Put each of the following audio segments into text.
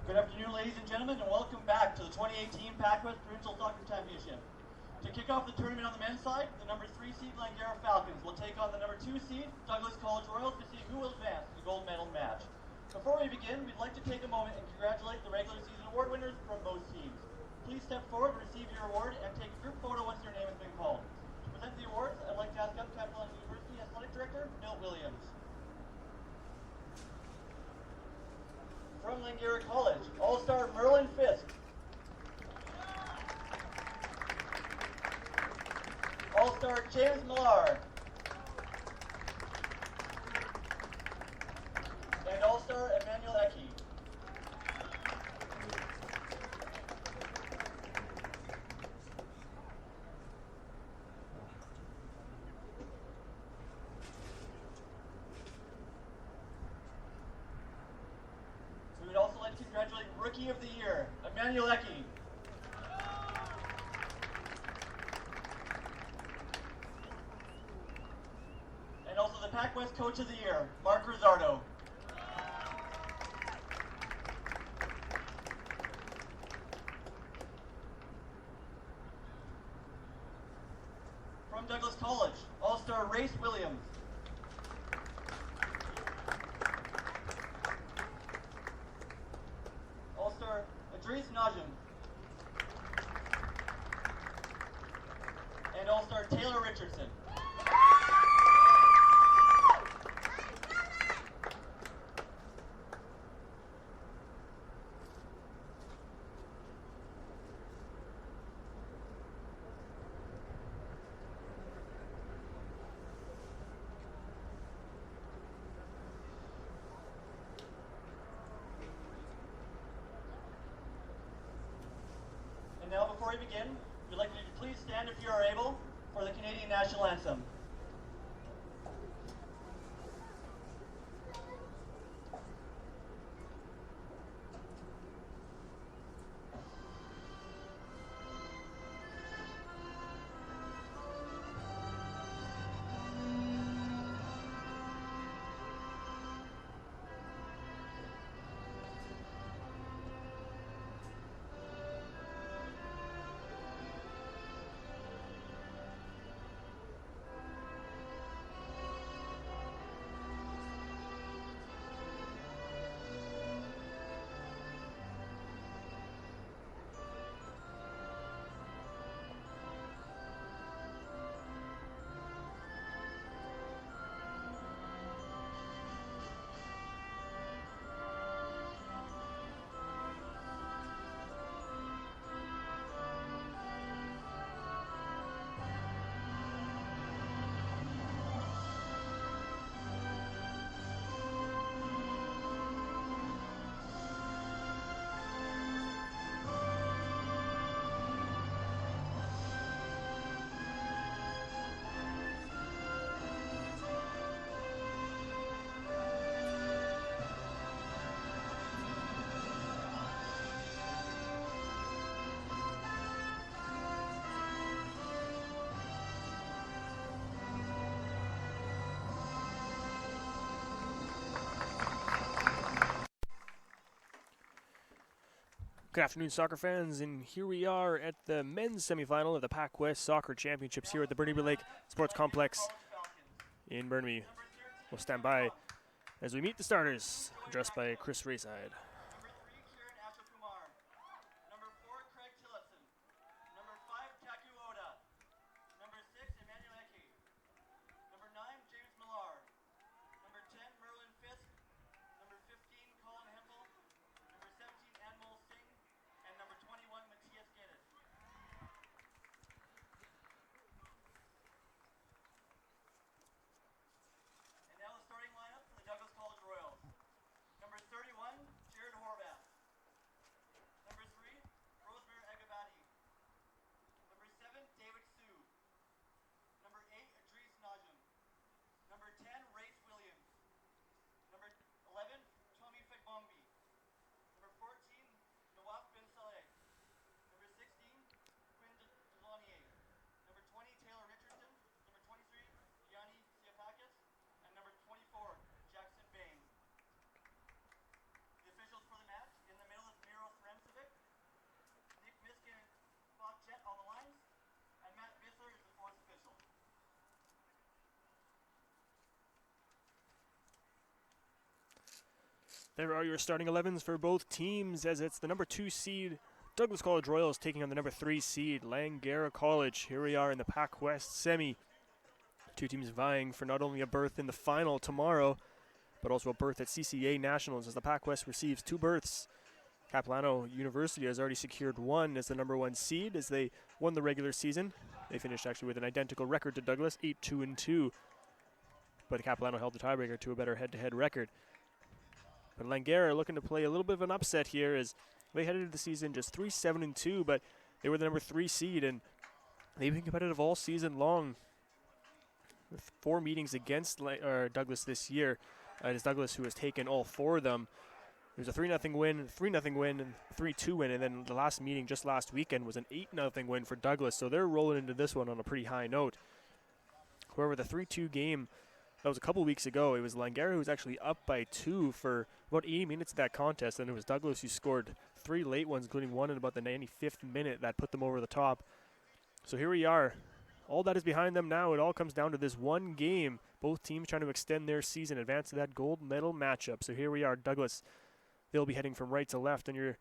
Good afternoon, ladies and gentlemen, and welcome back to the 2018 PACWEST Provincial Soccer Championship. To kick off the tournament on the men's side, the number 3 seed Langara Falcons will take on the number 2 seed Douglas College Royals to see who will advance to the gold medal match. Before we begin, we'd like to take a moment and congratulate the regular season award winners from both teams. Please step forward and receive your award and take a group photo once your name has been called. To present the awards, I'd like to ask up Capital University Athletic Director Milt Williams. From Langara College, All-Star Merlin Fisk. All-Star James Millar. And All-Star Emmanuel Ecke. We would also like to congratulate Rookie of the Year, Emmanuel Ecke. And also the PACWEST Coach of the Year, Mark Rizzardo. From Douglas College, All-Star Race Williams. All-Star Idris Najim. And All-Star Taylor Richardson. And now, before we begin, we'd like you to please stand if you are able for the Canadian National Anthem. Good afternoon, soccer fans, and here we are at the men's semifinal of the PACWEST Soccer Championships here at the Burnaby Lakes Sports Complex in Burnaby. We'll stand by as we meet the starters, addressed by Chris Rayside. Number 4, Craig Tillotson. Number 5, Taku Oda. Number 6, Emmanuel Ecke. Number 9, James Millar. Number 10, Merlin Fisk. Number 15, Colin Hempel. Number 17, Anmol Singh. And number 21, Matthias Geddes. And now the starting lineup for the Douglas College Royals. Number 31, Jared There are your starting 11s for both teams, as it's the number 2 seed Douglas College Royals taking on the number 3 seed Langara College. Here we are in the PACWEST semi. Two teams vying for not only a berth in the final tomorrow, but also a berth at CCA Nationals, as the PACWEST receives 2 berths. Capilano University has already secured 1 as the number 1 seed, as they won the regular season. They finished actually with an identical record to Douglas, 8-2-2. But Capilano held the tiebreaker to a better head-to-head record. But Langara looking to play a little bit of an upset here, as they headed into the season just 3-7-2, but they were the number 3 seed, and they've been competitive all season long, with 4 meetings against Douglas this year. It is Douglas who has taken all 4 of them. There's a 3-0 win, 3-0 win, and 3-2 win, and then the last meeting just last weekend was an 8-0 win for Douglas, so they're rolling into this one on a pretty high note. However, the 3-2 game, that was a couple weeks ago. It was Langara who was actually up by 2 for about 80 minutes of that contest, and it was Douglas who scored 3 late ones, including one in about the 95th minute that put them over the top. So here we are. All that is behind them now. It all comes down to this one game. Both teams trying to extend their season, advance to that gold medal matchup. So here we are, Douglas. They'll be heading from right to left on your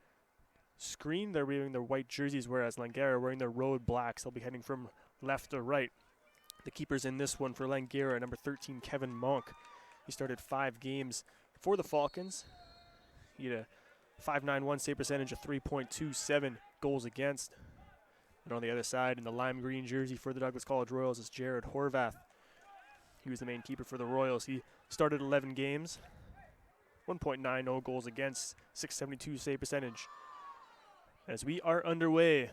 screen. They're wearing their white jerseys, whereas Langara are wearing their road blacks. They'll be heading from left to right. The keepers in this one for Langara, number 13, Kevin Monk. He started 5 games for the Falcons. He had a .591 save percentage, a 3.27 goals against. And on the other side, in the lime green jersey for the Douglas College Royals, is Jared Horvath. He was the main keeper for the Royals. He started 11 games, 1.90 goals against, 672 save percentage. As we are underway,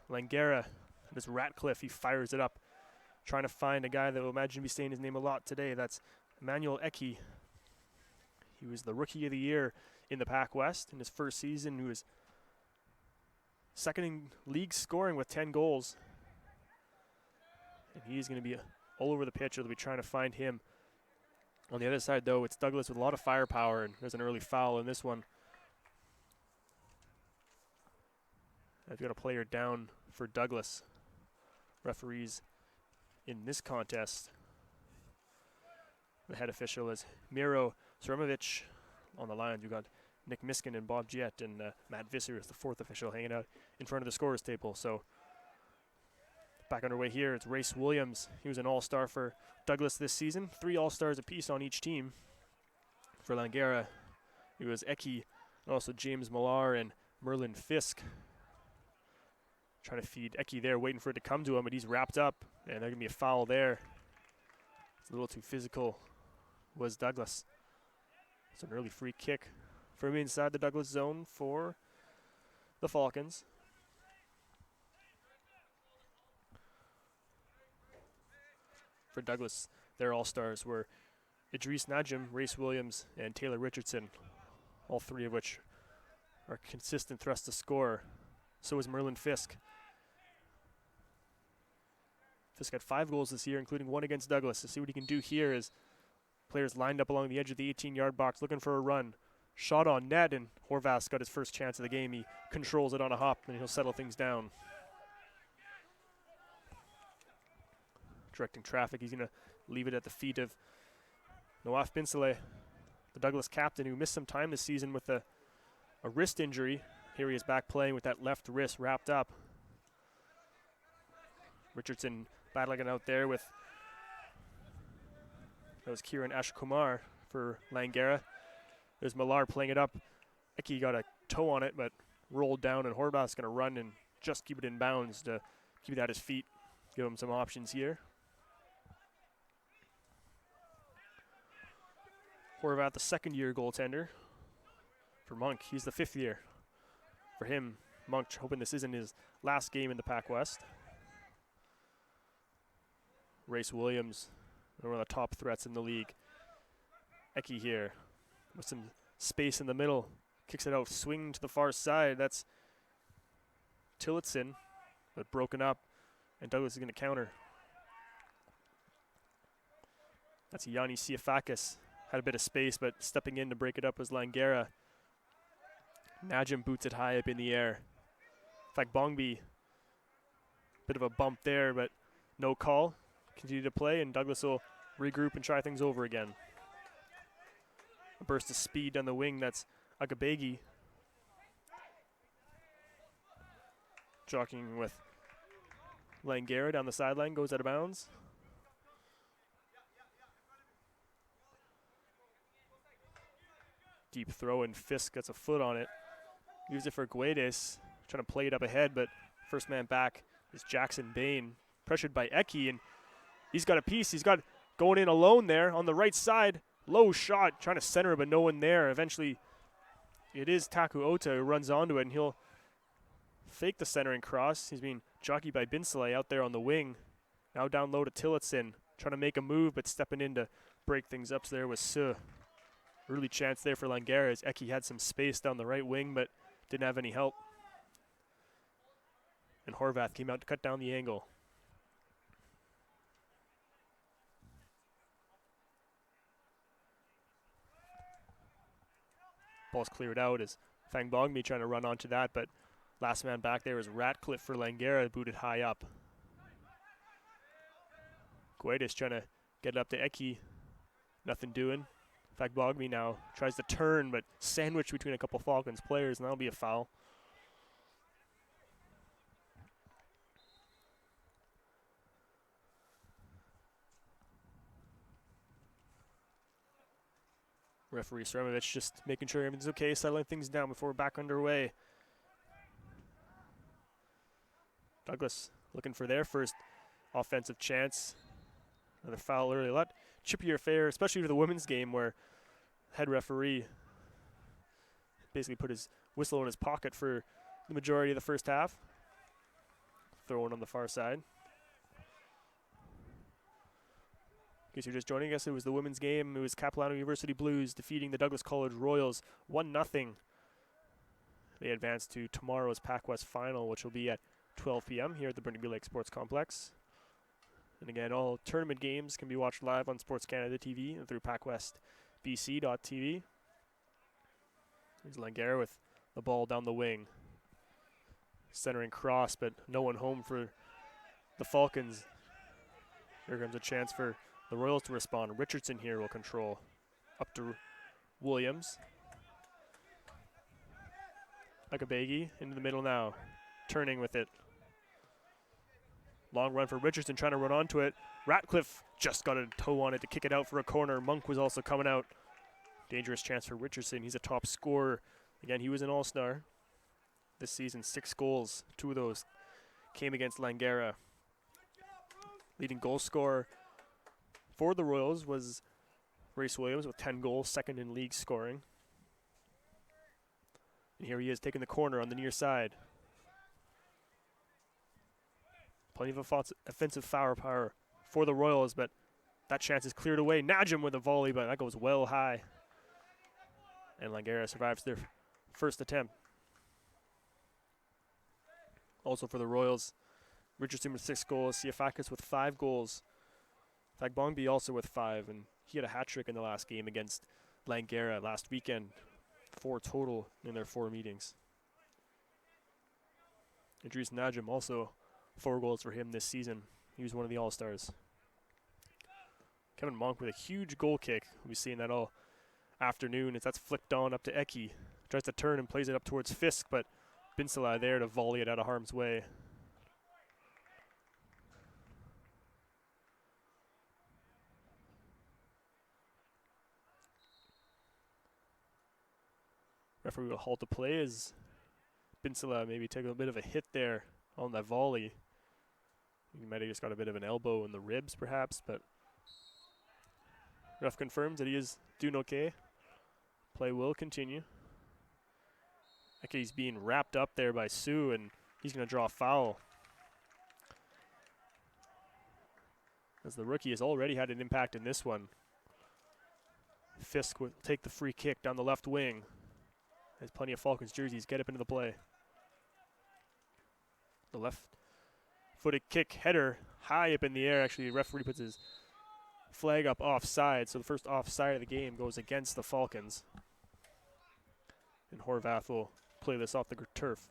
Langara, this Ratcliffe, he fires it up, trying to find a guy that will imagine be saying his name a lot today. That's Emmanuel Eki. He was the Rookie of the Year in the PACWEST in his first season. He was second in league scoring with 10 goals. And he's going to be all over the pitch. They'll be trying to find him. On the other side, though, it's Douglas with a lot of firepower, and there's an early foul in this one. I've got a player down for Douglas. Referees in this contest. The head official is Miro Sremovic. On the lines, we've got Nick Miskin and Bob Jett, and Matt Visser is the 4th official hanging out in front of the scorers table. So back underway here, it's Race Williams. He was an all-star for Douglas this season. 3 all-stars apiece on each team. For Langara, it was Eki, and also James Millar and Merlin Fisk. Trying to feed Eki there, waiting for it to come to him, but he's wrapped up, and there's going to be a foul there. It's a little too physical, was Douglas. It's an early free kick from inside the Douglas zone for the Falcons. For Douglas, their all-stars were Idris Najim, Race Williams, and Taylor Richardson, all 3 of which are consistent thrust to score. So is Merlin Fisk. Fisk had 5 goals this year, including 1 against Douglas. To see what he can do here is players lined up along the edge of the 18-yard box looking for a run. Shot on net, and Horvath's got his first chance of the game. He controls it on a hop, and he'll settle things down. Directing traffic, he's going to leave it at the feet of Noaf Binsale, the Douglas captain, who missed some time this season with a wrist injury. Here he is back playing with that left wrist wrapped up. Richardson battling it out there with, that was Kiran Ashkumar for Langara. There's Millar playing it up. Eki got a toe on it, but rolled down, and Horvath's going to run and just keep it in bounds to keep it at his feet. Give him some options here. Horvath, the 2nd-year goaltender for Monk. He's the 5th year. For him, Monk hoping this isn't his last game in the PACWEST. Race Williams, one of the top threats in the league. Eki here with some space in the middle. Kicks it out, swing to the far side. That's Tillotson, but broken up, and Douglas is going to counter. That's Yanni Siafakis. Had a bit of space, but stepping in to break it up was Langara. Najim boots it high up in the air. In fact, Bongby, bit of a bump there, but no call. Continue to play, and Douglas will regroup and try things over again. a burst of speed down the wing. That's Agabegi. Jockeying with Langara down the sideline, goes out of bounds. Deep throw, and Fisk gets a foot on it. Use it for Guedes, trying to play it up ahead, but first man back is Jackson Bain, pressured by Eki, and he's got a piece. He's got going in alone there on the right side. Low shot, trying to center, but no one there. Eventually, it is Taku Ota who runs onto it, and he'll fake the centering cross. He's being jockeyed by Binsaleh out there on the wing. Now down low to Tillotson, trying to make a move, but stepping in to break things up there with Suh. Early chance there for Langara as Eki had some space down the right wing, but didn't have any help. And Horvath came out to cut down the angle. Ball's cleared out as Fangbogmi trying to run onto that, but last man back there is Ratcliffe for Langara, booted high up. Guedes trying to get it up to Eki. Nothing doing. Fangbogmi now tries to turn, but sandwiched between a couple Falcons players, and that'll be a foul. Referee Sremovich just making sure everything's okay, settling things down before we're back underway. Douglas looking for their first offensive chance. Another foul early. A lot chippier affair, especially for the women's game, where head referee basically put his whistle in his pocket for the majority of the first half. Throwing on the far side. In case you're just joining us, it was the women's game. It was Capilano University Blues defeating the Douglas College Royals 1-0. They advance to tomorrow's PACWEST final, which will be at 12 p.m. here at the Burnaby Lakes Sports Complex. And again, all tournament games can be watched live on SportsCanada.TV and through PACWEST.BC.TV. Here's Langara with the ball down the wing. Centering cross, but no one home for the Falcons. Here comes a chance for the Royals to respond. Richardson here will control. Up to Williams. Agabegi into the middle now. Turning with it. Long run for Richardson, trying to run onto it. Ratcliffe just got a toe on it to kick it out for a corner. Monk was also coming out. Dangerous chance for Richardson. He's a top scorer. Again, he was an all-star this season. 6 goals. 2 of those came against Langara. Leading goal scorer for the Royals was Race Williams with 10 goals, second in league scoring. And here he is taking the corner on the near side. Plenty of offensive firepower for the Royals, but that chance is cleared away. Najim with a volley, but that goes well high. And Langara survives their first attempt. Also for the Royals, Richardson with 6 goals, Siafakis with 5 goals. Fagbongbi also with 5, and he had a hat-trick in the last game against Langara last weekend. 4 total in their 4 meetings. Idris Najim also 4 goals for him this season. He was one of the All-Stars. Kevin Monk with a huge goal kick. We'll be seeing that all afternoon as that's flicked on up to Eki. Tries to turn and plays it up towards Fisk, but Binsaleh there to volley it out of harm's way. Referee will halt the play as Binsaleh maybe take a bit of a hit there on that volley. He might have just got a bit of an elbow in the ribs, perhaps, but ref confirms that he is doing okay. Play will continue. He's being wrapped up there by Sue, and he's going to draw a foul. As the rookie has already had an impact in this one. Fisk will take the free kick down the left wing. There's plenty of Falcons jerseys get up into the play. The left-footed kick header high up in the air. Actually, the referee puts his flag up offside, so the first offside of the game goes against the Falcons. And Horvath will play this off the turf.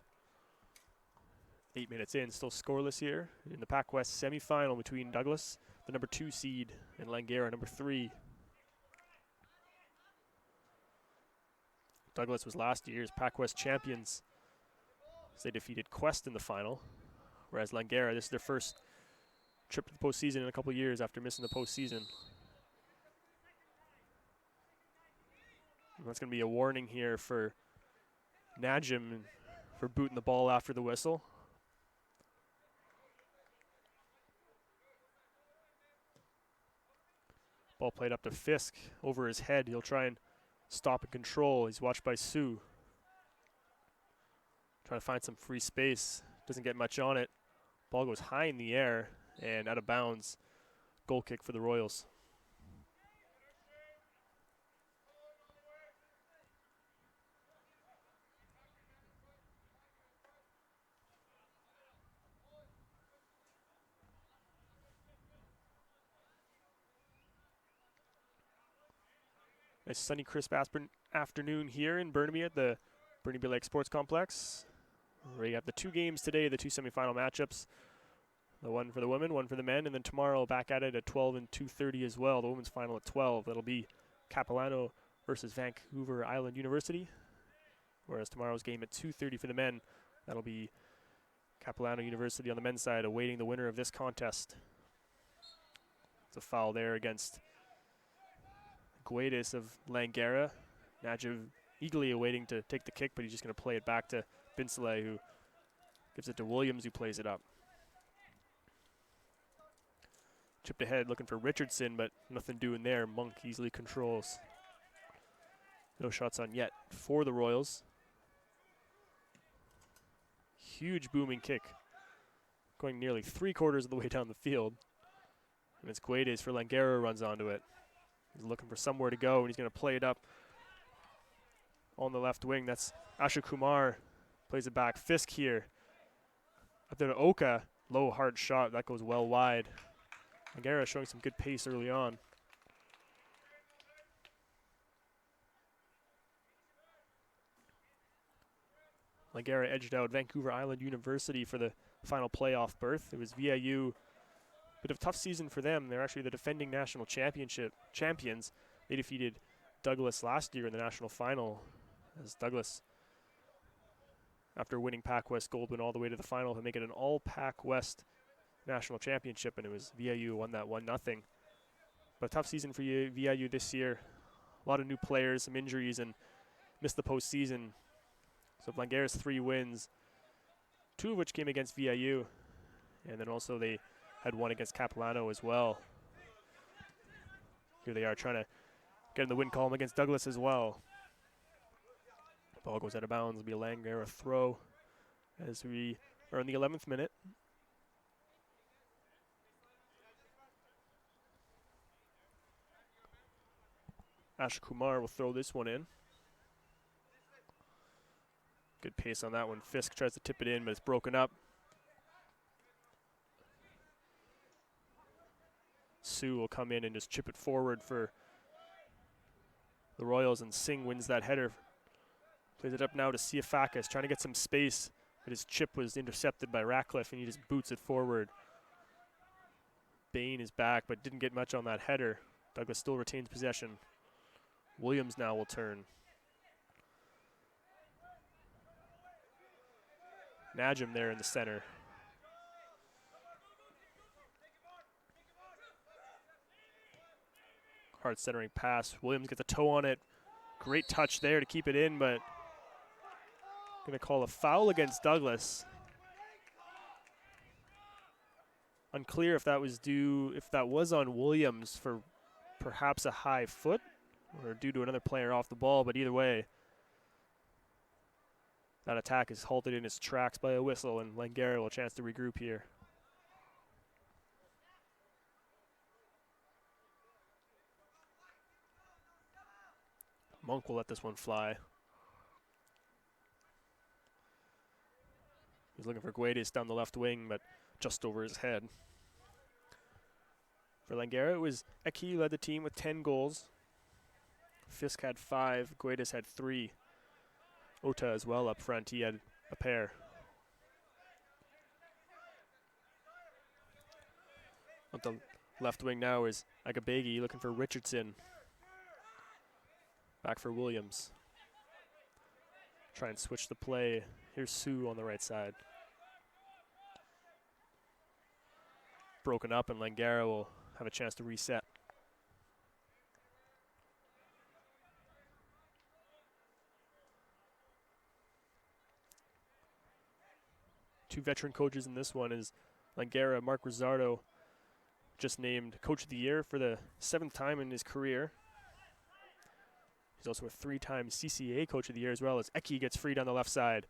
8 minutes in, still scoreless here in the PACWEST semifinal between Douglas, the number 2 seed, and Langara, number 3. Douglas was last year's PACWEST champions. They defeated Quest in the final, whereas Langara, this is their first trip to the postseason in a couple years after missing the postseason. And that's going to be a warning here for Najim for booting the ball after the whistle. Ball played up to Fisk over his head. He'll try and stop and control. He's watched by Sue. Trying to find some free space. Doesn't get much on it. Ball goes high in the air and out of bounds. Goal kick for the Royals. Nice sunny, crisp afternoon here in Burnaby at the Burnaby Lakes Sports Complex. We have the 2 games today, the 2 semifinal matchups. The one for the women, one for the men, and then tomorrow back at it at 12 and 2:30 as well. The women's final at 12. That'll be Capilano versus Vancouver Island University. Whereas tomorrow's game at 2:30 for the men, that'll be Capilano University on the men's side awaiting the winner of this contest. It's a foul there against Guedes of Langara. Najib eagerly awaiting to take the kick, but he's just going to play it back to Binsele, who gives it to Williams, who plays it up. Chipped ahead, looking for Richardson, but nothing doing there. Monk easily controls. No shots on yet for the Royals. Huge booming kick, going nearly 3/4 of the way down the field. And it's Guedes for Langara, runs onto it. He's looking for somewhere to go, and he's going to play it up on the left wing. That's Asha Kumar, plays it back. Fisk here. Up there to Oka, low hard shot, that goes well wide. Langara showing some good pace early on. Langara edged out Vancouver Island University for the final playoff berth. It was VIU. Bit of a tough season for them. They're actually the defending national championship champions. They defeated Douglas last year in the national final, as Douglas, after winning PACWEST Gold, went all the way to the final to make it an all PACWEST national championship, and it was VIU won that 1-0. But a tough season for VIU this year. A lot of new players, some injuries, and missed the postseason. So Langara's 3 wins, 2 of which came against VIU, and then also they had one against Capilano as well. Here they are trying to get in the win column against Douglas as well. Ball goes out of bounds. It'll be a Langara throw as we are in the 11th minute. Ash Kumar will throw this one in. Good pace on that one. Fisk tries to tip it in, but it's broken up. Sue will come in and just chip it forward for the Royals, and Singh wins that header. Plays it up now to Siafakis, trying to get some space, but his chip was intercepted by Ratcliffe, and he just boots it forward. Bain is back, but didn't get much on that header. Douglas still retains possession. Williams now will turn. Najim there in the center. Hard centering pass. Williams gets a toe on it. Great touch there to keep it in, but going to call a foul against Douglas. Unclear if that was on Williams for perhaps a high foot or due to another player off the ball, but either way, that attack is halted in its tracks by a whistle, and Langara will have a chance to regroup here. Monk will let this one fly. He's looking for Guedes down the left wing, but just over his head. For Langara, it was Eki who led the team with 10 goals. Fisk had 5, Guedes had 3. Ota as well up front, he had a pair. On the left wing now is Agabegi looking for Richardson. Back for Williams. Try and switch the play. Here's Sue on the right side. Broken up, and Langara will have a chance to reset. Two veteran coaches in this one is Langara. Mark Rizzardo, just named Coach of the Year for the 7th time in his career. He's also a 3-time CCA Coach of the Year, as well as Eki gets free down the left side.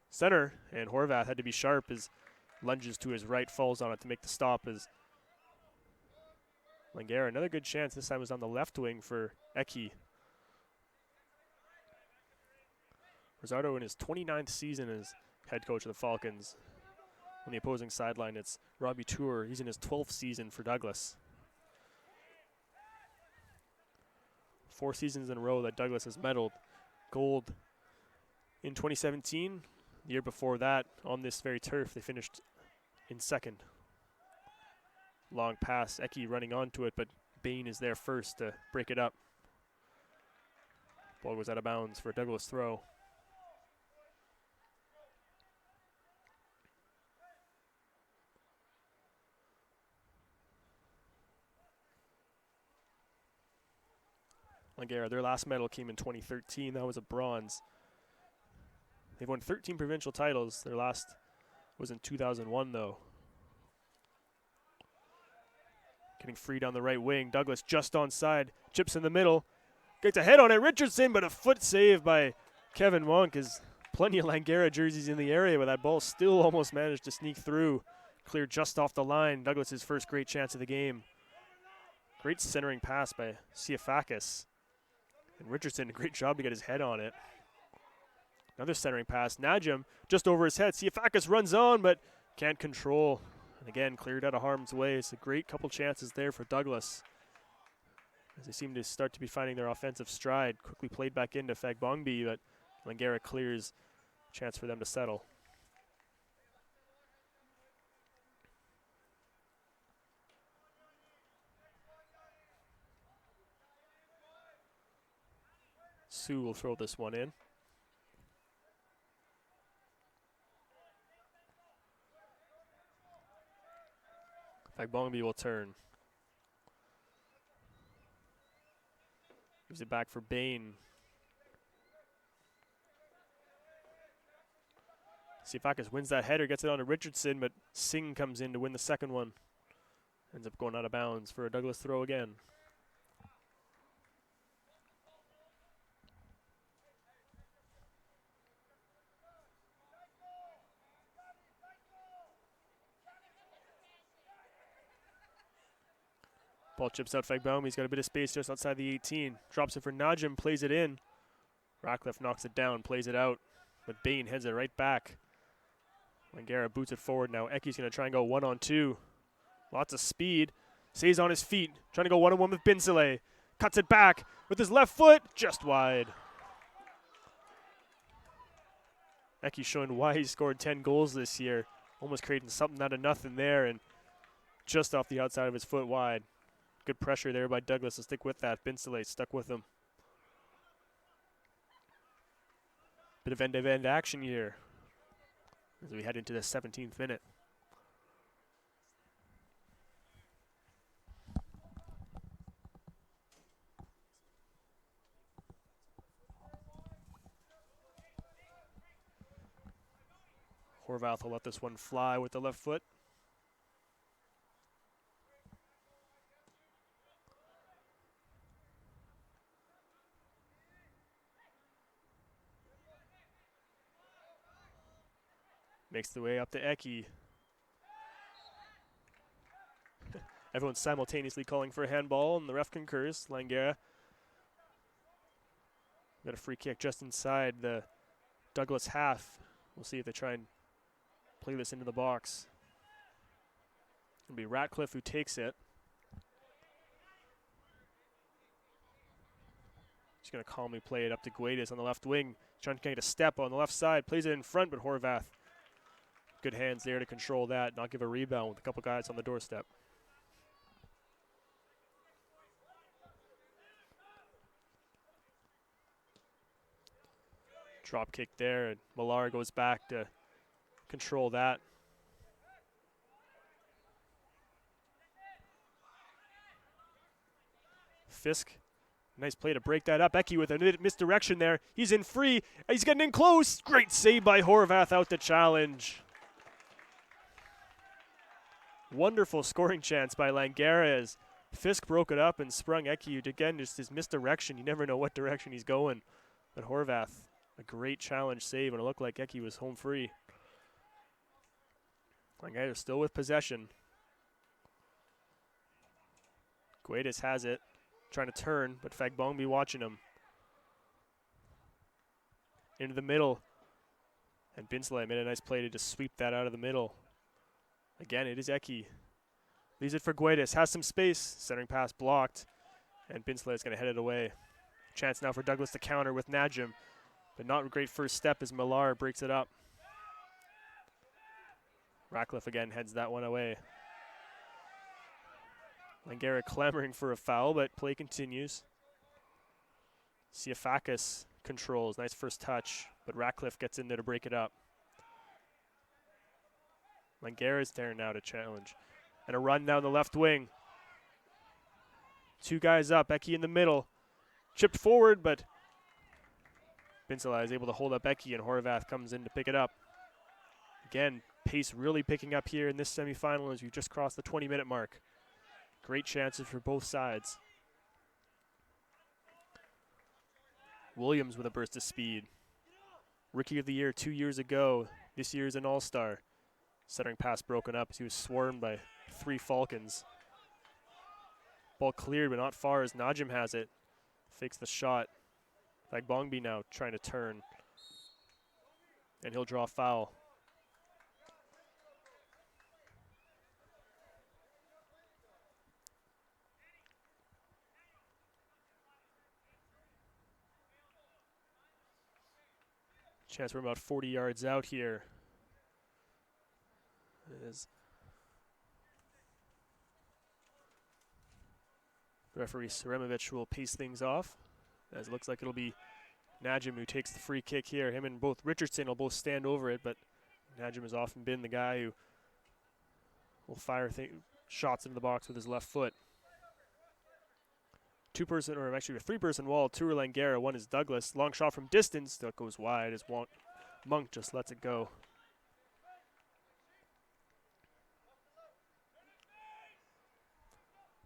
Center, and Horvath had to be sharp as lunges to his right, falls on it to make the stop as Langara. Another good chance, this time was on the left wing for Eki. Rizzardo in his 29th season as head coach of the Falcons. On the opposing sideline, it's Robbie Tour. He's in his 12th season for Douglas. 4 seasons in a row that Douglas has medaled. Gold in 2017. The year before that, on this very turf, they finished in 2nd. Long pass, Eki running onto it, but Bain is there first to break it up. Ball goes out of bounds for a Douglas throw. Langara, their last medal came in 2013. That was a bronze. They've won 13 provincial titles. Their last was in 2001, though. Getting free down the right wing. Douglas just onside. Chips in the middle. Gets a head on it. Richardson, but a foot save by Kevin Monk. As plenty of Langara jerseys in the area, but that ball still almost managed to sneak through. Cleared just off the line. Douglas's first great chance of the game. Great centering pass by Siafakis. And Richardson, a great job to get his head on it. Another centering pass. Najim just over his head. Siafakis runs on, but can't control. And again, cleared out of harm's way. It's a great couple chances there for Douglas, as they seem to start to be finding their offensive stride. Quickly played back into Fagbongbi, but Langara clears. Chance for them to settle. Sue will throw this one in. Fagbongbi will turn. Gives it back for Bain. Siafakis wins that header, gets it on to Richardson, but Singh comes in to win the second one. Ends up going out of bounds for a Douglas throw again. Ball chips out Fagbongbi. He's got a bit of space just outside the 18. Drops it for Najim, plays it in. Ratcliffe knocks it down, plays it out. But Bain heads it right back. Langara boots it forward now. Eki's going to try and go 1-on-2. Lots of speed. Stays on his feet. Trying to go 1-on-1 with Binsele. Cuts it back with his left foot. Just wide. Eki showing why he scored 10 goals this year. Almost creating something out of nothing there. And just off the outside of his foot wide. Good pressure there by Douglas to stick with that. Binsele stuck with him. Bit of end-to-end action here as we head into the 17th minute. Horvath will let this one fly with the left foot. Makes the way up to Eki. Everyone's simultaneously calling for a handball, and the ref concurs. Langara got a free kick just inside the Douglas half. We'll see if they try and play this into the box. It'll be Ratcliffe who takes it. Just going to calmly play it up to Guedes on the left wing. Trying to get a step on the left side. Plays it in front, but Horvath. Good hands there to control that, not give a rebound with a couple guys on the doorstep. Drop kick there, and Millar goes back to control that. Fisk, nice play to break that up. Eki with a misdirection there. He's in free. He's getting in close. Great save by Horvath out to challenge. Wonderful scoring chance by Langara as Fisk broke it up and sprung Eki. Again, just his misdirection. You never know what direction he's going. But Horvath, a great challenge save, and it looked like Eki was home free. Langara still with possession. Guedes has it. Trying to turn, but Fagbongbi watching him. Into the middle. And Binsele made a nice play to just sweep that out of the middle. Again, it is Eki. Leaves it for Guedes. Has some space. Centering pass blocked. And Binsele is going to head it away. Chance now for Douglas to counter with Najim. But not a great first step as Millar breaks it up. Ratcliffe again heads that one away. Langara clamoring for a foul, but play continues. Siafakis controls. Nice first touch, but Ratcliffe gets in there to break it up. Langara's there now to challenge. And a run down the left wing. Two guys up. Eki in the middle. Chipped forward, but Binsele is able to hold up Eki, and Horvath comes in to pick it up. Again, pace really picking up here in this semifinal as we've just crossed the 20-minute mark. Great chances for both sides. Williams with a burst of speed. Rookie of the Year 2 years ago. This year is an all-star. Centering pass broken up as he was swarmed by 3 Falcons. Ball cleared, but not far as Najim has it. Fakes the shot. Fagbongbi now trying to turn. And he'll draw a foul. Chance we're about 40 yards out here. As referee Seremovic will pace things off, as it looks like it'll be Najim who takes the free kick here. Him and both Richardson will both stand over it, but Najim has often been the guy who will fire shots into the box with his left foot. Two-person, or actually a 3-person wall. 2 are Langara, 1 is Douglas. Long shot from distance that goes wide as Monk just lets it go.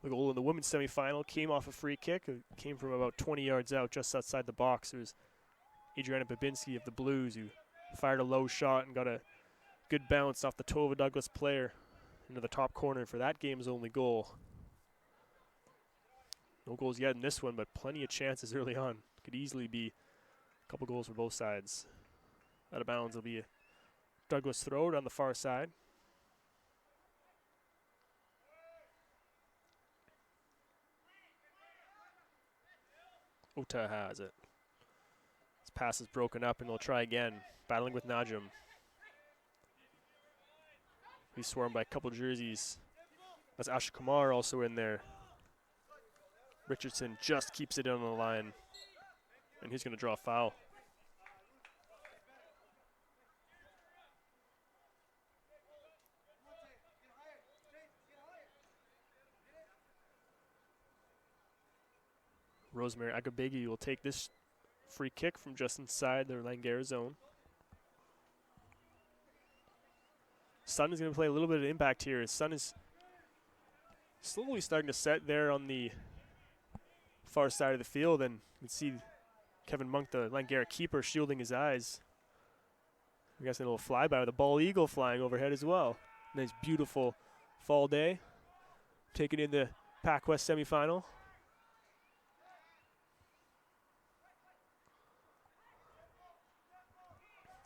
The goal in the women's semifinal came off a free kick. It came from about 20 yards out, just outside the box. It was Adriana Babinski of the Blues who fired a low shot and got a good bounce off the toe of a Douglas player into the top corner for that game's only goal. No goals yet in this one, but plenty of chances early on. Could easily be a couple goals for both sides. Out of bounds will be a Douglas throw on the far side. Ota has it. His pass is broken up, and they'll try again. Battling with Najim. He's swarmed by a couple jerseys. That's Asha Kumar also in there. Richardson just keeps it on the line, and he's going to draw a foul. Rosemary Agabegi will take this free kick from just inside their Langara zone. Sun is going to play a little bit of impact here. His Sun is slowly starting to set there on the far side of the field, and you can see Kevin Monk, the Langara keeper, shielding his eyes. I guess a little flyby with a bald eagle flying overhead as well. Nice, beautiful fall day. Taking in the PACWEST semifinal.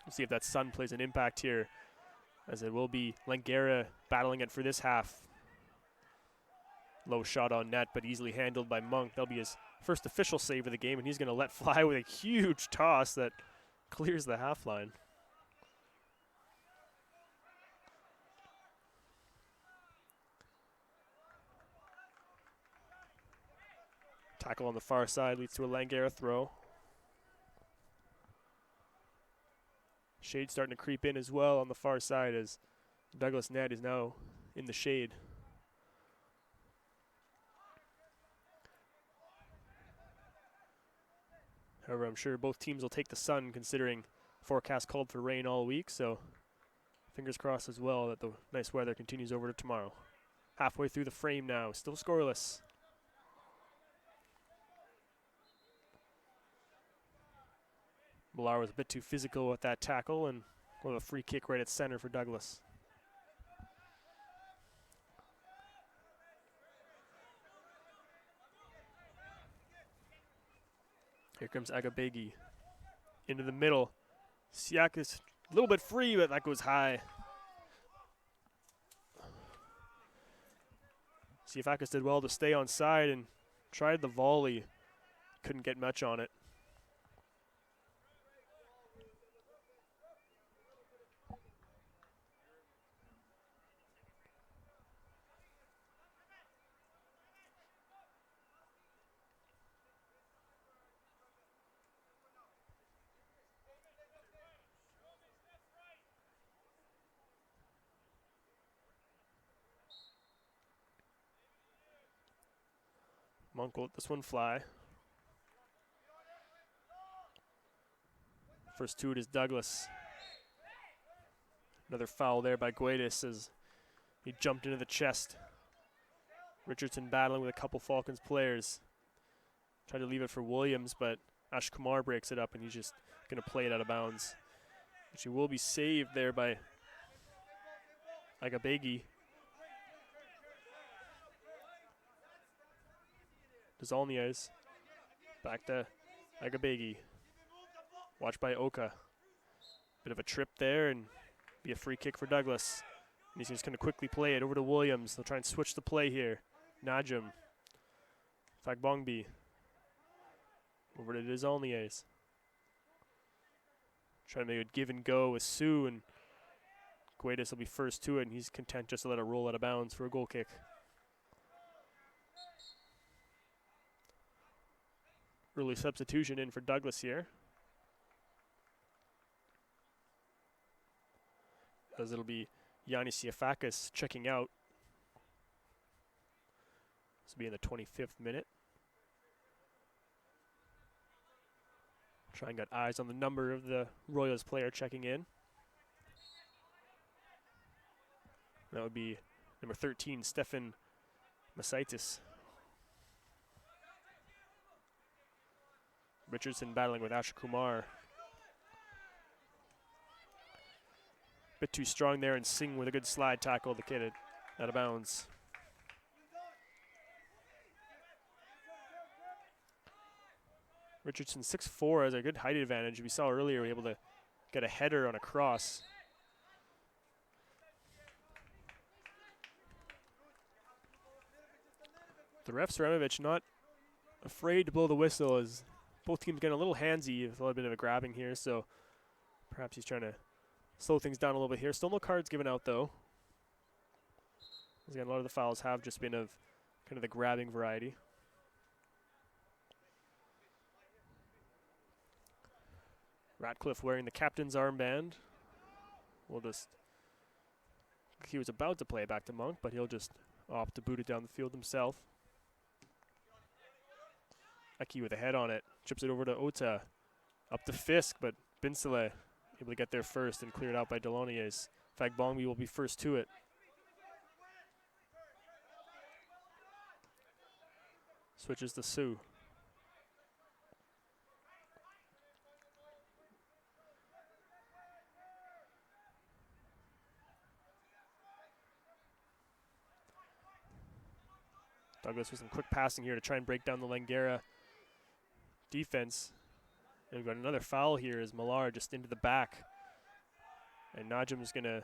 We'll see if that sun plays an impact here, as it will be Langara battling it for this half. Low shot on net, but easily handled by Monk. That'll be his first official save of the game, and he's going to let fly with a huge toss that clears the half line. Tackle on the far side leads to a Langara throw. Shade starting to creep in as well on the far side as Douglas net is now in the shade. However, I'm sure both teams will take the sun considering forecast called for rain all week, so fingers crossed as well that the nice weather continues over to tomorrow. Halfway through the frame now, still scoreless. Millar was a bit too physical with that tackle, and we'll have a free kick right at center for Douglas. Here comes Agabegi into the middle. Siakis a little bit free, but that goes high. Siakis did well to stay on side and tried the volley. Couldn't get much on it. Monk will let this one fly. First to it is Douglas. Another foul there by Guedes as he jumped into the chest. Richardson battling with a couple Falcons players. Tried to leave it for Williams, but Ash Kumar breaks it up and he's just going to play it out of bounds. Which he will be saved there by Agabegi. Desaulniers. Back to Agabegi. Watched by Oka. Bit of a trip there and be a free kick for Douglas. And he's just going to quickly play it over to Williams. They'll try and switch the play here. Najim. Fagbongbi. Over to Desaulniers. Trying to make a give and go with Sue, and Guedes will be first to it, and he's content just to let it roll out of bounds for a goal kick. Early substitution in for Douglas here, as it'll be Yannis Siafakis checking out. This will be in the 25th minute. Try and get eyes on the number of the Royals player checking in. That would be number 13, Stefan Masaitis. Richardson battling with Asher Kumar. Bit too strong there, and Singh with a good slide tackle the kid out of bounds. Richardson 6'4" has a good height advantage. We saw earlier able to get a header on a cross. The ref, Sremovic, not afraid to blow the whistle as both teams getting a little handsy with a little bit of a grabbing here, so perhaps he's trying to slow things down a little bit here. Still no cards given out, though. Again, a lot of the fouls have just been of kind of the grabbing variety. Ratcliffe wearing the captain's armband. He was about to play it back to Monk, but he'll just opt to boot it down the field himself. Eki with a head on it, chips it over to Ota. Up to Fisk, but Binsele able to get there first and cleared out by Delauniers. Fagbongbi will be first to it. Switches to Sioux. Douglas with some quick passing here to try and break down the Langara defense. And we've got another foul here as Millar just into the back. And Najim is going to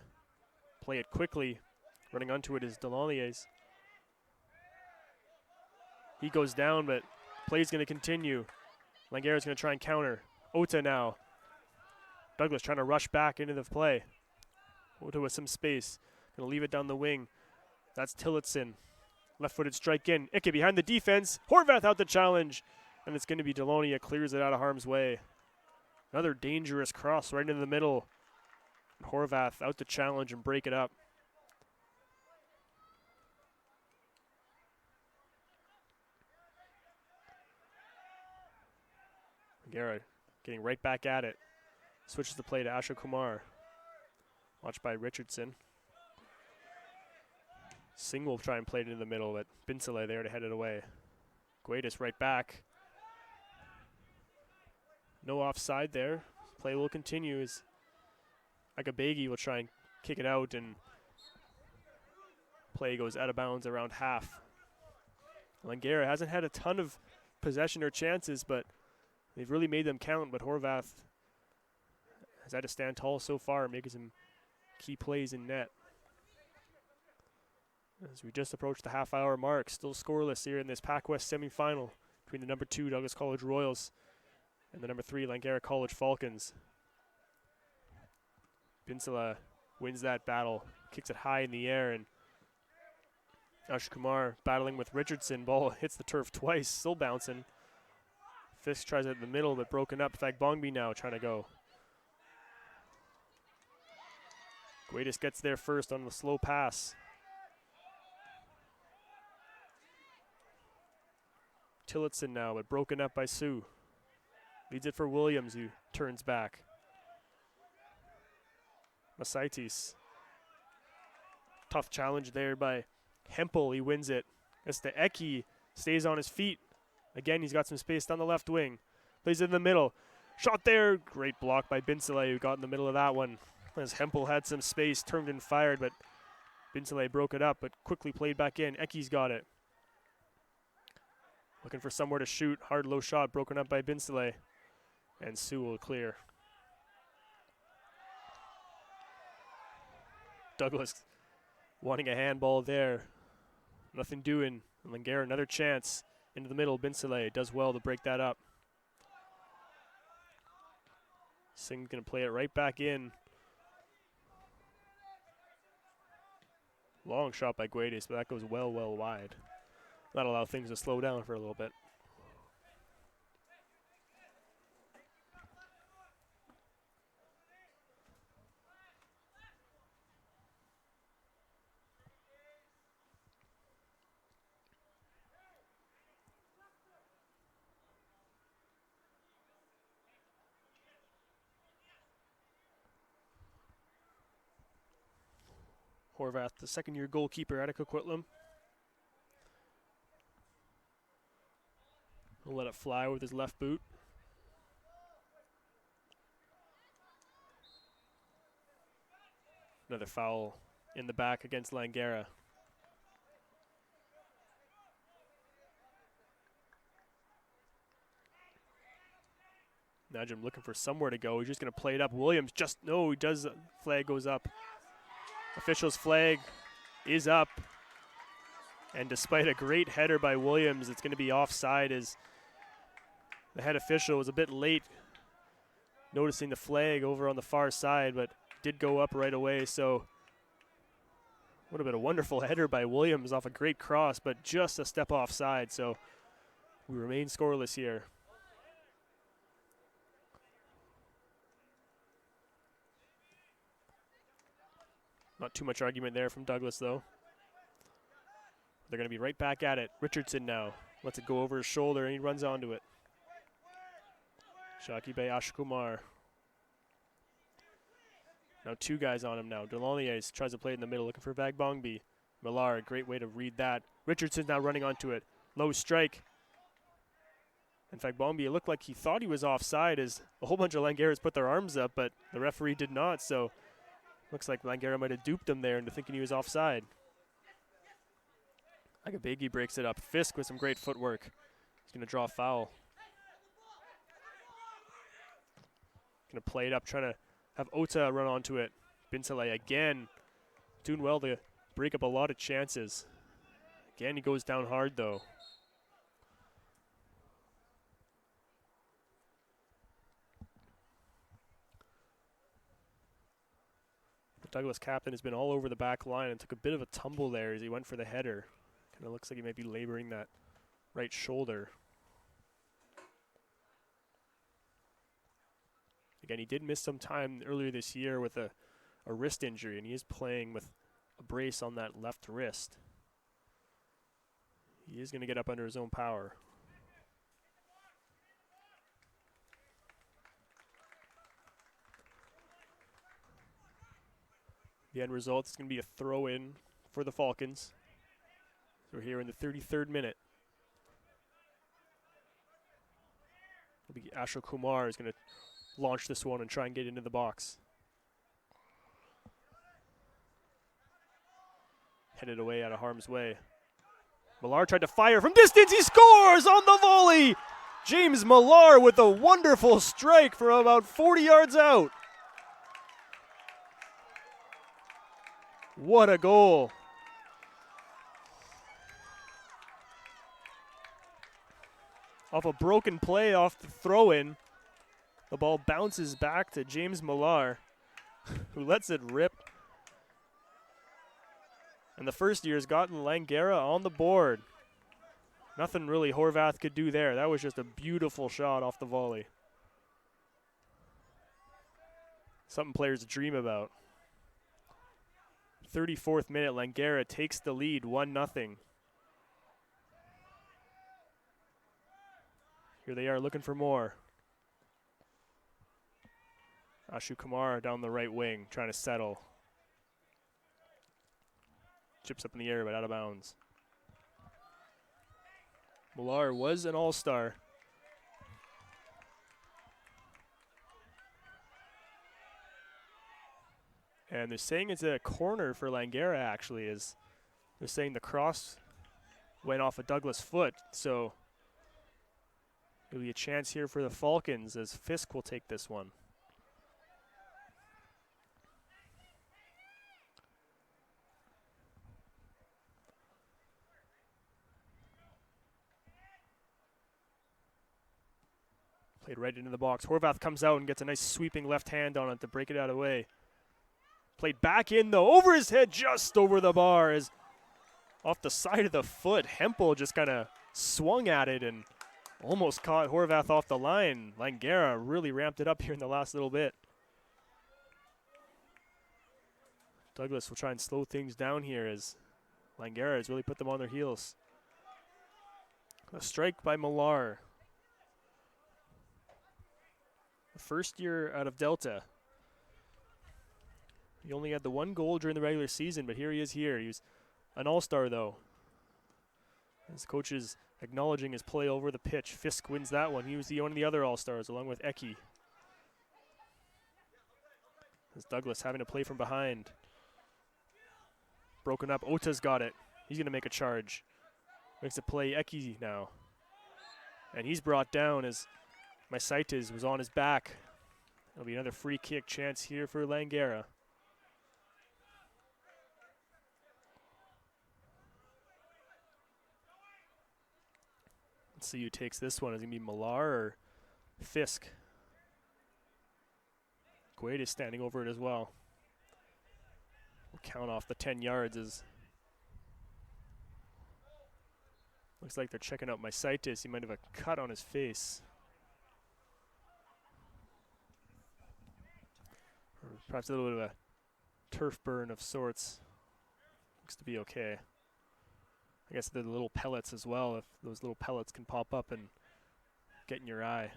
play it quickly. Running onto it is Delauniers. He goes down, but play's going to continue. Langara's going to try and counter. Ota now. Douglas trying to rush back into the play. Ota with some space. Going to leave it down the wing. That's Tillotson. Left-footed strike in. Ike behind the defense. Horvath out the challenge. And it's going to be Delaunia clears it out of harm's way. Another dangerous cross right into the middle. Horvath out to challenge and break it up. Langara getting right back at it. Switches the play to Asher Kumar. Watched by Richardson. Singh will try and play it in the middle, but Binsele there to head it away. Guedes right back. No offside there. Play will continue as Agabegi will try and kick it out, and play goes out of bounds around half. Langara hasn't had a ton of possession or chances, but they've really made them count. But Horvath has had to stand tall so far, making some key plays in net. As we just approach the half-hour mark, still scoreless here in this PACWEST semifinal between the number 2 Douglas College Royals and the number 3 Langara College Falcons. Binsele wins that battle, kicks it high in the air, and Ash Kumar battling with Richardson. Ball hits the turf twice, still bouncing. Fisk tries it in the middle, but broken up. Fagbongbi now trying to go. Guedes gets there first on the slow pass. Tillotson now, but broken up by Sioux. Leads it for Williams, who turns back. Masaitis. Tough challenge there by Hempel. He wins it. As the Eki stays on his feet. Again, he's got some space down the left wing. Plays it in the middle. Shot there. Great block by Binsele, who got in the middle of that one. As Hempel had some space, turned and fired, but Binsele broke it up, but quickly played back in. Eki's got it. Looking for somewhere to shoot. Hard low shot broken up by Binsele. And Sioux will clear. Douglas wanting a handball there. Nothing doing. Langara another chance into the middle. Binsele does well to break that up. Singh's going to play it right back in. Long shot by Guedes, but that goes well wide. That'll allow things to slow down for a little bit. Horvath, the second-year goalkeeper at Coquitlam. He'll let it fly with his left boot. Another foul in the back against Langara. Najim looking for somewhere to go. He's just going to play it up. Williams he does. Flag goes up. Official's flag is up. And despite a great header by Williams, it's going to be offside as the head official was a bit late noticing the flag over on the far side, but did go up right away. So would have been a wonderful header by Williams off a great cross, but just a step offside. So we remain scoreless here. Not too much argument there from Douglas, though. They're going to be right back at it. Richardson now lets it go over his shoulder, and he runs onto it. Shaki by Ashkumar. Now 2 guys on him now. Delaunier tries to play it in the middle, looking for Vagbongbi. Millar, great way to read that. Richardson's now running onto it. Low strike. In fact, Vagbongbi, it looked like he thought he was offside as a whole bunch of Langaras put their arms up, but the referee did not, so looks like Langara might have duped him there into thinking he was offside. Agabegi breaks it up. Fisk with some great footwork. He's going to draw a foul. Going to play it up, trying to have Ota run onto it. Binsele again doing well to break up a lot of chances. Again, he goes down hard, though. The Douglas captain has been all over the back line and took a bit of a tumble there as he went for the header. Kind of looks like he might be laboring that right shoulder. Again, he did miss some time earlier this year with a a wrist injury, and he is playing with a brace on that left wrist. He is going to get up under his own power. The end result is going to be a throw-in for the Falcons. So we're here in the 33rd minute. It'll be Ashok Kumar is going to launch this one and try and get into the box. Headed away out of harm's way. Millar tried to fire from distance. He scores on the volley. James Millar with a wonderful strike from about 40 yards out. What a goal. Off a broken play off the throw-in, the ball bounces back to James Millar, who lets it rip. And the first year's gotten Langara on the board. Nothing really Horvath could do there. That was just a beautiful shot off the volley. Something players dream about. 34th minute, Langara takes the lead, 1-0. Here they are looking for more. Ashu Kumar down the right wing, trying to settle. Chips up in the air, but out of bounds. Millar was an all-star. And they're saying it's a corner for Langara, actually, as they're saying the cross went off a Douglas foot, so it'll be a chance here for the Falcons as Fisk will take this one. Played right into the box. Horvath comes out and gets a nice sweeping left hand on it to break it out of the way. Played back in, though, over his head, just over the bar. As off the side of the foot, Hempel just kind of swung at it and almost caught Horvath off the line. Langara really ramped it up here in the last little bit. Douglas will try and slow things down here as Langara has really put them on their heels. A strike by Millar. The first year out of Delta. He only had the one goal during the regular season, but here he is here. He was an all-star, though. His coach is acknowledging his play over the pitch. Fisk wins that one. He was one of the other all-stars, along with Eki. As Douglas having to play from behind. Broken up. Ota's got it. He's going to make a charge. Makes a play. Eki now. And he's brought down as Maisaitis was on his back. It'll be another free kick chance here for Langara. Let's see who takes this one. Is it going to be Millar or Fisk? Quaid is standing over it as well. We'll count off the 10 yards as looks like they're checking out Maisaitis. He might have a cut on his face. Or perhaps a little bit of a turf burn of sorts. Looks to be okay. I guess the little pellets as well, if those little pellets can pop up and get in your eye.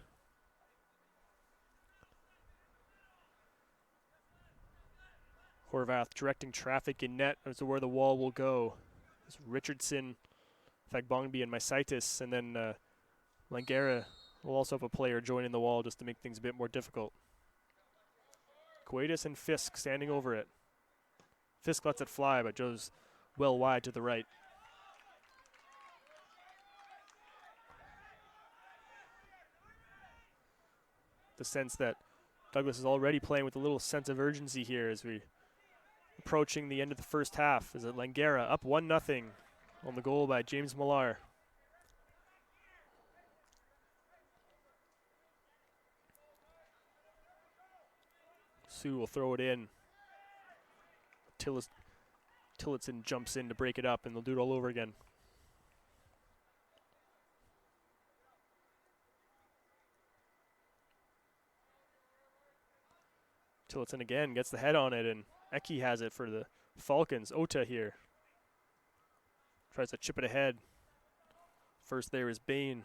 Horvath directing traffic in net as to where the wall will go. It's Richardson, Fagbongby, and Maisaitis, and then Langara will also have a player joining the wall just to make things a bit more difficult. Quaidis and Fisk standing over it. Fisk lets it fly, but goes well wide to the right. The sense that Douglas is already playing with a little sense of urgency here as we approaching the end of the first half. Is it Langara up 1-0 on the goal by James Millar. Sue will throw it in. Tillotson jumps in to break it up, and they'll do it all over again. Tillotson again gets the head on it, and Eki has it for the Falcons. Ota here. Tries to chip it ahead. First there is Bain.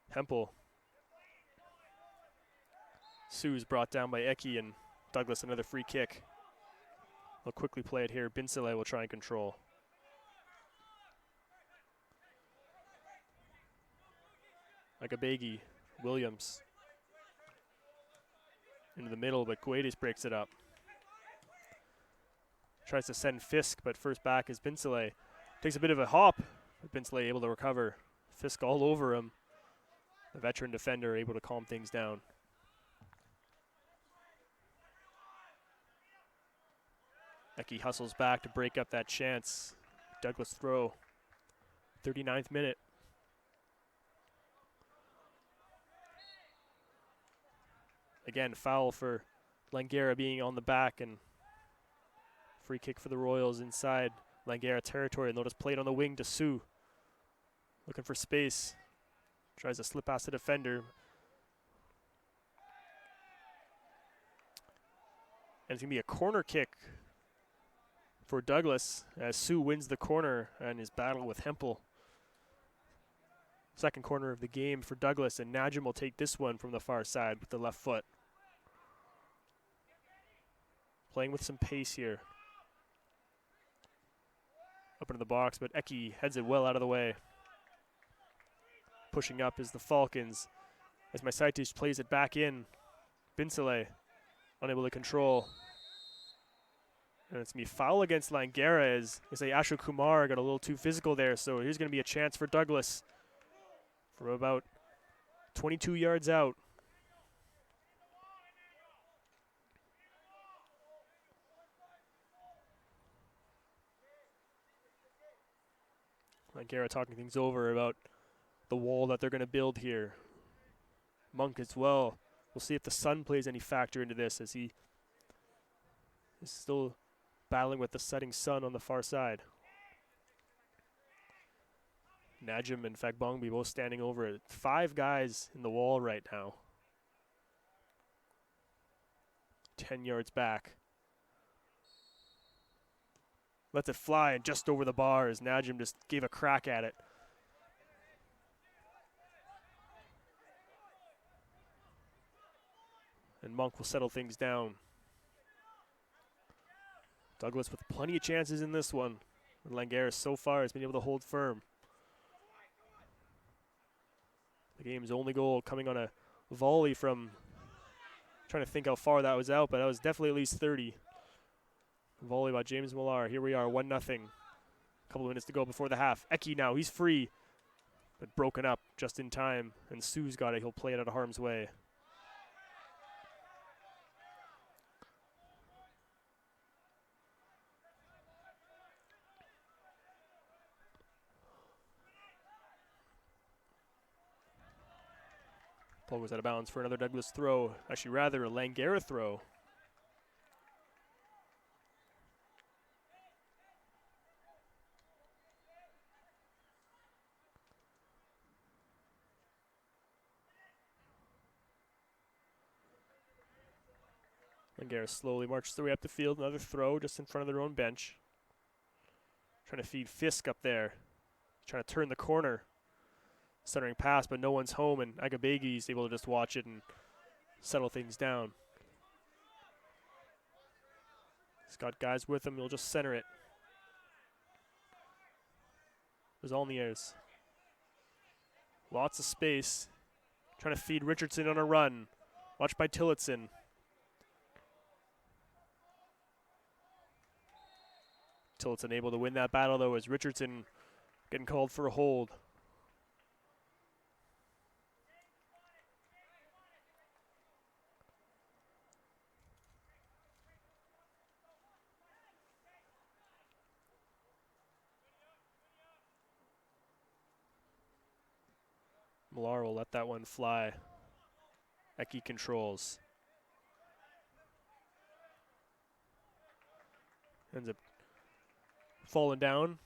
Hempel. Sue's brought down by Eki, and Douglas another free kick. They'll quickly play it here. Binsele will try and control. Agabegi, Williams. Into the middle, but Guedes breaks it up. Tries to send Fisk, but first back is Binsele. Takes a bit of a hop, but Binsele able to recover. Fisk all over him. The veteran defender able to calm things down. Eki hustles back to break up that chance. Douglas throw. 39th minute. Again, foul for Langara being on the back, and free kick for the Royals inside Langara territory. And they'll just play it on the wing to Sue. Looking for space. Tries to slip past the defender. And it's going to be a corner kick for Douglas as Sue wins the corner and his battle with Hempel. Second corner of the game for Douglas, and Najim will take this one from the far side with the left foot. Playing with some pace here. Up into the box, but Eki heads it well out of the way. Pushing up is the Falcons as Maisaitis plays it back in. Binsele unable to control. And it's going to be foul against Langara as Ashu Kumar got a little too physical there. So here's going to be a chance for Douglas from about 22 yards out. Langara talking things over about the wall that they're going to build here. Monk as well. We'll see if the sun plays any factor into this, as he is still battling with the setting sun on the far side. Najim and Fagbongbi both standing over it. 5 guys in the wall right now. 10 yards back. Lets it fly and just over the bar as Najim just gave a crack at it. And Monk will settle things down. Douglas with plenty of chances in this one. Langara so far has been able to hold firm. The game's only goal coming on a volley from, trying to think how far that was out, but that was definitely at least 30. Volley by James Millar. Here we are, 1-0. A couple of minutes to go before the half. Eki now, he's free, but broken up just in time. And Sue's got it. He'll play it out of harm's way. Ball goes out of bounds for another Douglas throw. Actually, rather a Langara throw. Langara slowly marches their way up the field. Another throw just in front of their own bench. Trying to feed Fisk up there. Trying to turn the corner. Centering pass, but no one's home, and Agabegi is able to just watch it and settle things down. He's got guys with him. He'll just center it. There's all in the airs. Lots of space. Trying to feed Richardson on a run. Watched by Tillotson. Tillotson able to win that battle, though, as Richardson getting called for a hold. Millar will let that one fly. Eki controls. Ends up falling down.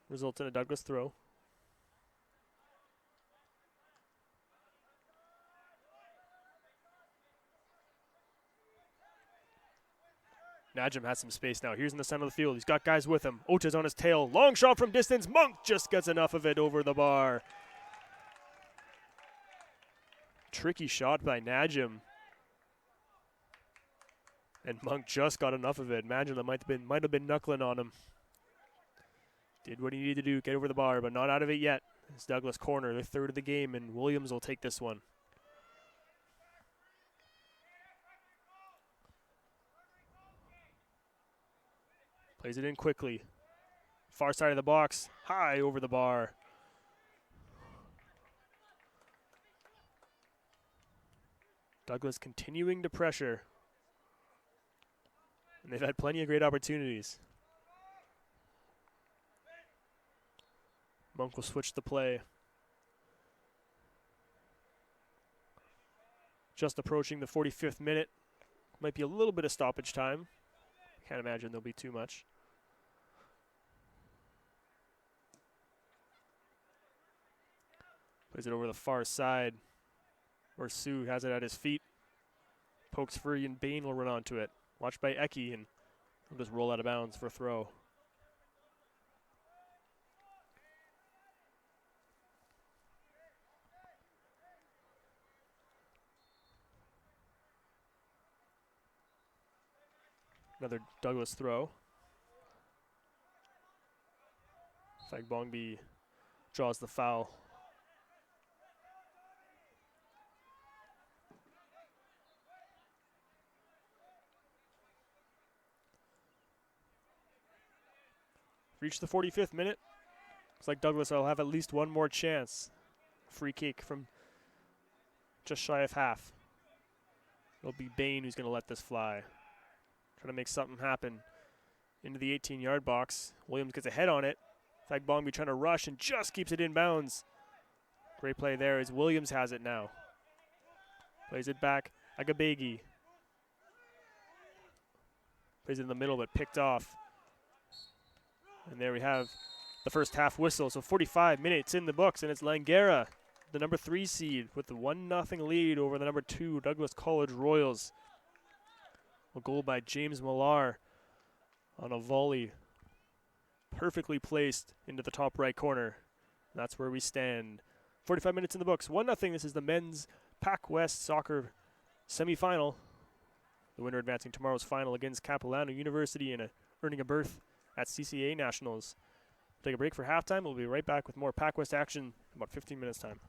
Results in a Douglas throw. Najim has some space now. Here's in the center of the field. He's got guys with him. Ocha's on his tail. Long shot from distance. Monk just gets enough of it over the bar. Tricky shot by Najim. And Monk just got enough of it. Imagine that might have been knuckling on him. Did what he needed to do, get over the bar, but not out of it yet. It's Douglas corner, the third of the game, and Williams will take this one. Plays it in quickly. Far side of the box, high over the bar. Douglas continuing to pressure. And they've had plenty of great opportunities. Monk will switch the play. Just approaching the 45th minute. Might be a little bit of stoppage time. Can't imagine there'll be too much. Plays it over the far side, where Sue has it at his feet. Pokes free and Bain will run onto it. Watched by Eki, and he'll just roll out of bounds for a throw. Another Douglas throw. Fagbongbi draws the foul. Reach the 45th minute. Looks like Douglas will have at least one more chance. Free kick from just shy of half. It'll be Bain who's going to let this fly. Trying to make something happen into the 18-yard box. Williams gets a head on it. Fagbongbi trying to rush and just keeps it in bounds. Great play there as Williams has it now. Plays it back. Agabegi. Plays it in the middle but picked off. And there we have the first half whistle. So 45 minutes in the books, and it's Langara, the number 3 seed, with the 1-0 lead over the number 2 Douglas College Royals. A goal by James Millar on a volley. Perfectly placed into the top right corner. That's where we stand. 45 minutes in the books, 1-0. This is the men's PACWEST soccer semifinal. The winner advancing tomorrow's final against Capilano University and earning a berth at CCA Nationals. We'll take a break for halftime. We'll be right back with more PACWEST action in about 15 minutes time.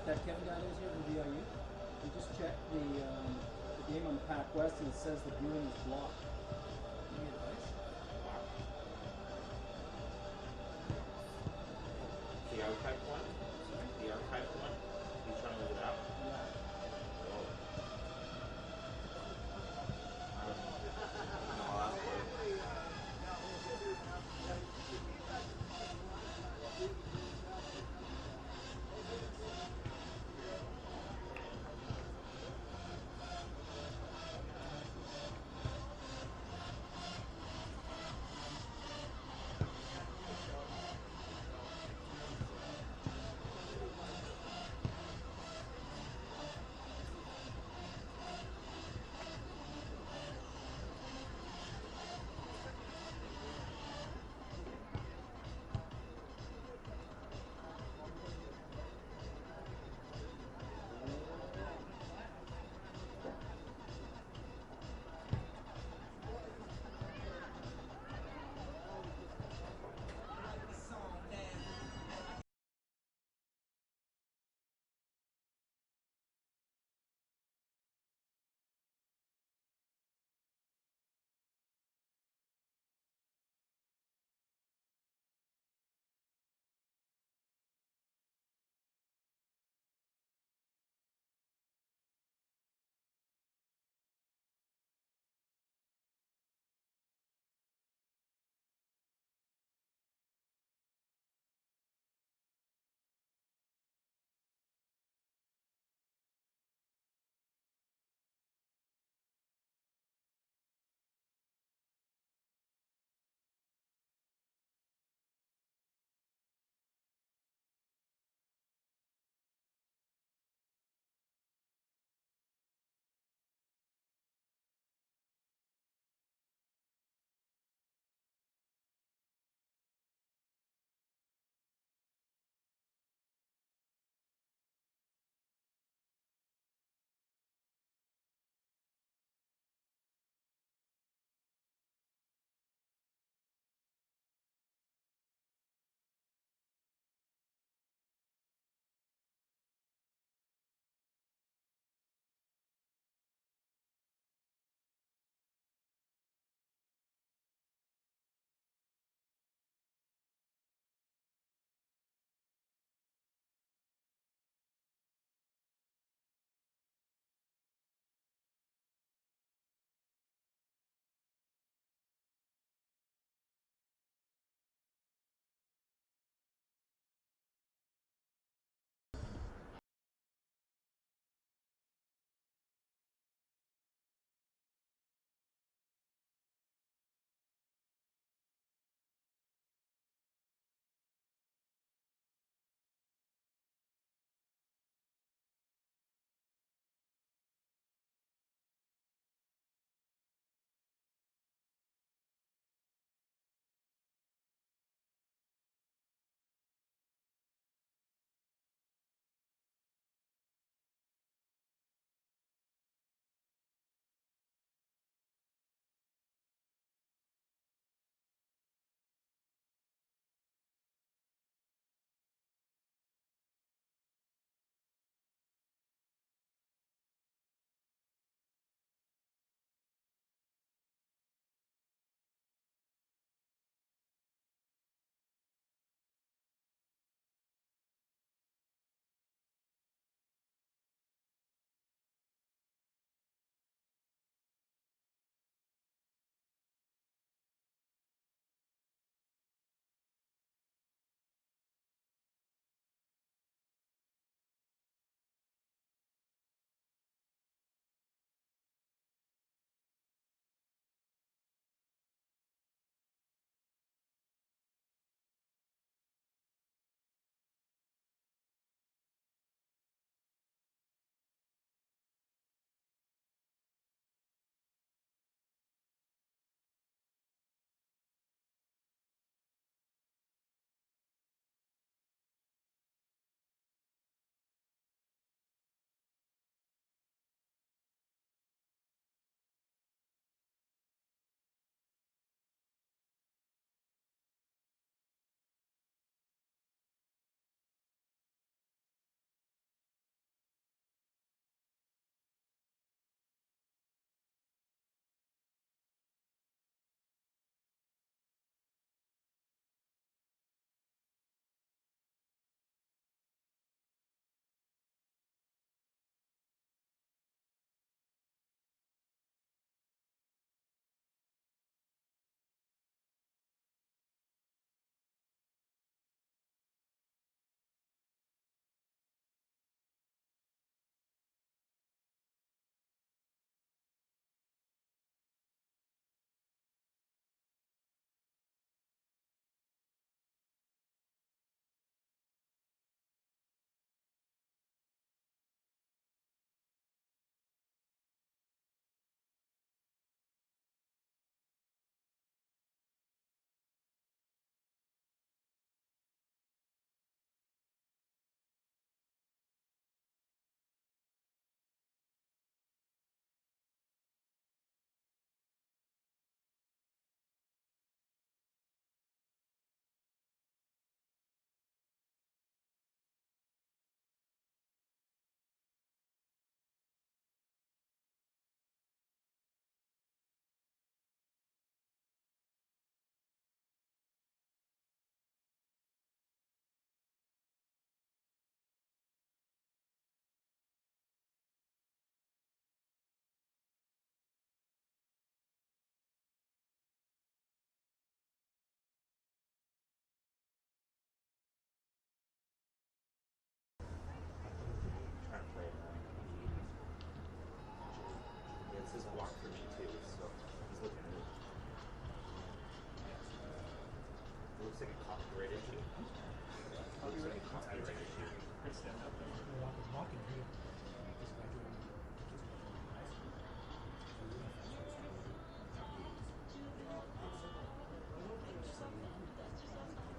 that Kevin guy is here from VIU. We just checked the game on the PACWEST and it says the viewing is blocked. Any advice? The archive one? Sorry? The archive one? You trying to look it up? Yeah. Oh. I'll ask for it.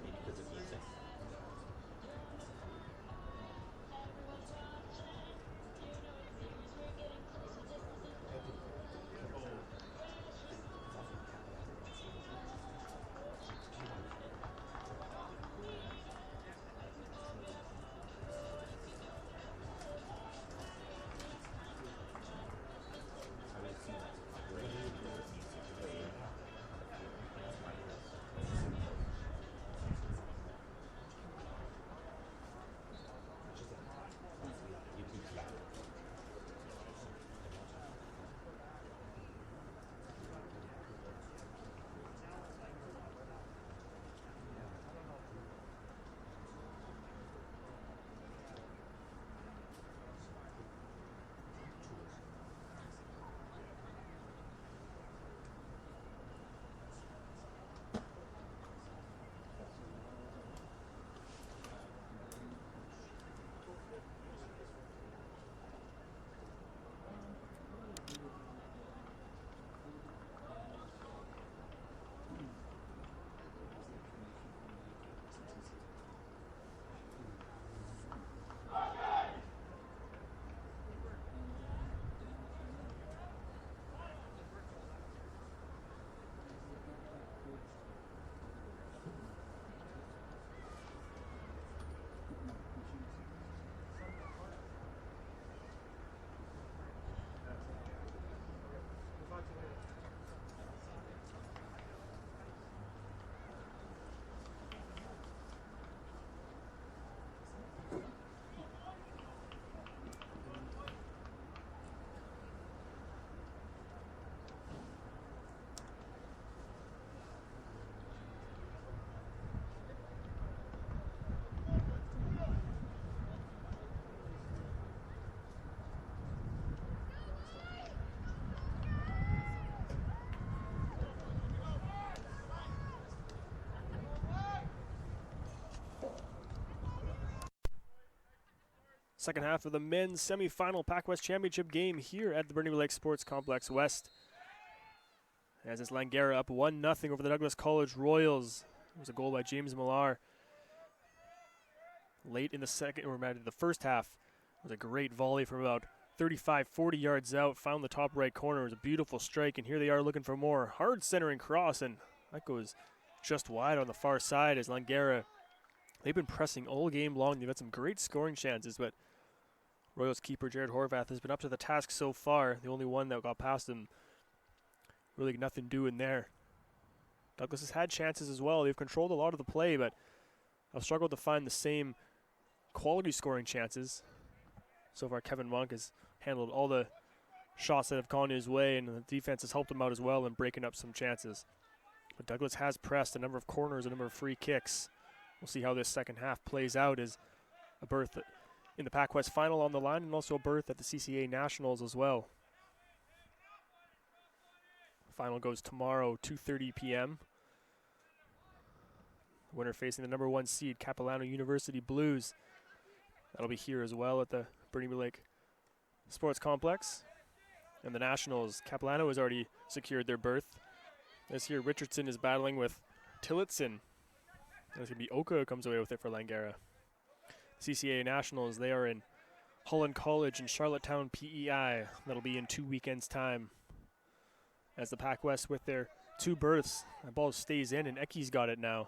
Maybe because of music. Second half of the men's semifinal PACWEST Championship game here at the Burnaby Lakes Sports Complex West. As it's Langara up 1-0 over the Douglas College Royals. It was a goal by James Millar. Late in the first half, it was a great volley from about 35, 40 yards out. Found the top right corner. It was a beautiful strike, and here they are looking for more. Hard centering cross, and that goes just wide on the far side as Langara, they've been pressing all game long. They've had some great scoring chances, but Royals keeper Jared Horvath has been up to the task so far. The only one that got past him, really nothing doing there. Douglas has had chances as well. They've controlled a lot of the play, but I've struggled to find the same quality scoring chances. So far, Kevin Monk has handled all the shots that have gone his way, and the defense has helped him out as well in breaking up some chances. But Douglas has pressed a number of corners, a number of free kicks. We'll see how this second half plays out as a berth in the PACWEST final on the line, and also a berth at the CCA Nationals as well. Final goes tomorrow, 2:30 p.m. Winner facing the number 1 seed, Capilano University Blues. That'll be here as well at the Burnaby Lake Sports Complex. And the Nationals, Capilano has already secured their berth. This here, Richardson is battling with Tillotson. That's going to be Oka who comes away with it for Langara. CCA Nationals, they are in Holland College and Charlottetown, PEI. That'll be in 2 weekends' time. As the PACWEST with their 2 berths, that ball stays in, and Eki's got it now.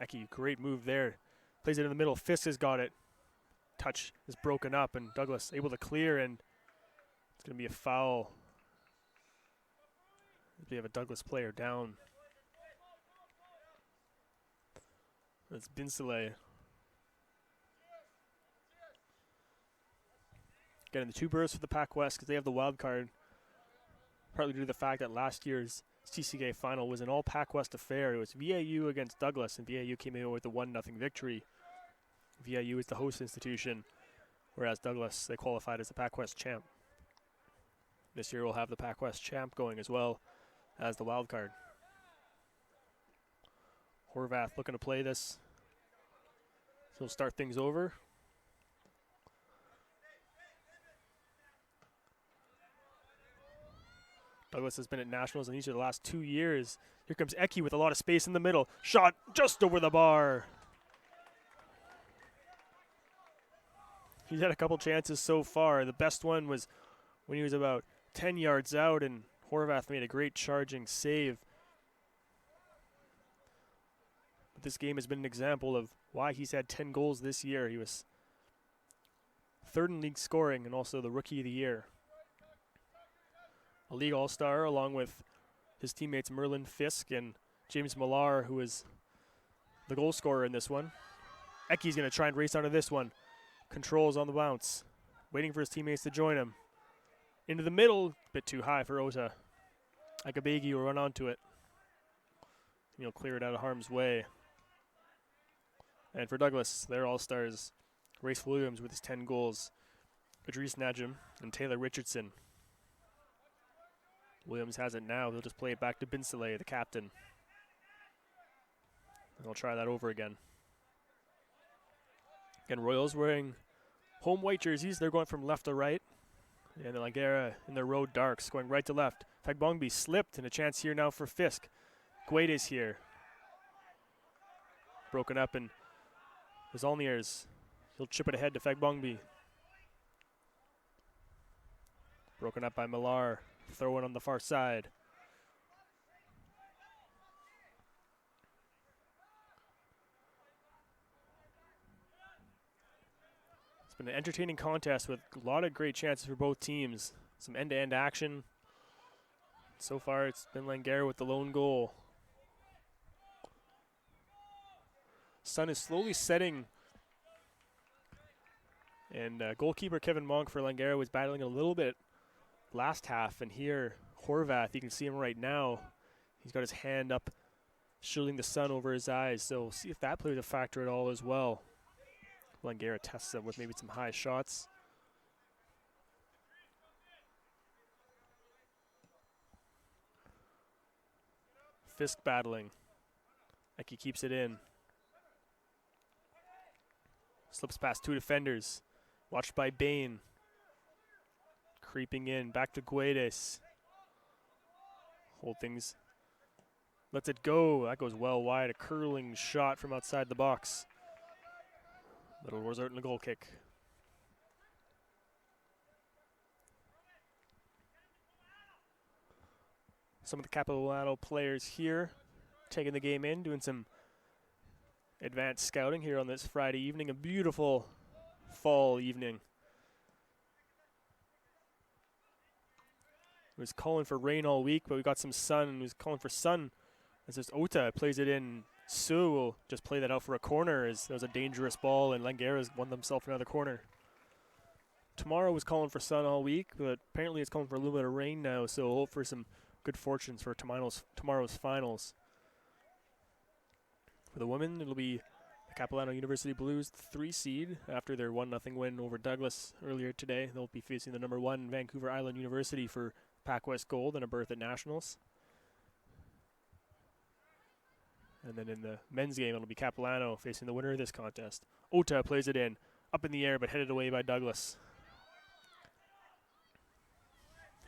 Eki, great move there. Plays it in the middle. Fisk has got it. Touch is broken up, and Douglas able to clear, and it's going to be a foul. We have a Douglas player down. That's Binsele. Getting the 2 berths for the PACWEST because they have the wild card, partly due to the fact that last year's CCA final was an all PACWEST affair. It was VAU against Douglas, and VAU came in with a 1-0 victory. VAU is the host institution, whereas Douglas, they qualified as the PACWEST champ. This year we'll have the PACWEST champ going as well as the wild card. Horvath looking to play this. he'll start things over. Douglas has been at Nationals in each of the last 2 years. Here comes Eki with a lot of space in the middle. Shot just over the bar. He's had a couple chances so far. The best one was when he was about 10 yards out and Horvath made a great charging save. But this game has been an example of why he's had 10 goals this year. He was third in league scoring and also the Rookie of the Year. A league all-star along with his teammates Merlin Fisk and James Millar, who is the goal scorer in this one. Eki's going to try and race out of this one. Controls on the bounce. Waiting for his teammates to join him. Into the middle. A bit too high for Ota. Akabegi will run onto it. And he'll clear it out of harm's way. And for Douglas, their all-stars, Race Williams with his 10 goals. Idris Najim and Taylor Richardson. Williams has it now. He'll just play it back to Binsele, the captain. And they'll try that over again. Again, Royals wearing home white jerseys. They're going from left to right. And the Langara in their road darks going right to left. Fagbongbi slipped, and a chance here now for Fisk. Guedes here. Broken up, and Zolniers. He'll chip it ahead to Fagbongbi. Broken up by Millar. Throw it on the far side. It's been an entertaining contest with a lot of great chances for both teams. Some end-to-end action. So far, it's been Langara with the lone goal. Sun is slowly setting. And goalkeeper Kevin Monk for Langara was battling a little bit last half, and here Horvath, you can see him right now. He's got his hand up, shielding the sun over his eyes. So we'll see if that plays a factor at all as well. Langara tests him with maybe some high shots. Fisk battling. Eki keeps it in. Slips past two defenders. Watched by Bain. Creeping in, back to Guedes. Hold things. Lets it go. That goes well wide. A curling shot from outside the box. That'll result in a goal kick. Some of the Capilano players here taking the game in, doing some advanced scouting here on this Friday evening. A beautiful fall evening. It was calling for rain all week, but we got some sun, and it was calling for sun. As this Ota plays it in. Sue will just play that out for a corner as there was a dangerous ball, and Langara's won themselves another corner. Tomorrow was calling for sun all week, but apparently it's calling for a little bit of rain now, so we'll hope for some good fortunes for tomorrow's finals. For the women, it'll be the Capilano University Blues, 3 seed, after their 1-0 win over Douglas earlier today. They'll be facing the number 1 Vancouver Island University for PACWEST Gold and a berth at Nationals. And then in the men's game, it'll be Capilano facing the winner of this contest. Ota plays it in, up in the air, but headed away by Douglas.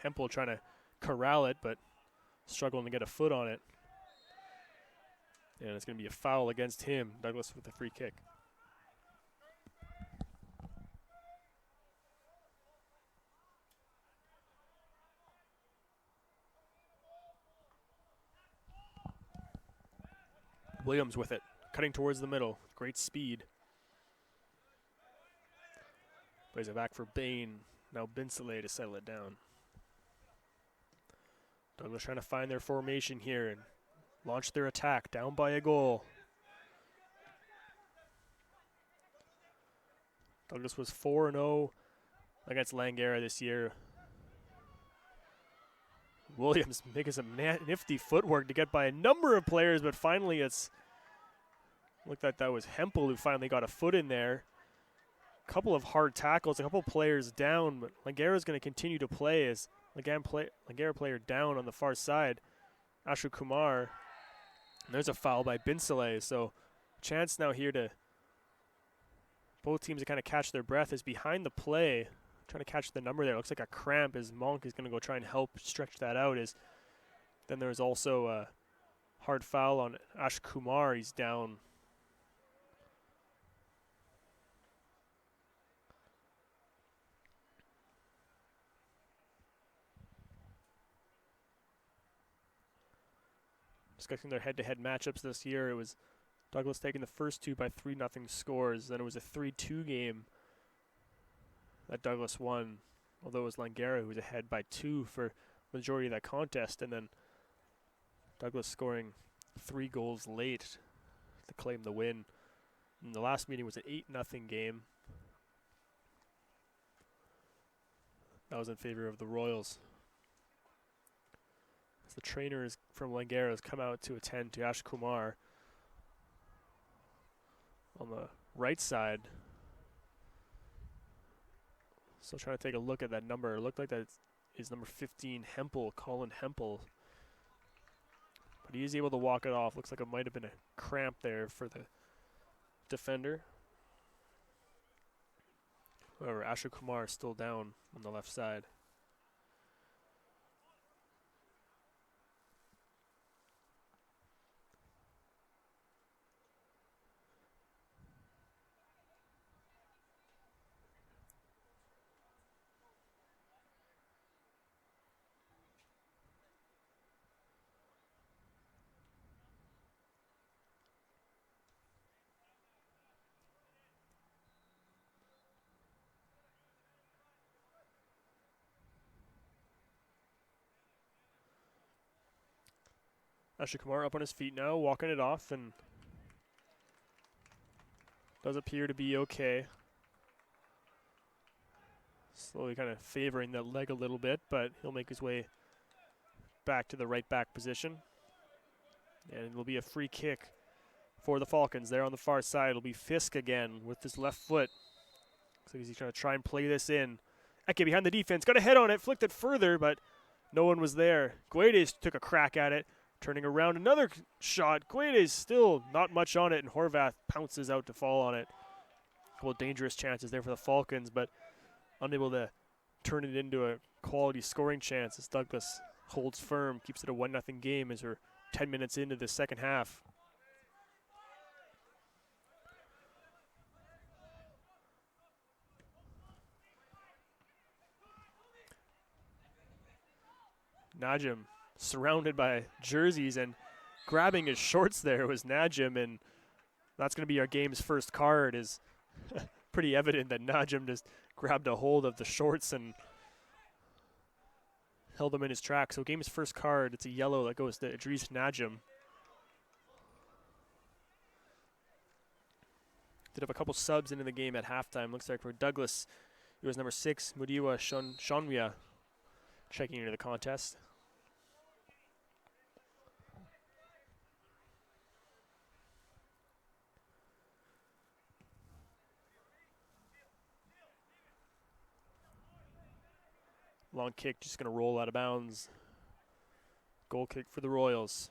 Hempel trying to corral it, but struggling to get a foot on it. And it's going to be a foul against him. Douglas with a free kick. Williams with it, cutting towards the middle. Great speed. Plays it back for Bain. Now Binsele to settle it down. Douglas trying to find their formation here and launch their attack, down by a goal. Douglas was 4-0 against Langara this year. Williams making some nifty footwork to get by a number of players, but finally it's looked like that was Hempel who finally got a foot in there. A couple of hard tackles, a couple of players down, but Langara's going to continue to play as Langara player down on the far side. Ashu Kumar. And there's a foul by Binsele, so chance now here to both teams to kind of catch their breath is behind the play, trying to catch the number there. Looks like a cramp as Monk is going to go try and help stretch that out. Then there's also a hard foul on Ash Kumar. He's down. Discussing their head-to-head matchups this year, it was Douglas taking the first two by 3-0 scores. Then it was a 3-2 game that Douglas won, although it was Langara who was ahead by 2 for the majority of that contest, and then Douglas scoring 3 goals late to claim the win. And the last meeting was an 8-0 game. That was in favor of the Royals. As the trainers from Langara has come out to attend to Ash Kumar on the right side. Still trying to take a look at that number. It looked like that is number 15, Hempel, Colin Hempel. But he is able to walk it off. Looks like it might have been a cramp there for the defender. However, Asher Kumar is still down on the left side. Asher Kumar up on his feet now, walking it off, and does appear to be okay. Slowly kind of favoring that leg a little bit, but he'll make his way back to the right back position. And it'll be a free kick for the Falcons. There on the far side, it'll be Fisk again with his left foot. Looks like he's trying to try and play this in. Eke behind the defense, got a head on it, flicked it further, but no one was there. Guedes took a crack at it. Turning around, another shot. Guedes still not much on it, and Horvath pounces out to fall on it. A couple dangerous chances there for the Falcons, but unable to turn it into a quality scoring chance as Douglas holds firm, keeps it a 1-0 game as we're 10 minutes into the second half. Najim surrounded by jerseys, and grabbing his shorts there was Najim, and that's going to be our game's first card. Is pretty evident that Najim just grabbed a hold of the shorts and held them in his track. So game's first card, it's a yellow that goes to Idris Najim. Did have a couple subs into the game at halftime. Looks like for Douglas, it was number 6, Mudiwa Shonwia, checking into the contest. Long kick, just going to roll out of bounds. Goal kick for the Royals.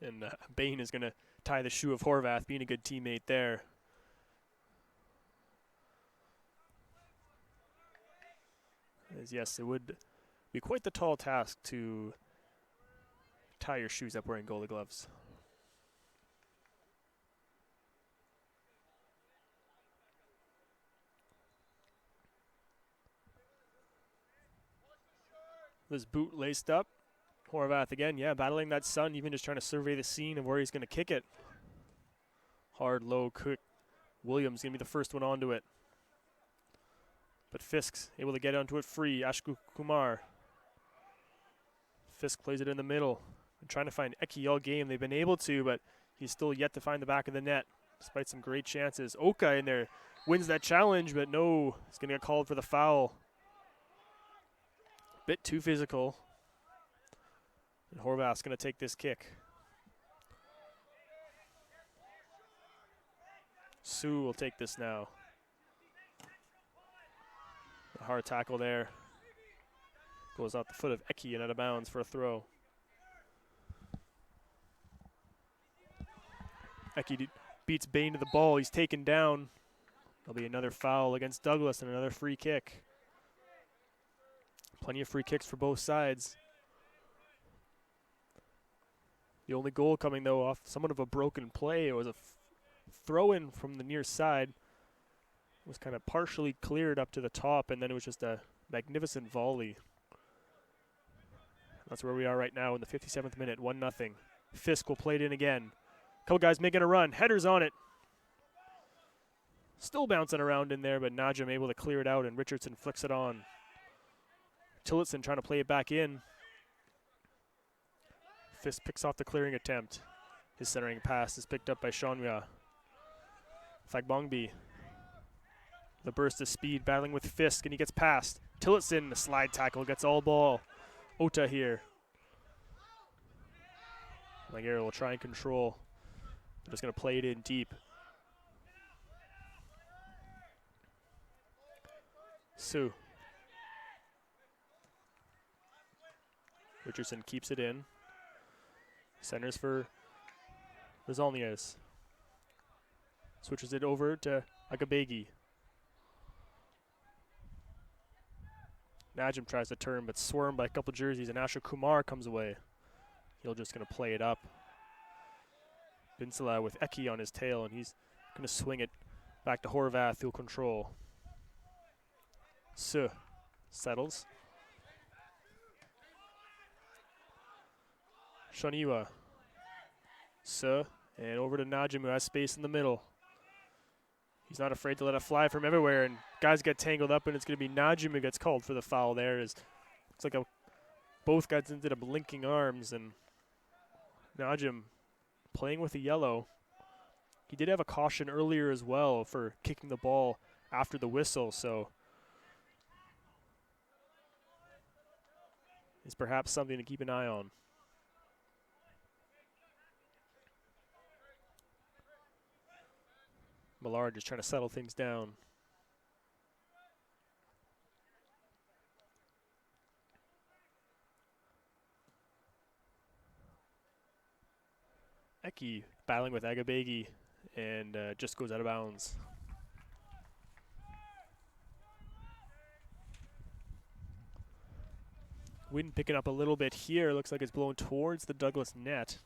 And Bain is going to tie the shoe of Horvath, being a good teammate there. As yes, it would be quite the tall task to tie your shoes up wearing goalie gloves. This boot laced up. Horvath again, yeah, battling that sun, even just trying to survey the scene of where he's going to kick it. Hard, low kick. Williams going to be the first one onto it. But Fisk's able to get onto it free. Ashku Kumar. Fisk plays it in the middle. Been trying to find Eki all game. They've been able to, but he's still yet to find the back of the net, despite some great chances. Oka in there wins that challenge, but no, he's going to get called for the foul. Bit too physical. And Horvath's going to take this kick. Sue will take this now. A hard tackle there. Goes out the foot of Eki and out of bounds for a throw. Eki beats Bain to the ball. He's taken down. There'll be another foul against Douglas and another free kick. Plenty of free kicks for both sides. The only goal coming, though, off somewhat of a broken play. It was a throw-in from the near side. It was kind of partially cleared up to the top, and then it was just a magnificent volley. That's where we are right now in the 57th minute, 1-0. Fisk will play it in again. Couple guys making a run. Header's on it. Still bouncing around in there, but Najim able to clear it out, and Richardson flicks it on. Tillotson trying to play it back in. Fisk picks off the clearing attempt. His centering pass is picked up by Shonwa. Fagbongbi. The burst of speed, battling with Fisk, and he gets past. Tillotson, the slide tackle, gets all ball. Ota here. Langara will try and control. They're just going to play it in deep. Sue. Richardson keeps it in. Centers for Rizalnias. Switches it over to Agabegi. Najim tries to turn, but swarmed by a couple jerseys, and Asher Kumar comes away. He'll just going to play it up. Binsala with Eki on his tail, and he's going to swing it back to Horvath, who'll control. Suh settles. Shaniwa. Suh, and over to Najim, who has space in the middle. He's not afraid to let it fly from everywhere, and guys get tangled up, and it's going to be Najim who gets called for the foul there. It's like both guys ended up linking arms, and Najim playing with a yellow. He did have a caution earlier as well for kicking the ball after the whistle, so it's perhaps something to keep an eye on. Millard just trying to settle things down. Eki battling with Agabegi and just goes out of bounds. Wind picking up a little bit here. Looks like it's blowing towards the Douglas net.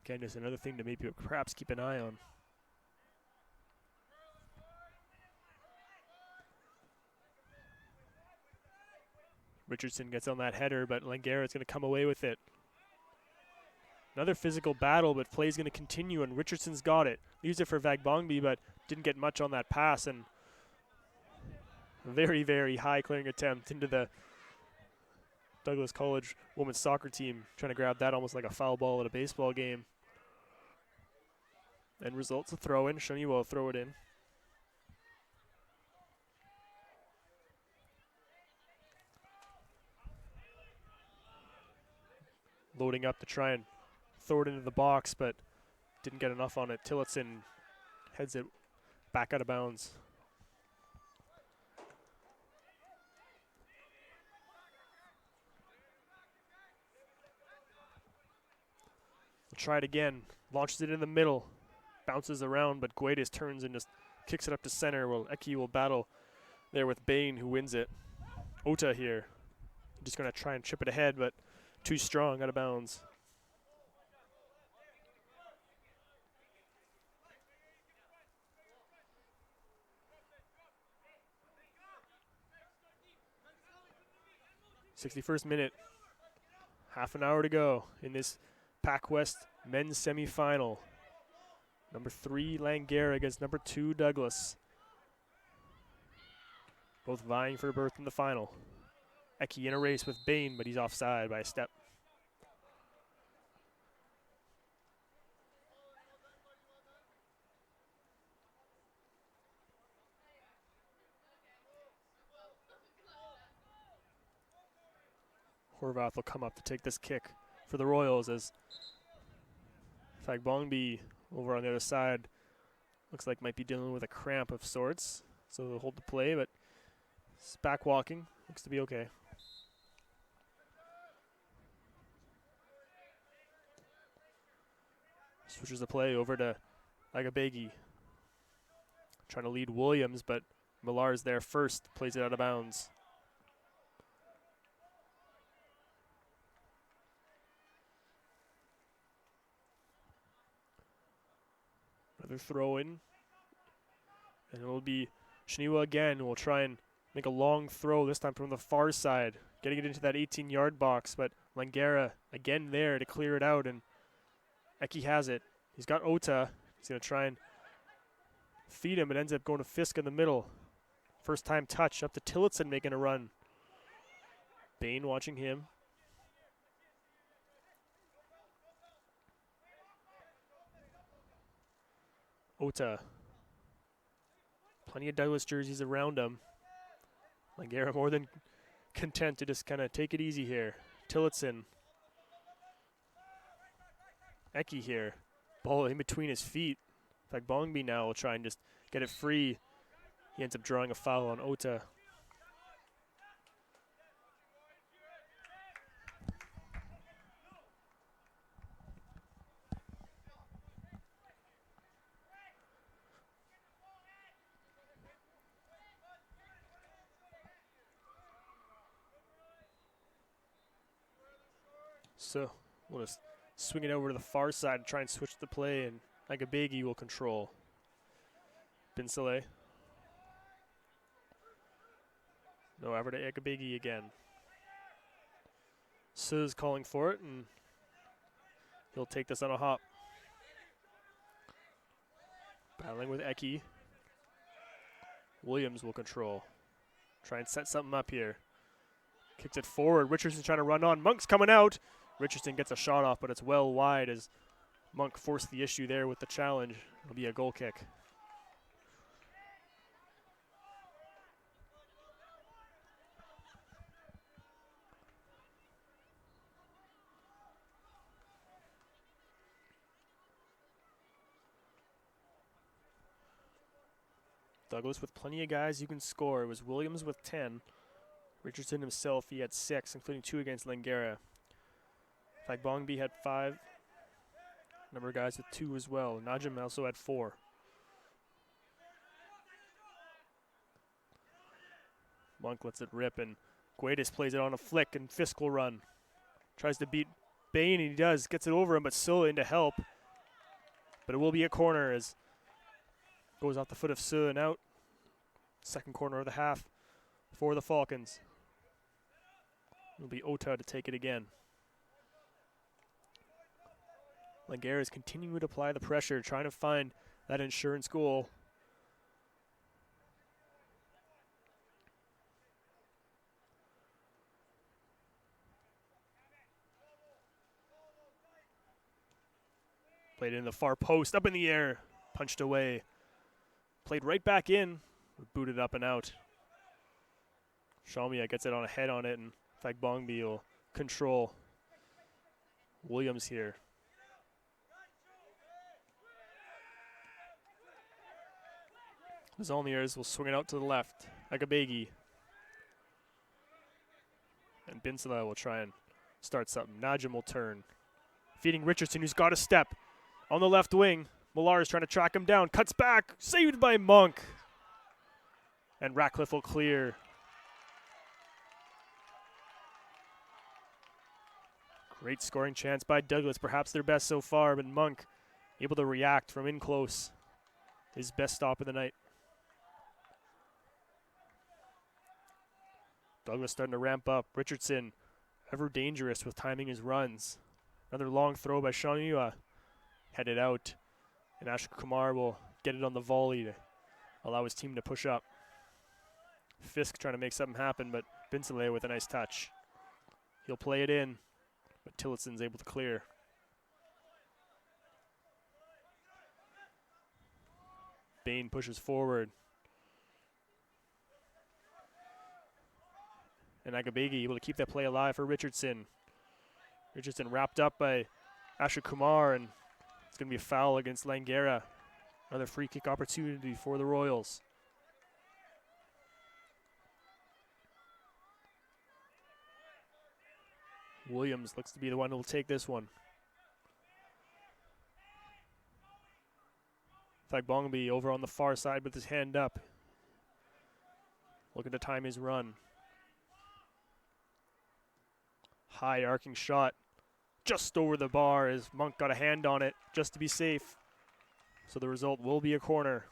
Again, just another thing to maybe perhaps keep an eye on. Richardson gets on that header, but Langara is going to come away with it. Another physical battle, but play is going to continue, and Richardson's got it. Leaves it for Vagbongbi, but didn't get much on that pass, and a very, very high clearing attempt into the Douglas College women's soccer team, trying to grab that almost like a foul ball at a baseball game. End results, a throw-in. Shani will throw it in. Loading up to try and throw it into the box, but didn't get enough on it. Tillotson heads it back out of bounds. We'll try it again. Launches it in the middle. Bounces around, but Guedes turns and just kicks it up to center. Well, Eki will battle there with Bain, who wins it. Ota here. Just going to try and chip it ahead, but too strong, out of bounds. '61st minute. Half an hour to go in this PACWEST men's semifinal. Number 3 Langara against number 2 Douglas. Both vying for a berth in the final. Eki in a race with Bain, but he's offside by a step. Horvath will come up to take this kick for the Royals as Fagbongbi over on the other side looks like might be dealing with a cramp of sorts. So they'll hold the play, but it's back walking. Looks to be okay. Switches the play over to Agabegi. Trying to lead Williams, but Millar's there first. Plays it out of bounds. Another throw in. And it will be Shaniwa again. Will try and make a long throw, this time from the far side. Getting it into that 18-yard box, but Langara again there to clear it out, and Eki has it. He's got Ota. He's going to try and feed him. It ends up going to Fisk in the middle. First time touch up to Tillotson making a run. Bain watching him. Ota. Plenty of Douglas jerseys around him. Langara more than content to just kind of take it easy here. Tillotson. Eki here. Ball in between his feet. In fact, Bongby now will try and just get it free. He ends up drawing a foul on Ota. So we'll just swing it over to the far side and try and switch the play, and Agabegi will control. Binsale. No, over to Agabegi again. Su's calling for it, and he'll take this on a hop. Battling with Eki. Williams will control. Try and set something up here. Kicks it forward. Richardson trying to run on. Monk's coming out. Richardson gets a shot off, but it's well wide as Monk forced the issue there with the challenge. It'll be a goal kick. Douglas with plenty of guys who can score. It was Williams with 10. Richardson himself, he had 6, including 2 against Langara. In fact, Bongby had 5. Number of guys with 2 as well. Najim also had 4. Monk lets it rip, and Guedes plays it on a flick, and Fisk will run. Tries to beat Bain, and he does. Gets it over him, but still in to help. But it will be a corner as goes off the foot of Su and out. Second corner of the half for the Falcons. It'll be Ota to take it again. Langara is continuing to apply the pressure, trying to find that insurance goal. Played in the far post, up in the air, punched away. Played right back in, booted up and out. Shalmia gets it on a head on it, and in fact, Bongby will control. Williams here. Zolniers will swing it out to the left. Agabegi. And Binsala will try and start something. Najim will turn. Feeding Richardson, who's got a step. On the left wing, Millar is trying to track him down. Cuts back. Saved by Monk. And Ratcliffe will clear. Great scoring chance by Douglas. Perhaps their best so far, but Monk able to react from in close. His best stop of the night. Douglas starting to ramp up. Richardson, ever dangerous with timing his runs. Another long throw by Shaniwa. Headed out. And Ashok Kumar will get it on the volley to allow his team to push up. Fisk trying to make something happen, but Binsale with a nice touch. He'll play it in, but Tillotson's able to clear. Bain pushes forward. And Agabegi able to keep that play alive for Richardson. Richardson wrapped up by Ashok Kumar, and it's going to be a foul against Langara. Another free kick opportunity for the Royals. Williams looks to be the one who will take this one. Fagbongbi over on the far side with his hand up, looking to time his run. High arcing shot, just over the bar as Monk got a hand on it just to be safe. So the result will be a corner.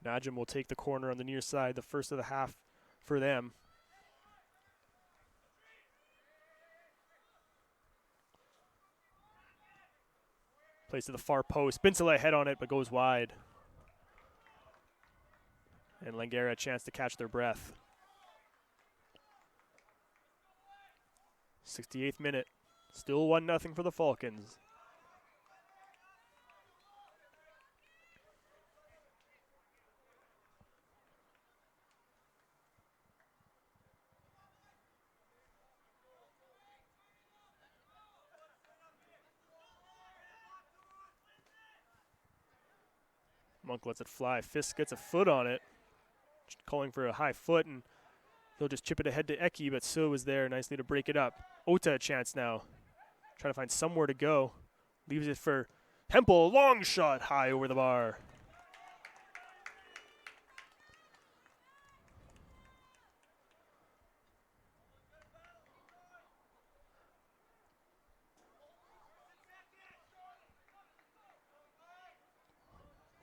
Najim will take the corner on the near side, the first of the half for them. Plays to the far post. Binsele head on it, but goes wide. And Langara a chance to catch their breath. 68th minute. Still 1-0 for the Falcons. Monk lets it fly. Fisk gets a foot on it, calling for a high foot, and he'll just chip it ahead to Eki, but Su was there nicely to break it up. Ota a chance now. Trying to find somewhere to go. Leaves it for Hempel. Long shot high over the bar.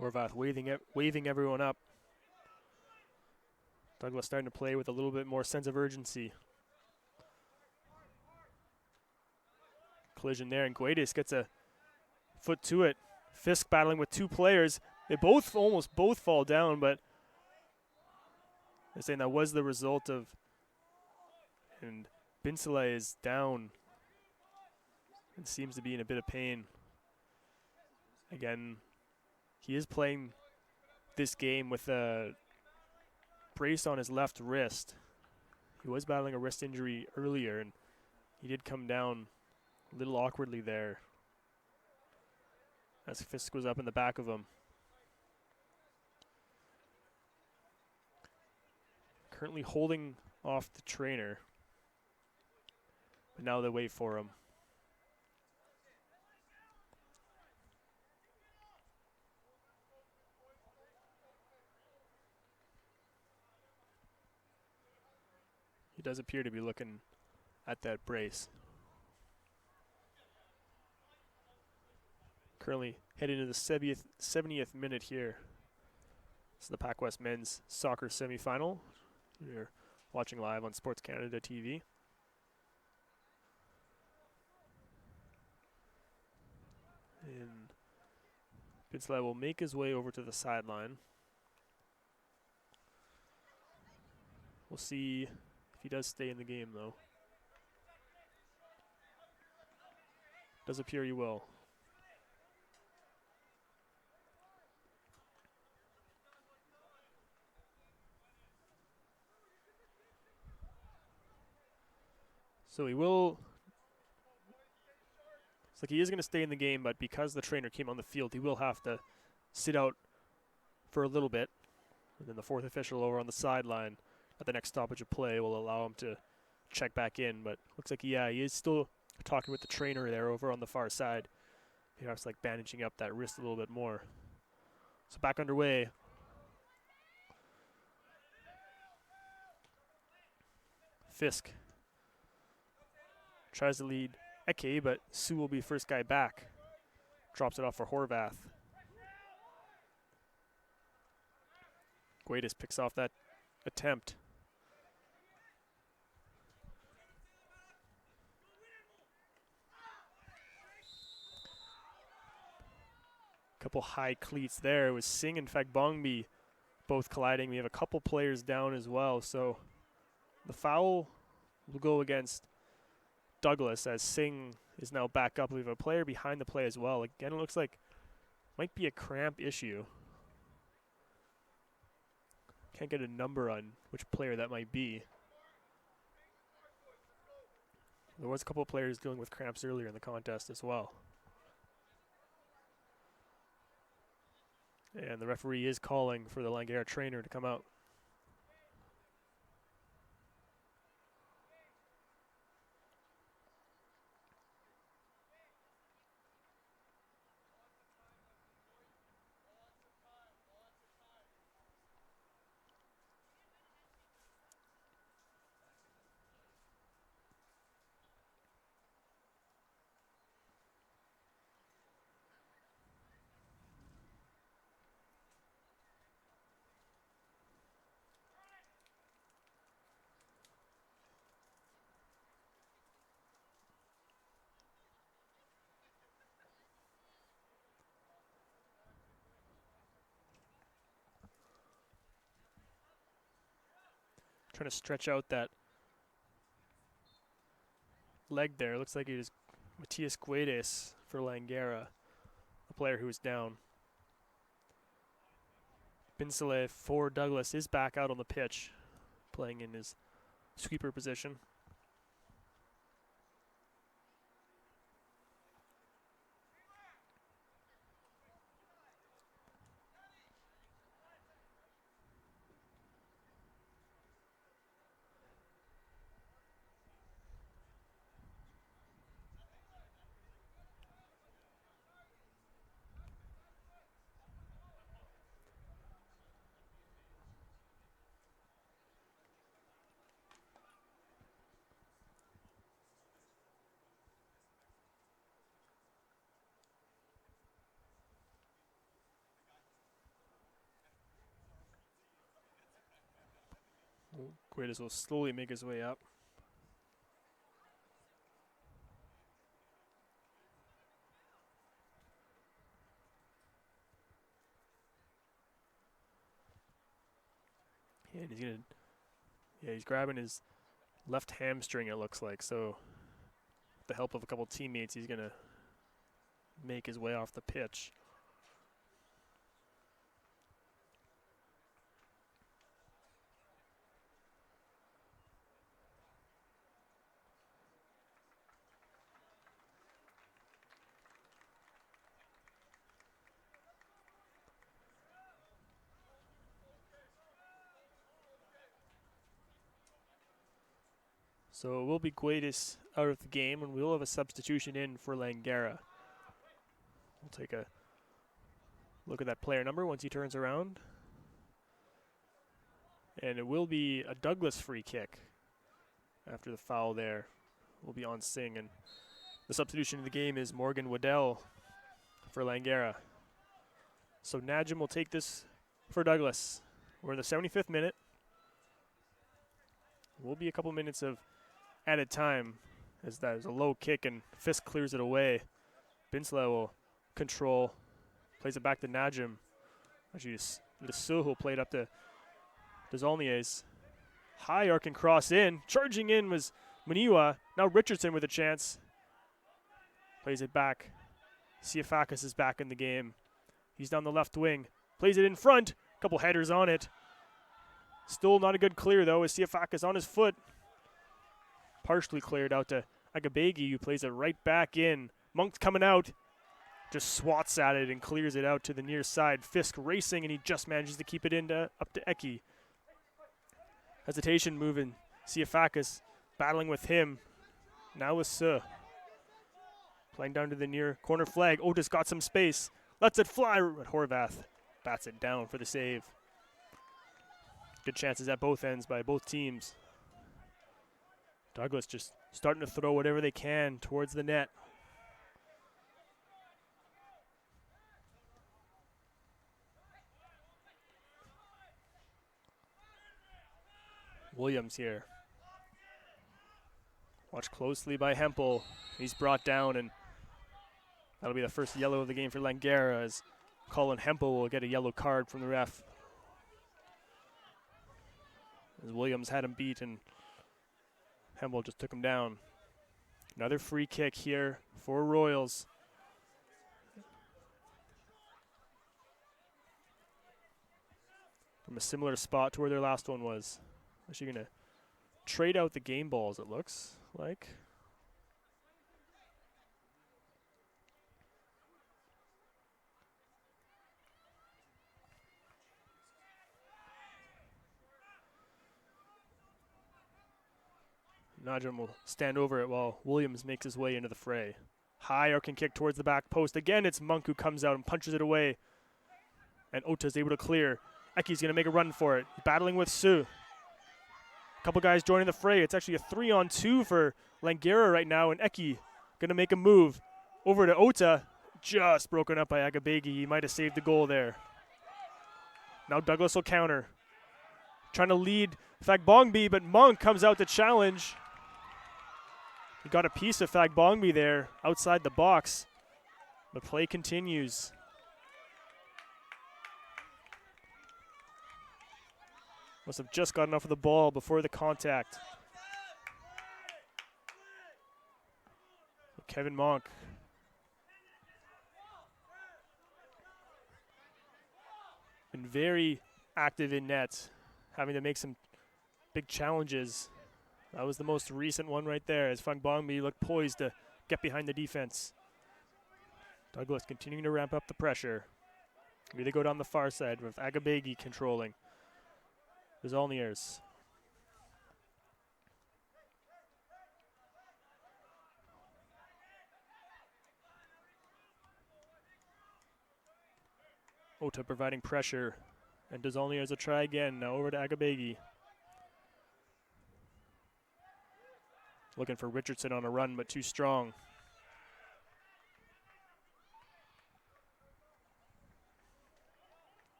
Horvath waving everyone up. Douglas starting to play with a little bit more sense of urgency. Collision there, and Guedes gets a foot to it. Fisk battling with two players. They almost both fall down, but they're saying that was the result of, and Binsele is down and seems to be in a bit of pain. Again, he is playing this game with a brace on his left wrist. He was battling a wrist injury earlier, and he did come down a little awkwardly there as Fisk was up in the back of him. Currently holding off the trainer, but now they wait for him. He does appear to be looking at that brace. Currently heading into the 70th minute here. This is the PACWEST men's soccer semifinal. You're watching live on SportsCanada.TV. And Binsele will make his way over to the sideline. We'll see if he does stay in the game, though. Does appear he will. So he will. It's like he is going to stay in the game, but because the trainer came on the field, he will have to sit out for a little bit. And then the fourth official over on the sideline at the next stoppage of play will allow him to check back in. But looks like, yeah, he is still talking with the trainer there over on the far side. Perhaps like bandaging up that wrist a little bit more. So back underway. Fisk tries to lead Eke, but Su will be first guy back. Drops it off for Horvath. Guedes picks off that attempt. Couple high cleats there. It was Singh and Fagbongbi both colliding. We have a couple players down as well. So the foul will go against Douglas as Singh is now back up. We have a player behind the play as well. Again, it looks like might be a cramp issue. Can't get a number on which player that might be. There was a couple of players dealing with cramps earlier in the contest as well. And the referee is calling for the Langara trainer to come out. trying to stretch out that leg there. Looks like it is Matias Guedes for Langara, the player who was down. Binsele for Douglas is back out on the pitch, playing in his sweeper position. Guedes will slowly make his way up. And he's grabbing his left hamstring, it looks like. So with the help of a couple teammates, he's gonna make his way off the pitch. So it will be Guedes out of the game, and we'll have a substitution in for Langara. We'll take a look at that player number once he turns around. And it will be a Douglas free kick after the foul there. Will be on Singh, and the substitution in the game is Morgan Waddell for Langara. So Najim will take this for Douglas. We're in the 75th minute. Will be a couple minutes of added time, as that is a low kick and Fisk clears it away. Binsele will control, plays it back to Najim. Actually, Suhu played up to Zolniers. High arc and cross in. Charging in was Maniwa. Now Richardson with a chance. Plays it back. Siafakis is back in the game. He's down the left wing. Plays it in front. Couple headers on it. Still not a good clear, though, as Siafakis on his foot. Partially cleared out to Agabegi, who plays it right back in. Monk's coming out. Just swats at it and clears it out to the near side. Fisk racing, and he just manages to keep it in up to Eki. Hesitation moving. Siafakis battling with him. Now with Suh. Playing down to the near corner flag. Otis got some space. Lets it fly, but Horvath bats it down for the save. Good chances at both ends by both teams. Douglas just starting to throw whatever they can towards the net. Williams here. Watched closely by Hempel. He's brought down, and that'll be the first yellow of the game for Langara, as Colin Hempel will get a yellow card from the ref. As Williams had him beat, and Hempel just took him down. Another free kick here for Royals. From a similar spot to where their last one was. Actually going to trade out the game balls, it looks like. Najim will stand over it while Williams makes his way into the fray. High arcing kick towards the back post. Again, it's Monk who comes out and punches it away. And Ota's able to clear. Eki's going to make a run for it. Battling with Sue. A couple guys joining the fray. It's actually a 3-on-2 for Langara right now. And Eki going to make a move over to Ota. Just broken up by Agabegi. He might have saved the goal there. Now Douglas will counter. Trying to lead Fagbongbi, but Monk comes out to challenge. He got a piece of Fagbongbi there outside the box. The play continues. Must have just gotten off of the ball before the contact. Kevin Monk. Been very active in net, having to make some big challenges. That was the most recent one right there, as Fangbongmi looked poised to get behind the defense. Douglas continuing to ramp up the pressure. Maybe they go down the far side with Agabegi controlling. The Zolniers. Ota providing pressure. And Dezolniers a try again. Now over to Agabegi. Looking for Richardson on a run, but too strong.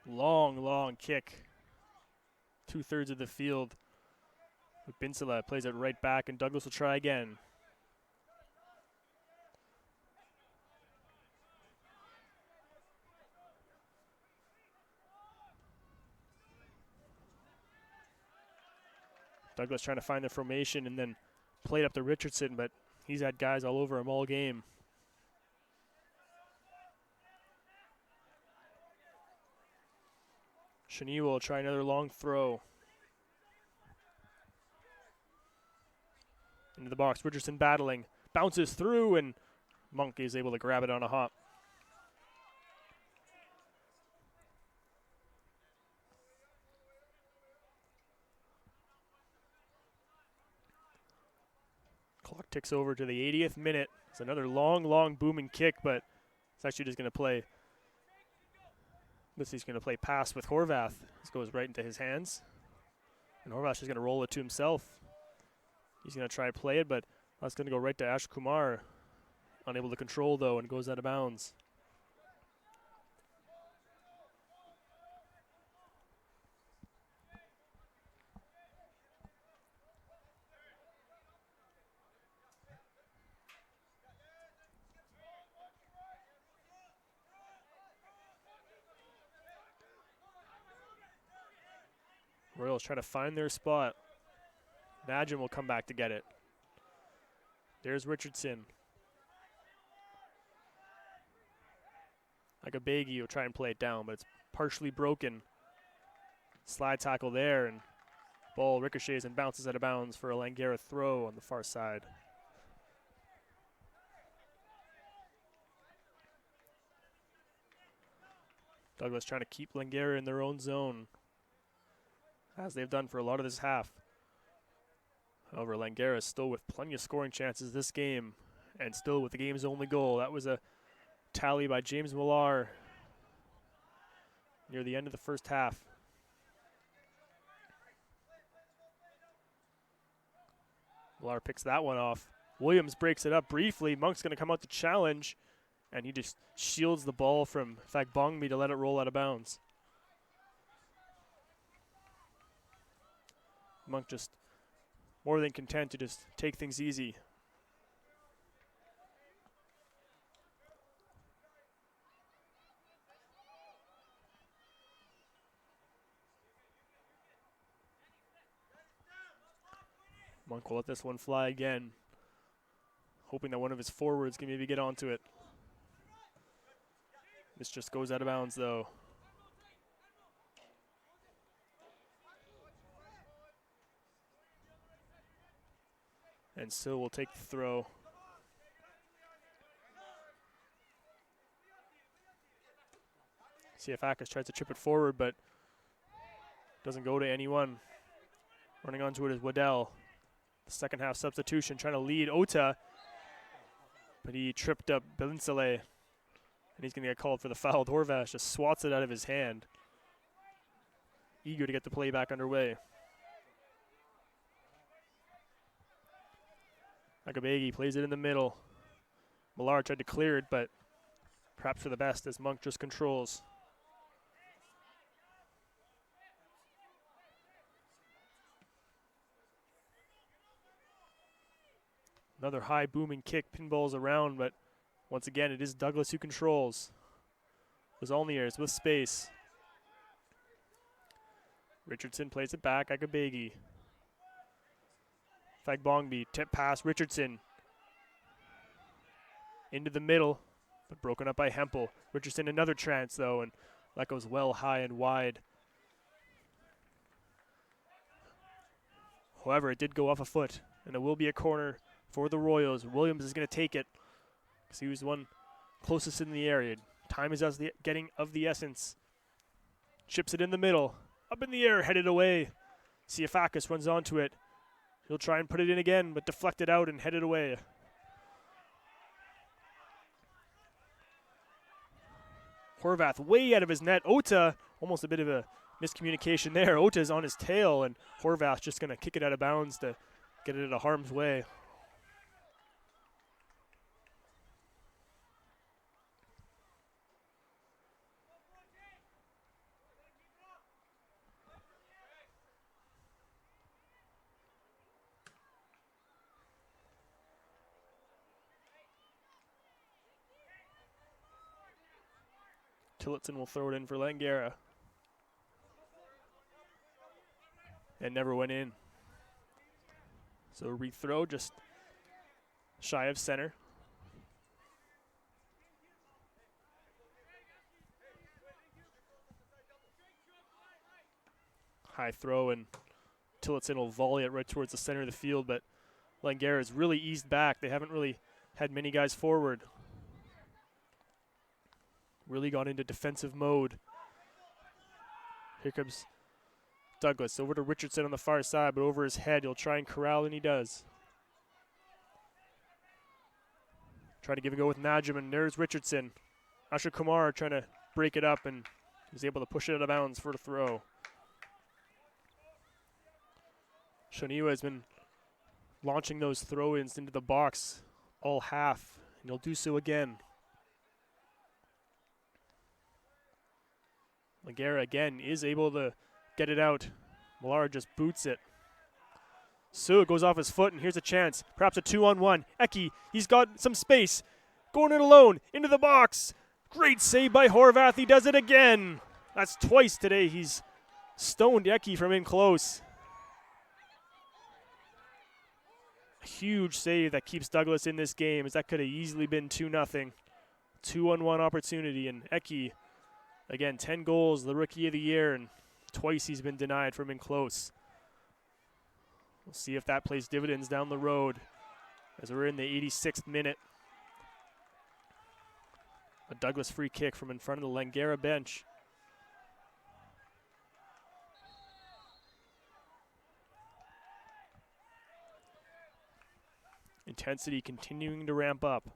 Long kick. 2/3 of the field. Binsala plays it right back, and Douglas will try again. Douglas trying to find the formation and then played up to Richardson, but he's had guys all over him all game. Shani will try another long throw. Into the box, Richardson battling, bounces through, and Monk is able to grab it on a hop. Clock ticks over to the 80th minute. It's another long booming kick, but it's actually just going to play. He's going to play pass with Horvath. This goes right into his hands. And Horvath's just going to roll it to himself. He's going to try to play it, but that's going to go right to Ash Kumar. Unable to control, though, and goes out of bounds. Royals trying to find their spot. Najim will come back to get it. There's Richardson. Agabegi will try and play it down, but it's partially broken. Slide tackle there, and ball ricochets and bounces out of bounds for a Langara throw on the far side. Douglas trying to keep Langara in their own zone, as they've done for a lot of this half. However, Langara is still with plenty of scoring chances this game, and still with the game's only goal. That was a tally by James Millar near the end of the first half. Millar picks that one off. Williams breaks it up briefly. Monk's going to come out to challenge, and he just shields the ball from Fagbongmi to let it roll out of bounds. Monk just more than content to just take things easy. Monk will let this one fly again, hoping that one of his forwards can maybe get onto it. This just goes out of bounds, though. And Sill will take the throw. Akas tries to chip it forward, but doesn't go to anyone. Running onto it is Waddell. The second half substitution, trying to lead Ota, but he tripped up Belinsale, and he's going to get called for the foul. Horvath just swats it out of his hand, eager to get the play back underway. Agabegi plays it in the middle. Millar tried to clear it, but perhaps for the best as Monk just controls. Another high booming kick, pinballs around, but once again, it is Douglas who controls. Zolniers with space. Richardson plays it back, Agabegi. Fagbongbi, tip pass, Richardson. Into the middle, but broken up by Hempel. Richardson another chance though, and that goes well high and wide. However, it did go off a foot, and it will be a corner for the Royals. Williams is going to take it, because he was the one closest in the area. Time is getting of the essence. Chips it in the middle. Up in the air, headed away. Siafakis runs onto it. He'll try and put it in again, but deflected out and headed away. Horvath way out of his net. Ota, almost a bit of a miscommunication there. Ota's on his tail, and Horvath just going to kick it out of bounds to get it out of harm's way. Tillotson will throw it in for Langara. And never went in. So rethrow just shy of center. High throw, and Tillotson will volley it right towards the center of the field, but Langara has really eased back. They haven't really had many guys forward. Really gone into defensive mode. Here comes Douglas over to Richardson on the far side, but over his head. He'll try and corral, and he does. Trying to give a go with Najim, and there's Richardson. Asher Kumar trying to break it up, and he's able to push it out of bounds for the throw. Shoniwa has been launching those throw-ins into the box all half, and he'll do so again. Langara again is able to get it out. Millar just boots it. So it goes off his foot, and here's a chance. Perhaps a 2-on-1. Eki, he's got some space. Going it alone, into the box. Great save by Horvath. He does it again. That's twice today. He's stoned Eki from in close. A huge save that keeps Douglas in this game, as that could have easily been 2-0. 2-on-1 opportunity, and Eki, again, 10 goals, the Rookie of the Year, and twice he's been denied from in close. We'll see if that plays dividends down the road as we're in the 86th minute. A Douglas free kick from in front of the Langara bench. Intensity continuing to ramp up.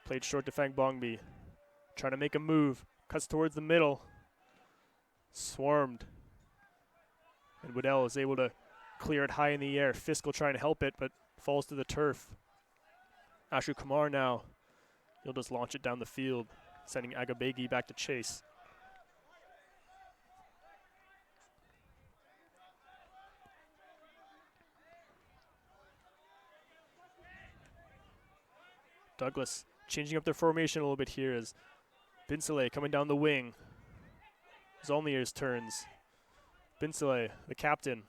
Played short to Fangbongbi. Trying to make a move. Cuts towards the middle. Swarmed. And Waddell is able to clear it high in the air. Fisk will try and help it, but falls to the turf. Ashu Kumar now. He'll just launch it down the field, sending Agabegi back to chase. Douglas changing up their formation a little bit here as Binsele coming down the wing. Zolnier's turns. Binsele, the captain.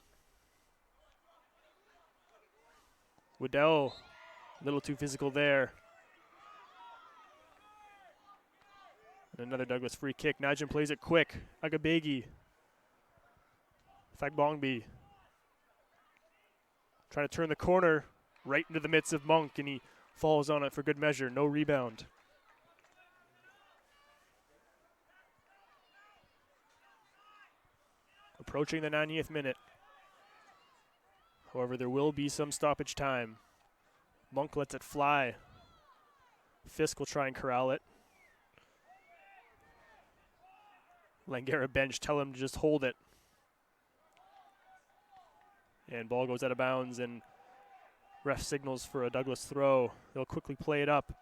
Waddell, a little too physical there. And another Douglas free kick. Najim plays it quick. Agabegi. Fagbongbi. Trying to turn the corner right into the midst of Monk, and he falls on it for good measure. No rebound. Approaching the 90th minute. However, there will be some stoppage time. Monk lets it fly. Fisk will try and corral it. Langara bench tell him to just hold it. And ball goes out of bounds, and ref signals for a Douglas throw. They'll quickly play it up.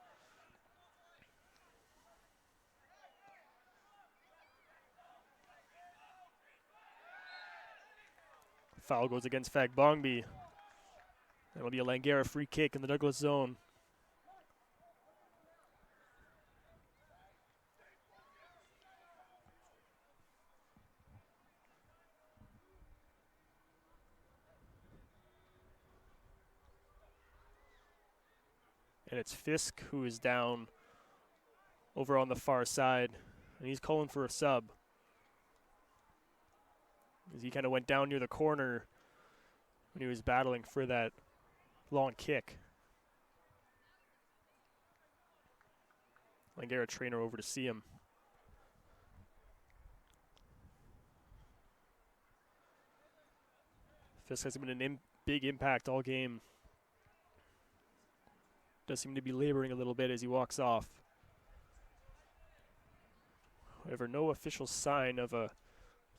Foul goes against Fagbongby. That'll be a Langara free kick in the Douglas zone. And it's Fisk who is down over on the far side. And he's calling for a sub. As he kind of went down near the corner when he was battling for that long kick. Langara trainer over to see him. Fisk has been an big impact all game. Does seem to be laboring a little bit as he walks off. However, no official sign of a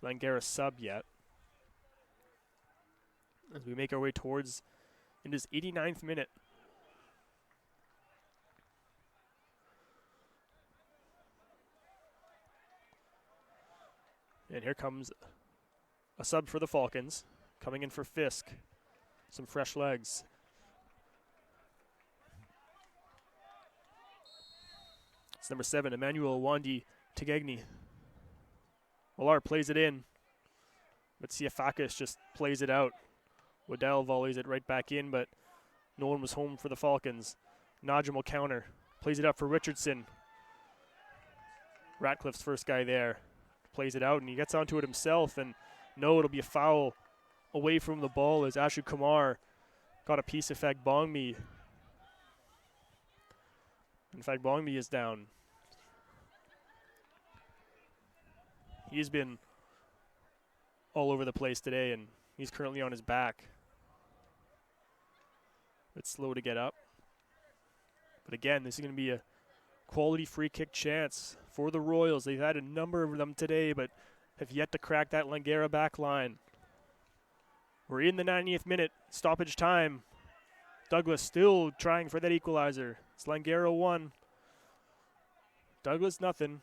Langara sub yet. As we make our way towards into his 89th minute. And here comes a sub for the Falcons. Coming in for Fisk. Some fresh legs. It's number 7, Emmanuel Wandi Tegegni. Millar plays it in, but Siafakis just plays it out. Waddell volleys it right back in, but no one was home for the Falcons. Najim will counter. Plays it up for Richardson. Ratcliffe's first guy there. Plays it out, and he gets onto it himself, and no, it'll be a foul away from the ball as Ashu Kumar got a piece of Fagbongby. And Fagbongby is down. He's been all over the place today, and he's currently on his back. It's slow to get up. But again, this is going to be a quality free kick chance for the Royals. They've had a number of them today, but have yet to crack that Langara back line. We're in the 90th minute, stoppage time. Douglas still trying for that equalizer. It's Langara 1. Douglas nothing.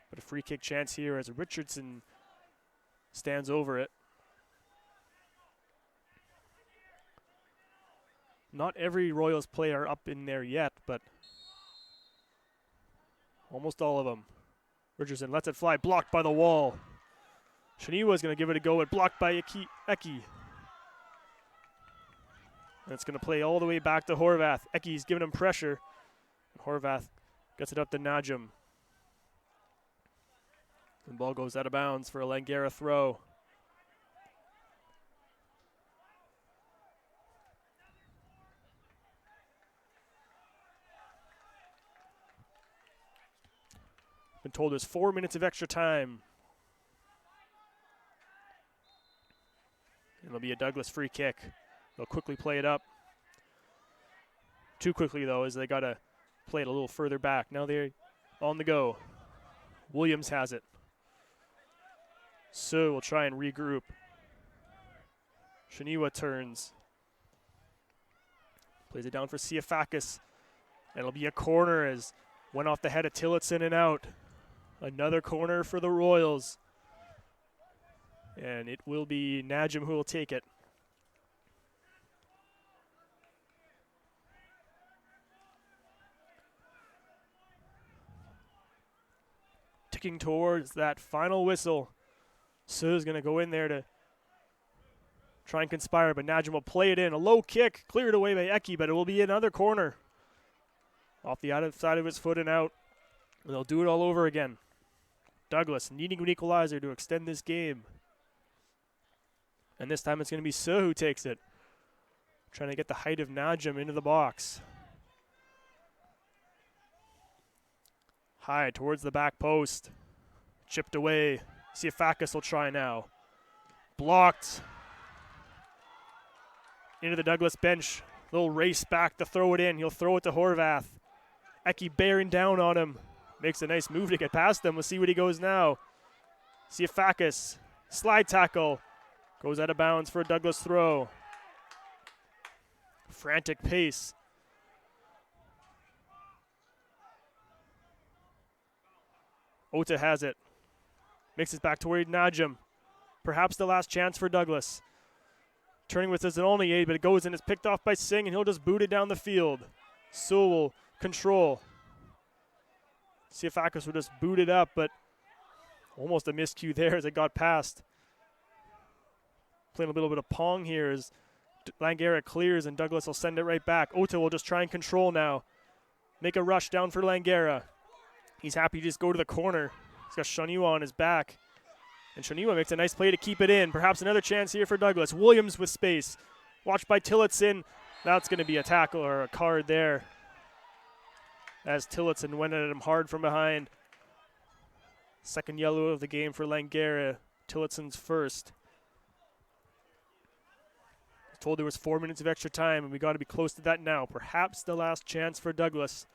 But a free kick chance here as Richardson stands over it. Not every Royals player up in there yet, but almost all of them. Richardson lets it fly, blocked by the wall. Shaniwa is going to give it a go, but blocked by Eki. And it's going to play all the way back to Horvath. Eki's giving him pressure. Horvath gets it up to Najim. The ball goes out of bounds for a Langara throw. Been told there's 4 minutes of extra time. It'll be a Douglas free kick. They'll quickly play it up. Too quickly, though, as they got to play it a little further back. Now they're on the go. Williams has it. So we'll try and regroup. Shaniwa turns. Plays it down for Siafakis. And it'll be a corner as went off the head of Tillotson and out. Another corner for the Royals. And it will be Najim who will take it. Ticking towards that final whistle. Su's going to go in there to try and conspire, but Najim will play it in. A low kick, cleared away by Eki, but it will be another corner. Off the outside of his foot and out. And they'll do it all over again. Douglas needing an equalizer to extend this game. And this time it's going to be Su who takes it. Trying to get the height of Najim into the box. High towards the back post. Chipped away. Siafakis will try now. Blocked. Into the Douglas bench. Little race back to throw it in. He'll throw it to Horvath. Eki bearing down on him. Makes a nice move to get past him. We'll see what he goes now. Siafakis. Slide tackle. Goes out of bounds for a Douglas throw. Frantic pace. Ota has it. Makes it back toward Najim. Perhaps the last chance for Douglas. Turning with his only aid, but it goes and it's picked off by Singh, and he'll just boot it down the field. Sewell will control. See if PACWEST will just boot it up, but almost a miscue there as it got past. Playing a little bit of pong here as Langara clears, and Douglas will send it right back. Ota will just try and control now. Make a rush down for Langara. He's happy to just go to the corner. He's got Shaniwa on his back. And Shaniwa makes a nice play to keep it in. Perhaps another chance here for Douglas. Williams with space. Watched by Tillotson. That's going to be a tackle or a card there, as Tillotson went at him hard from behind. Second yellow of the game for Langara. Tillotson's first. I was told there was 4 minutes of extra time, and we got to be close to that now. Perhaps the last chance for Douglas.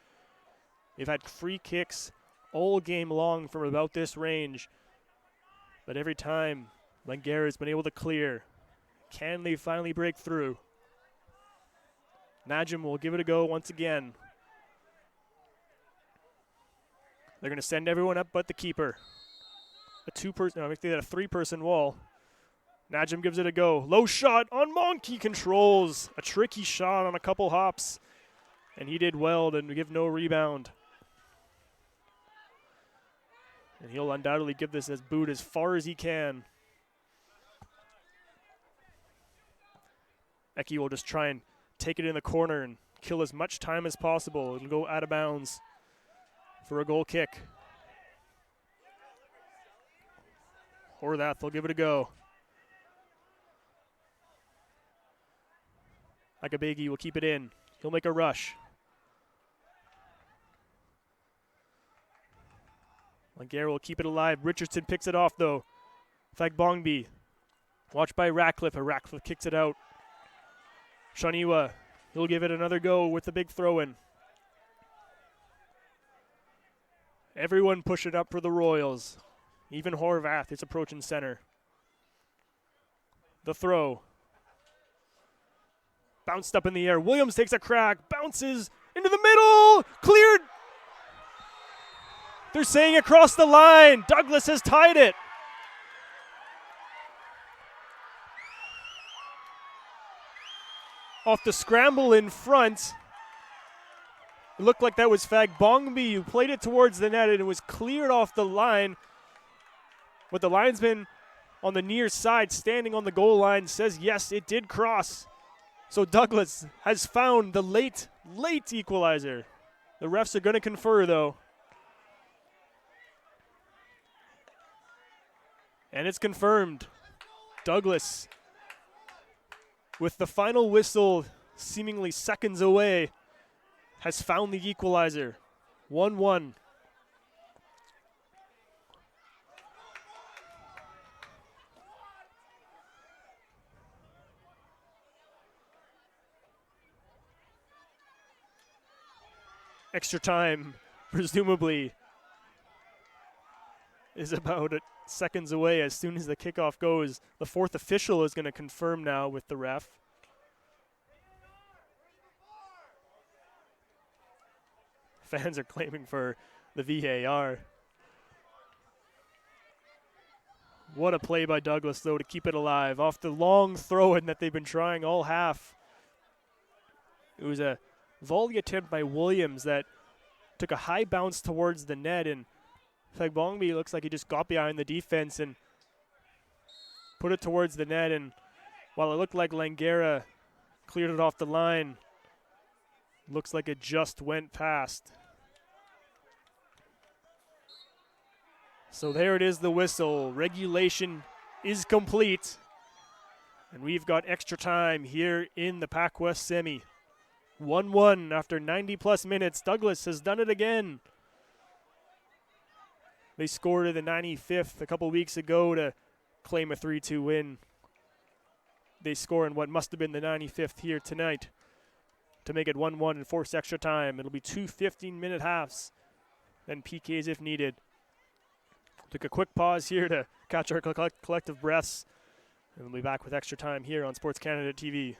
They've had free kicks all game long from about this range, but every time Langara has been able to clear. Can they finally break through? Najim will give it a go once again. They're going to send everyone up but the keeper. A three-person wall. Najim gives it a go. Low shot on Monkey, controls. A tricky shot on a couple hops. And he did well to give no rebound. And he'll undoubtedly give this as boot as far as he can. Eki will just try and take it in the corner and kill as much time as possible and go out of bounds for a goal kick. Or that, they'll give it a go. Agabegi will keep it in. He'll make a rush. Langara will keep it alive. Richardson picks it off, though. Fagbongbi. Watched by Ratcliffe. Ratcliffe kicks it out. Shaniwa. He'll give it another go with the big throw-in. Everyone pushing up for the Royals. Even Horvath is approaching center. The throw. Bounced up in the air. Williams takes a crack. Bounces into the middle. Cleared. They're saying across the line. Douglas has tied it. Off the scramble in front. It looked like that was Fagbongbi who played it towards the net, and it was cleared off the line. But the linesman on the near side standing on the goal line says yes, it did cross. So Douglas has found the late equalizer. The refs are going to confer, though. And it's confirmed. Douglas, with the final whistle seemingly seconds away, has found the equalizer. 1-1. Extra time, presumably, is about seconds away as soon as the kickoff goes. The fourth official is going to confirm now with the ref. Fans are claiming for the VAR. What a play by Douglas, though, to keep it alive. Off the long throw-in that they've been trying all half. It was a volley attempt by Williams that took a high bounce towards the net, and Fagbongbi looks like he just got behind the defense and put it towards the net, and while it looked like Langara cleared it off the line, looks like it just went past. So there it is, the whistle. Regulation is complete, and we've got extra time here in the PACWEST semi. 1-1 after 90-plus minutes. Douglas has done it again. They scored in the 95th a couple weeks ago to claim a 3-2 win. They score in what must have been the 95th here tonight to make it 1-1 and force extra time. It'll be 2 15-minute halves, then PKs if needed. Took a quick pause here to catch our collective breaths, and we'll be back with extra time here on SportsCanada.TV.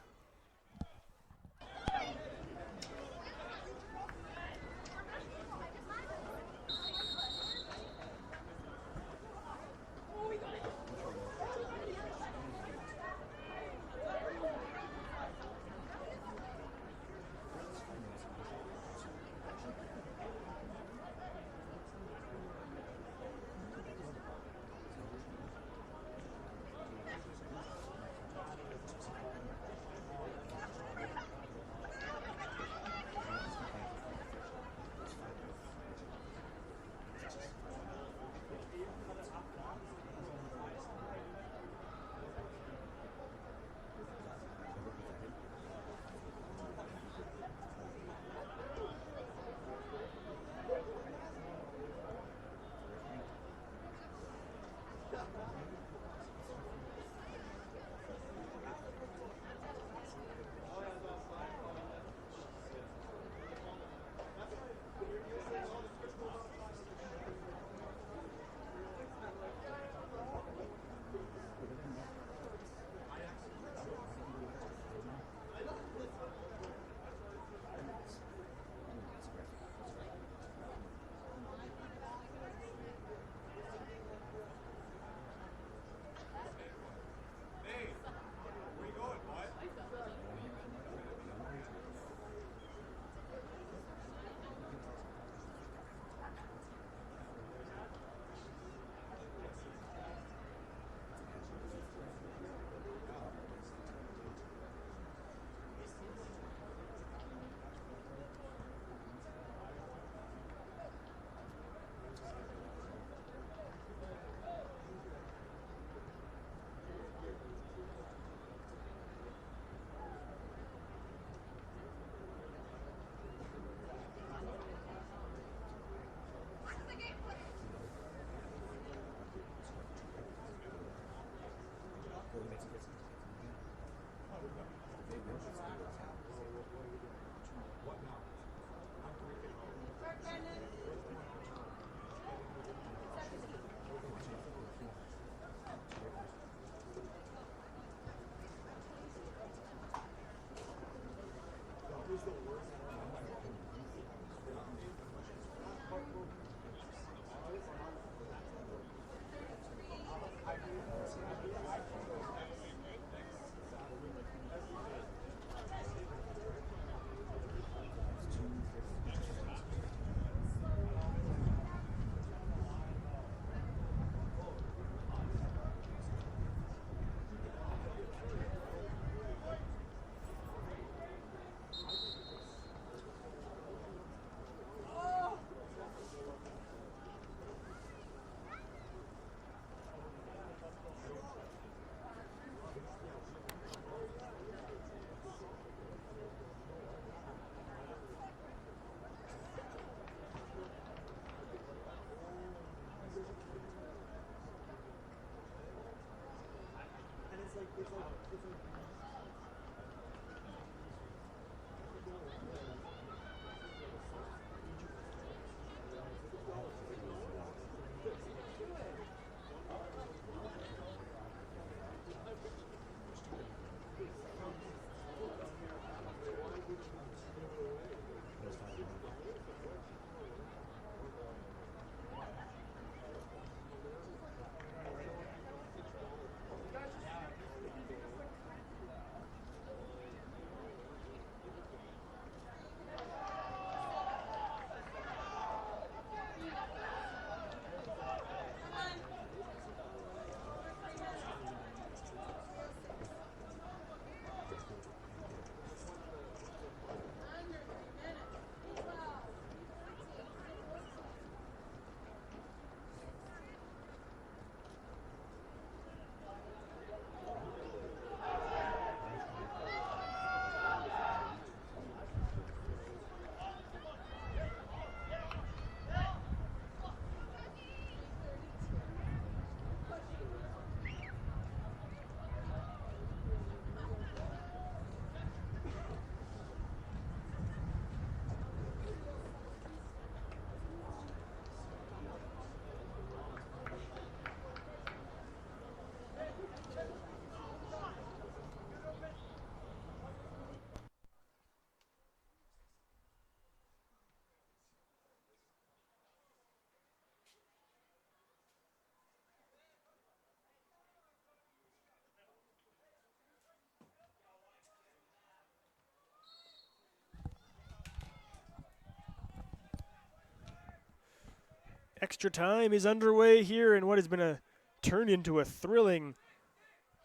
Extra time is underway here in what has been turned into a thrilling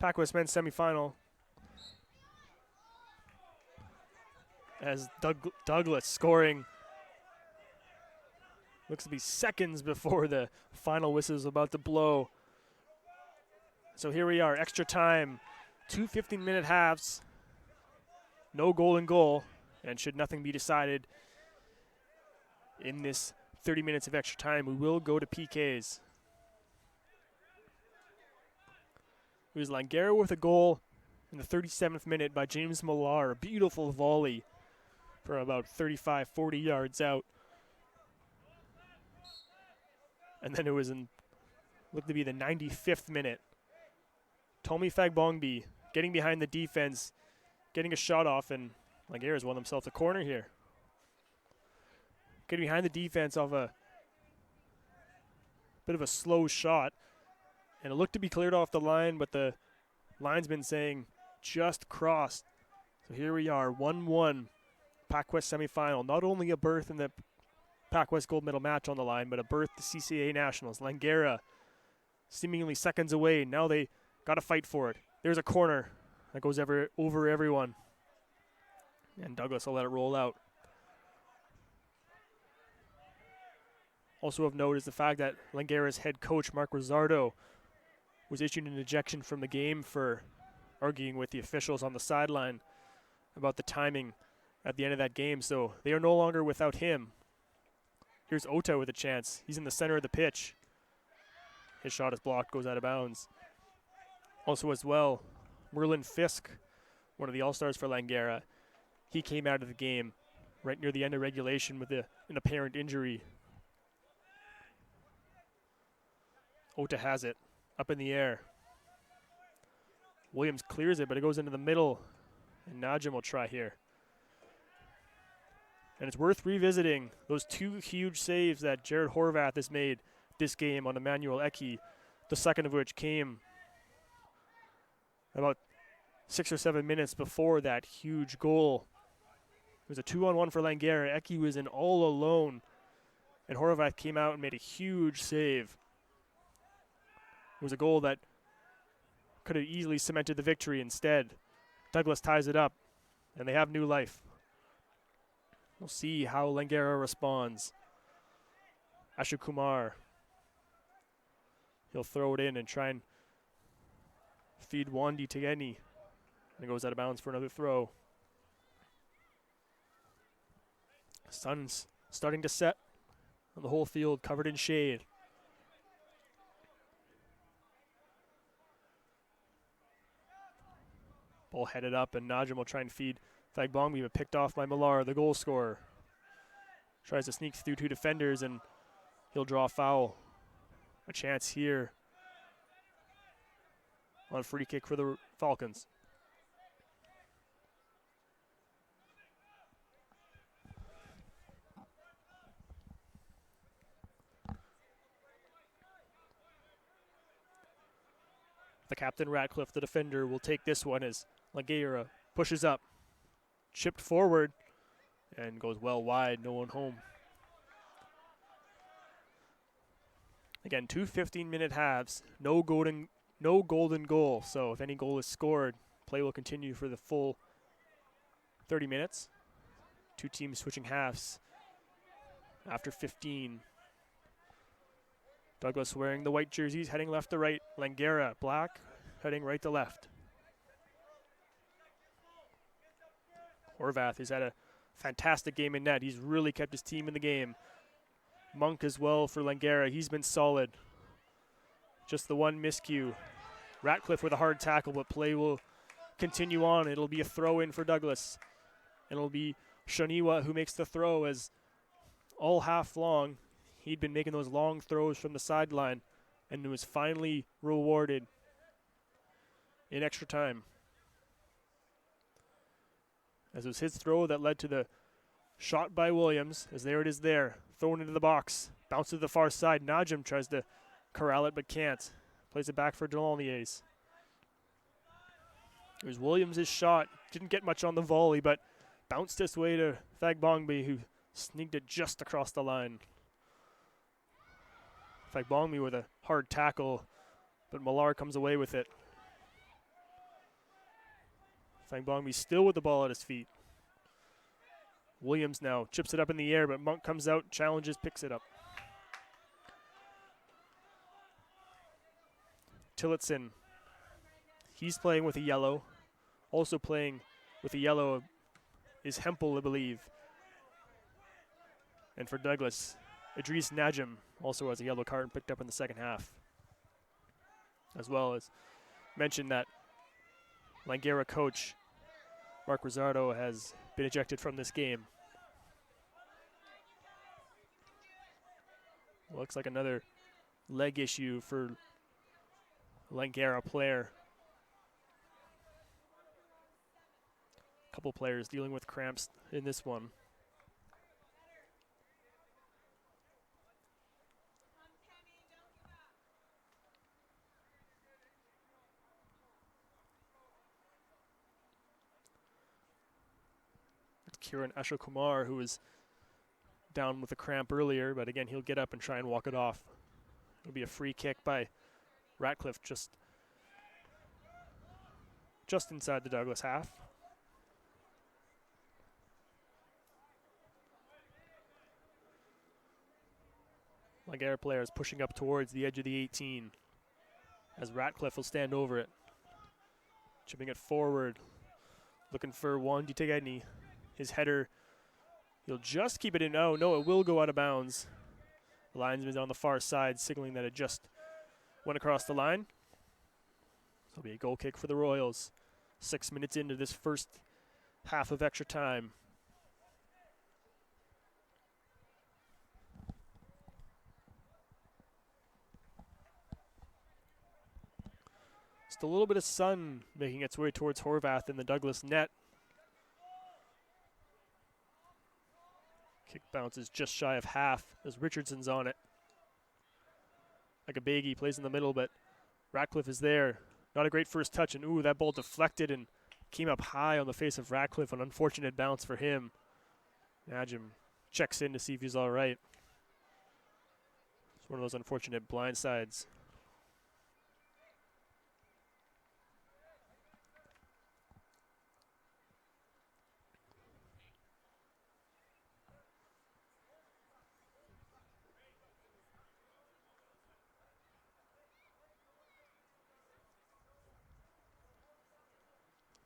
PACWEST men's semifinal. As Douglas scoring looks to be seconds before the final whistle is about to blow. So here we are, extra time, 2 15-minute halves, no goal in goal, and should nothing be decided in this 30 minutes of extra time, we will go to PKs. It was Langara with a goal in the 37th minute by James Millar, a beautiful volley from about 35, 40 yards out. And then it was looked to be the 95th minute. Tommy Fagbongbi getting behind the defense, getting a shot off, and Langara's won themselves a corner here. Getting behind the defense off a bit of a slow shot. And it looked to be cleared off the line, but the linesman saying just crossed. So here we are, 1-1, PACWEST semifinal. Not only a berth in the PACWEST gold medal match on the line, but a berth to CCA Nationals. Langara seemingly seconds away. Now they got to fight for it. There's a corner that goes over everyone. And Douglas will let it roll out. Also of note is the fact that Langara's head coach, Mark Rizzardo, was issued an ejection from the game for arguing with the officials on the sideline about the timing at the end of that game. So they are no longer without him. Here's Ota with a chance. He's in the center of the pitch. His shot is blocked, goes out of bounds. Also as well, Merlin Fisk, one of the all-stars for Langara, he came out of the game right near the end of regulation with an apparent injury. Ota has it, up in the air. Williams clears it, but it goes into the middle, and Najim will try here. And it's worth revisiting those two huge saves that Jared Horvath has made this game on Emmanuel Eki, the second of which came about 6 or 7 minutes before that huge goal. It was a 2-on-1 for Langara. Eki was in all alone, and Horvath came out and made a huge save. It was a goal that could have easily cemented the victory. Instead, Douglas ties it up, and they have new life. We'll see how Langara responds. Ashu Kumar. He'll throw it in and try and feed Wandi Tegeni. And it goes out of bounds for another throw. Sun's starting to set on the whole field, covered in shade. Ball headed up, and Najim will try and feed Fagbongmi, but picked off by Millar, the goal scorer. Tries to sneak through two defenders, and he'll draw a foul. A chance here on a free kick for the Falcons. The captain, Ratcliffe, the defender, will take this one as Langara pushes up. Chipped forward and goes well wide, no one home. Again, 2 15-minute halves, no golden goal. So if any goal is scored, play will continue for the full 30 minutes. Two teams switching halves after 15. Douglas wearing the white jerseys, heading left to right. Langara, black, heading right to left. Horvath has had a fantastic game in net. He's really kept his team in the game. Monk as well for Langara. He's been solid. Just the one miscue. Ratcliffe with a hard tackle, but play will continue on. It'll be a throw-in for Douglas. And it'll be Shaniwa who makes the throw, as all half long he'd been making those long throws from the sideline and was finally rewarded in extra time. As it was his throw that led to the shot by Williams, as there it is there, thrown into the box, bounce to the far side. Najim tries to corral it but can't. Plays it back for Delauniers. It was Williams' shot. Didn't get much on the volley, but bounced this way to Fagbongmi, who sneaked it just across the line. Fagbongmi with a hard tackle, but Millar comes away with it. Fagbongmi still with the ball at his feet. Williams now chips it up in the air, but Monk comes out, challenges, picks it up. Tillotson, he's playing with a yellow. Also playing with a yellow is Hempel, I believe. And for Douglas, Idris Najim also has a yellow card picked up in the second half. As well as mentioned that Langara coach Mark Rizzardo has been ejected from this game. Looks like another leg issue for Langara player. A couple players dealing with cramps in this one. Kiran Ashokumar, who was down with a cramp earlier, but again, he'll get up and try and walk it off. It'll be a free kick by Ratcliffe just inside the Douglas half. Langara player is pushing up towards the edge of the 18 as Ratcliffe will stand over it. Chipping it forward, looking for Wandi Tegeni. His header, he'll just keep it in. Oh, no, it will go out of bounds. The linesman's on the far side, signaling that it just went across the line. It'll be a goal kick for the Royals. 6 minutes into this first half of extra time. Just a little bit of sun making its way towards Horvath in the Douglas net. Kick bounces just shy of half as Richardson's on it. Like a baggie, plays in the middle, but Ratcliffe is there. Not a great first touch, and ooh, that ball deflected and came up high on the face of Ratcliffe. An unfortunate bounce for him. Najim checks in to see if he's all right. It's one of those unfortunate blindsides.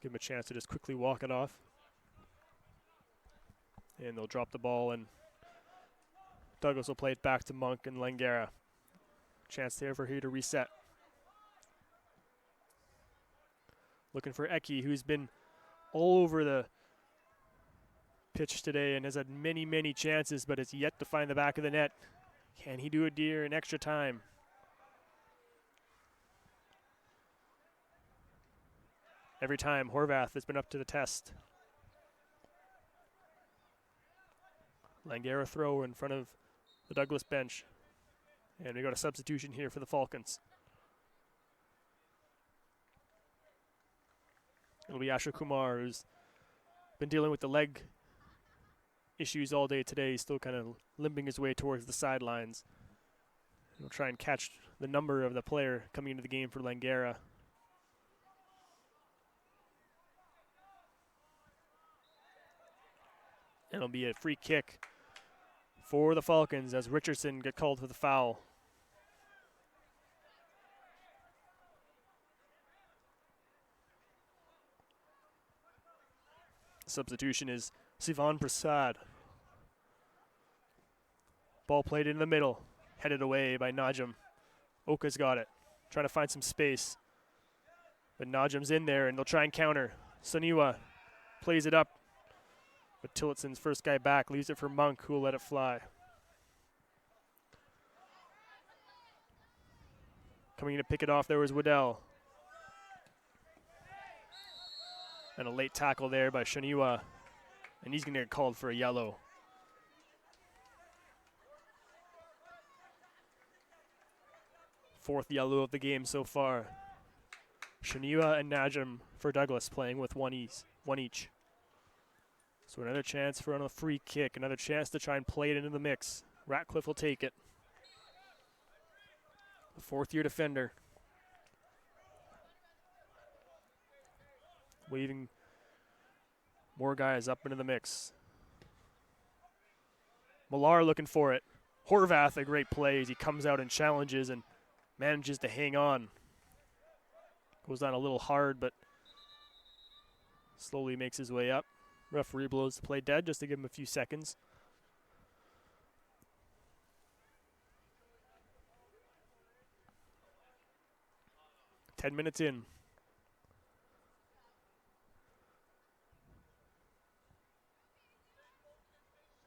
Give him a chance to just quickly walk it off. And they'll drop the ball, and Douglas will play it back to Monk and Langara. Chance there for here to reset. Looking for Eki, who's been all over the pitch today and has had many, many chances, but has yet to find the back of the net. Can he do it here in extra time? Every time, Horvath has been up to the test. Langara throw in front of the Douglas bench. And we got a substitution here for the Falcons. It'll be Asher Kumar, who's been dealing with the leg issues all day today. He's still kind of limping his way towards the sidelines. He'll try and catch the number of the player coming into the game for Langara. And it'll be a free kick for the Falcons as Richardson get called for the foul. Substitution is Sivan Prasad. Ball played in the middle, headed away by Najim. Oka's got it, trying to find some space. But Najim's in there, and they'll try and counter. Saniwa plays it up. But Tillotsson's first guy back, leaves it for Monk, who will let it fly. Coming in to pick it off, there was Waddell. And a late tackle there by Shaniwa. And he's going to get called for a yellow. Fourth yellow of the game so far. Shaniwa and Najim for Douglas playing with one each. So another chance for a free kick, another chance to try and play it into the mix. Ratcliffe will take it. The fourth-year defender. Waving more guys up into the mix. Millar looking for it. Horvath, a great play as he comes out and challenges and manages to hang on. Goes down a little hard, but slowly makes his way up. Referee blows the play dead just to give him a few seconds. Ten minutes in.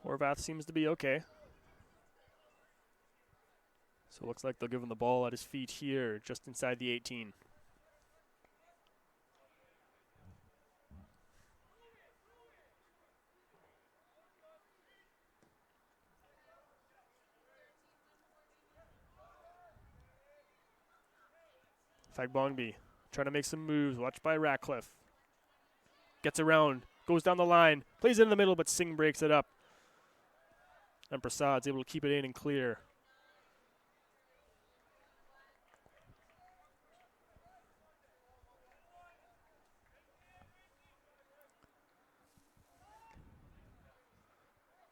Horvath seems to be okay. So it looks like they'll give him the ball at his feet here, just inside the 18. Fagbongbi trying to make some moves, watched by Ratcliffe. Gets around, goes down the line, plays it in the middle, but Singh breaks it up. And Prasad's able to keep it in and clear.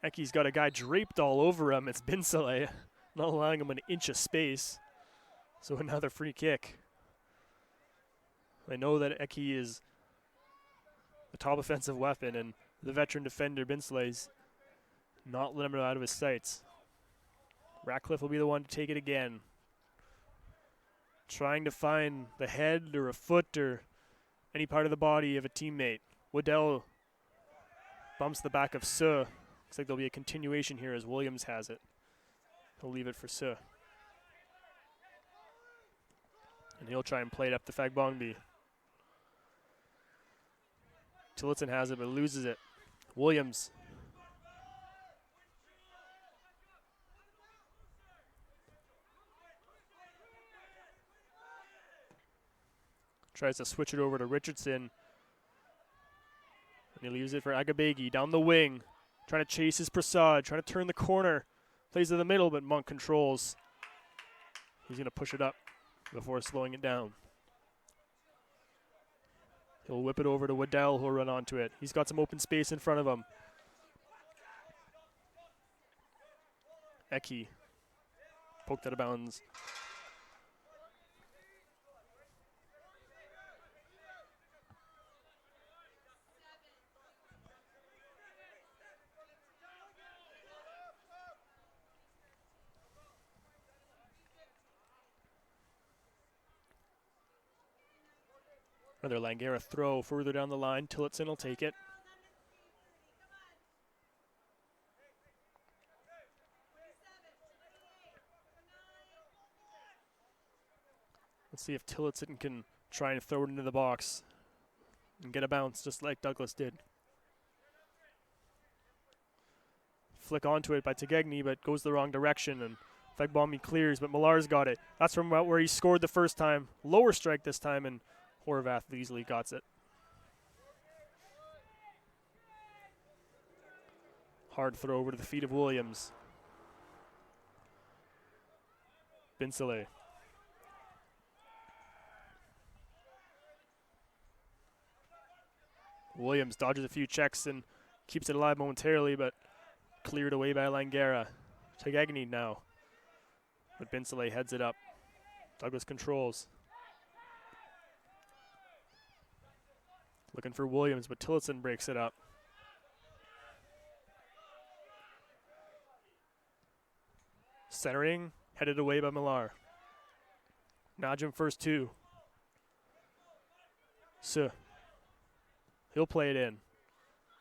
Eki's got a guy draped all over him. It's Binsale, not allowing him an inch of space. So another free kick. I know that Eki is the top offensive weapon, and the veteran defender, Binsale's not letting him out of his sights. Ratcliffe will be the one to take it again. Trying to find the head or a foot or any part of the body of a teammate. Waddell bumps the back of Suh. Looks like there'll be a continuation here as Williams has it. He'll leave it for Suh. And he'll try and play it up to Fagbongbi. Tillotson has it, but loses it. Williams Tries to switch it over to Richardson. And he leaves it for Agabegi down the wing. Trying to chase his Prasad, trying to turn the corner. Plays to the middle, but Monk controls. He's going to push it up before slowing it down. He'll whip it over to Waddell, who'll run onto it. He's got some open space in front of him. Eki poked out of bounds. Another Langara throw further down the line. Tillotson will take it. Let's see if Tillotson can try and throw it into the box and get a bounce just like Douglas did. Flick onto it by Tegegni, but goes the wrong direction, and Fagbombi clears, but Millar's got it. That's from about where he scored the first time. Lower strike this time, and Horvath easily got it. Hard throw over to the feet of Williams. Binsele. Williams dodges a few checks and keeps it alive momentarily, but cleared away by Langara. Tegegni now. But Binsele heads it up. Douglas controls. Looking for Williams, but Tillotson breaks it up. Centering, headed away by Millar. Najim first two. So he'll play it in.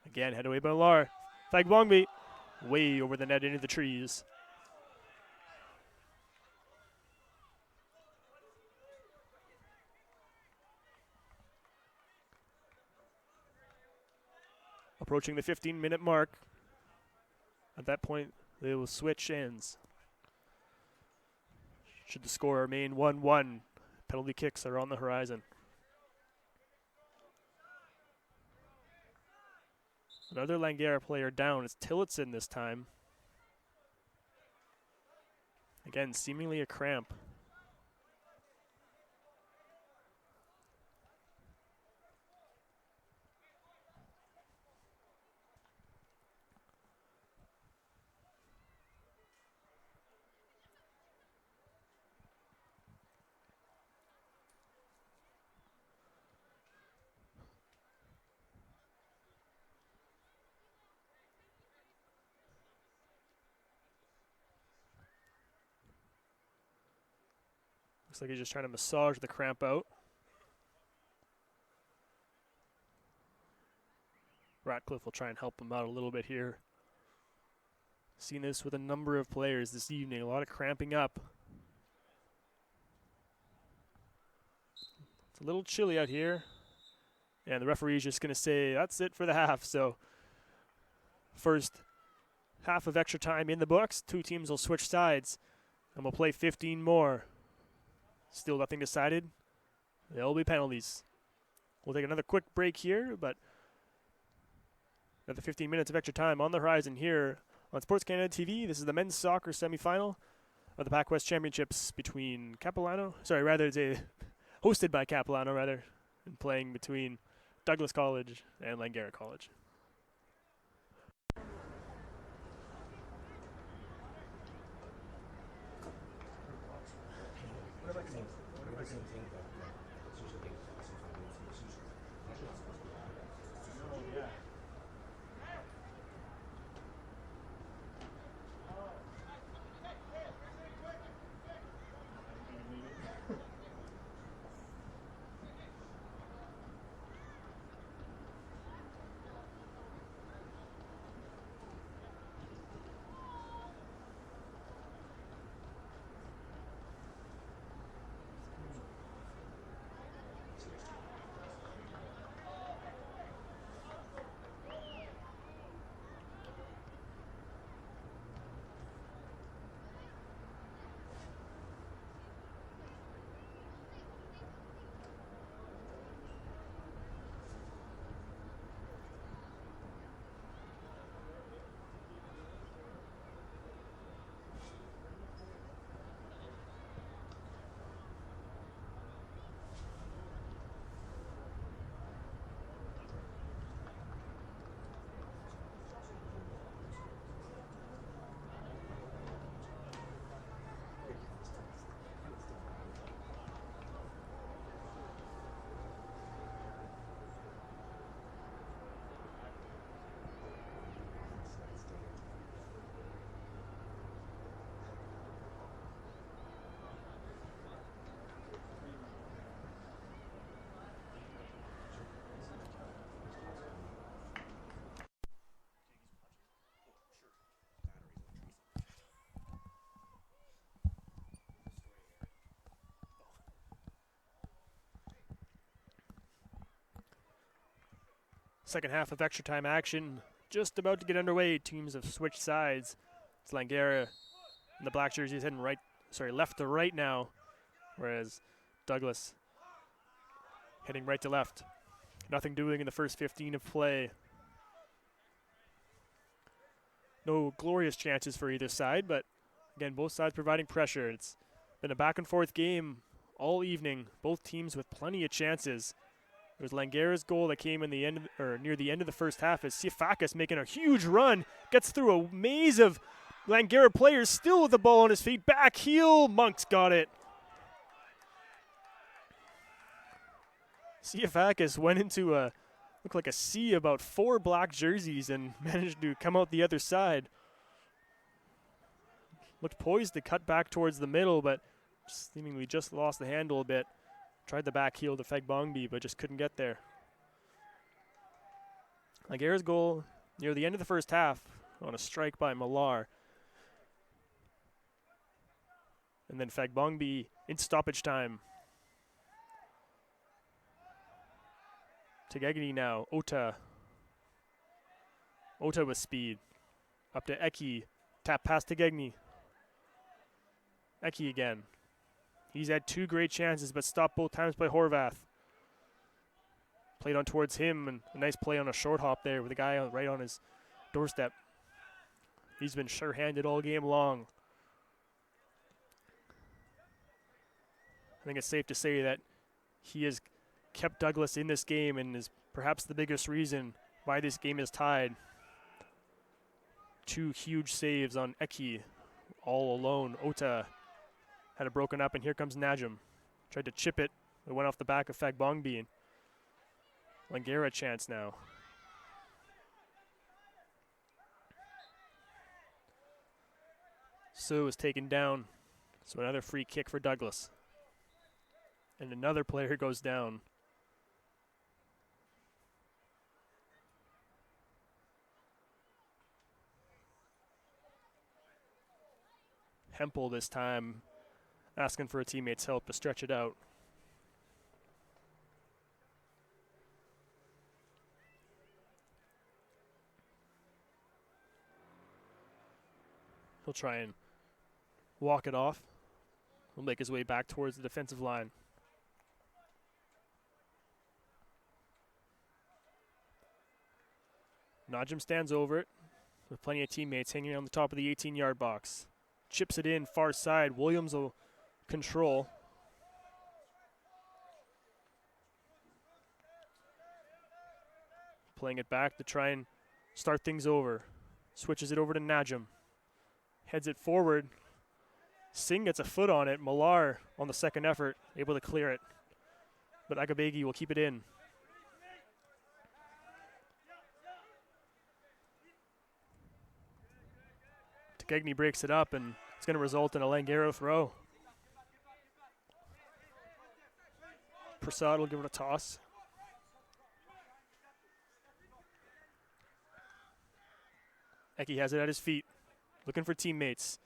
Again, head away by Millar. Fagbombi, way over the net into the trees. Approaching the 15-minute mark. At that point, they will switch ends. Should the score remain 1-1, penalty kicks are on the horizon. Another Langara player down. It's Tillotson this time. Again, seemingly a cramp. Looks like he's just trying to massage the cramp out. Ratcliffe will try and help him out a little bit here. Seen this with a number of players this evening. A lot of cramping up. It's a little chilly out here. And the referee's just going to say, that's it for the half. So first half of extra time in the books. Two teams will switch sides. And we'll play 15 more. Still nothing decided. There'll be penalties. We'll take another quick break here, but another 15 minutes of extra time on the horizon here on SportsCanada.TV. This is the men's soccer semifinal of the PACWEST Championships between hosted by Capilano, and playing between Douglas College and Langara College. Second half of extra time action just about to get underway. Teams have switched sides. It's Langara in the black jerseys heading left to right now, whereas Douglas heading right to left. Nothing doing in the first 15 of play. No glorious chances for either side, but again, both sides providing pressure. It's been a back and forth game all evening. Both teams with plenty of chances. It was Langara's goal that came in the end, near the end of the first half, as Siafakis making a huge run, gets through a maze of Langara players, still with the ball on his feet. Back heel, Monk's got it. Siafakis went into looked like a sea about 4 black jerseys and managed to come out the other side. Looked poised to cut back towards the middle, but seemingly just lost the handle a bit. Tried the back heel to Fagbongbi, but just couldn't get there. Langara's goal near the end of the first half on a strike by Millar. And then Fagbongbi in stoppage time. Tegegni now. Ota with speed. Up to Eki. Tap past Tegegni. Eki again. He's had 2 great chances, but stopped both times by Horvath. Played on towards him, and a nice play on a short hop there with a guy right on his doorstep. He's been sure-handed all game long. I think it's safe to say that he has kept Douglas in this game and is perhaps the biggest reason why this game is tied. 2 huge saves on Eki all alone. Ota had it broken up, and here comes Najim. Tried to chip it. It went off the back of Fagbongbi. And Langara chance now. So is taken down. So another free kick for Douglas. And another player goes down. Hempel this time asking for a teammate's help to stretch it out. He'll try and walk it off. He'll make his way back towards the defensive line. Najim stands over it with plenty of teammates hanging on the top of the 18-yard box. Chips it in, far side. Williams will control. Playing it back to try and start things over. Switches it over to Najim. Heads it forward. Singh gets a foot on it. Millar on the second effort, able to clear it. But Agabegi will keep it in. Tegegni breaks it up, and it's going to result in a Langara throw. Prasad will give it a toss. Eki has it at his feet, looking for teammates.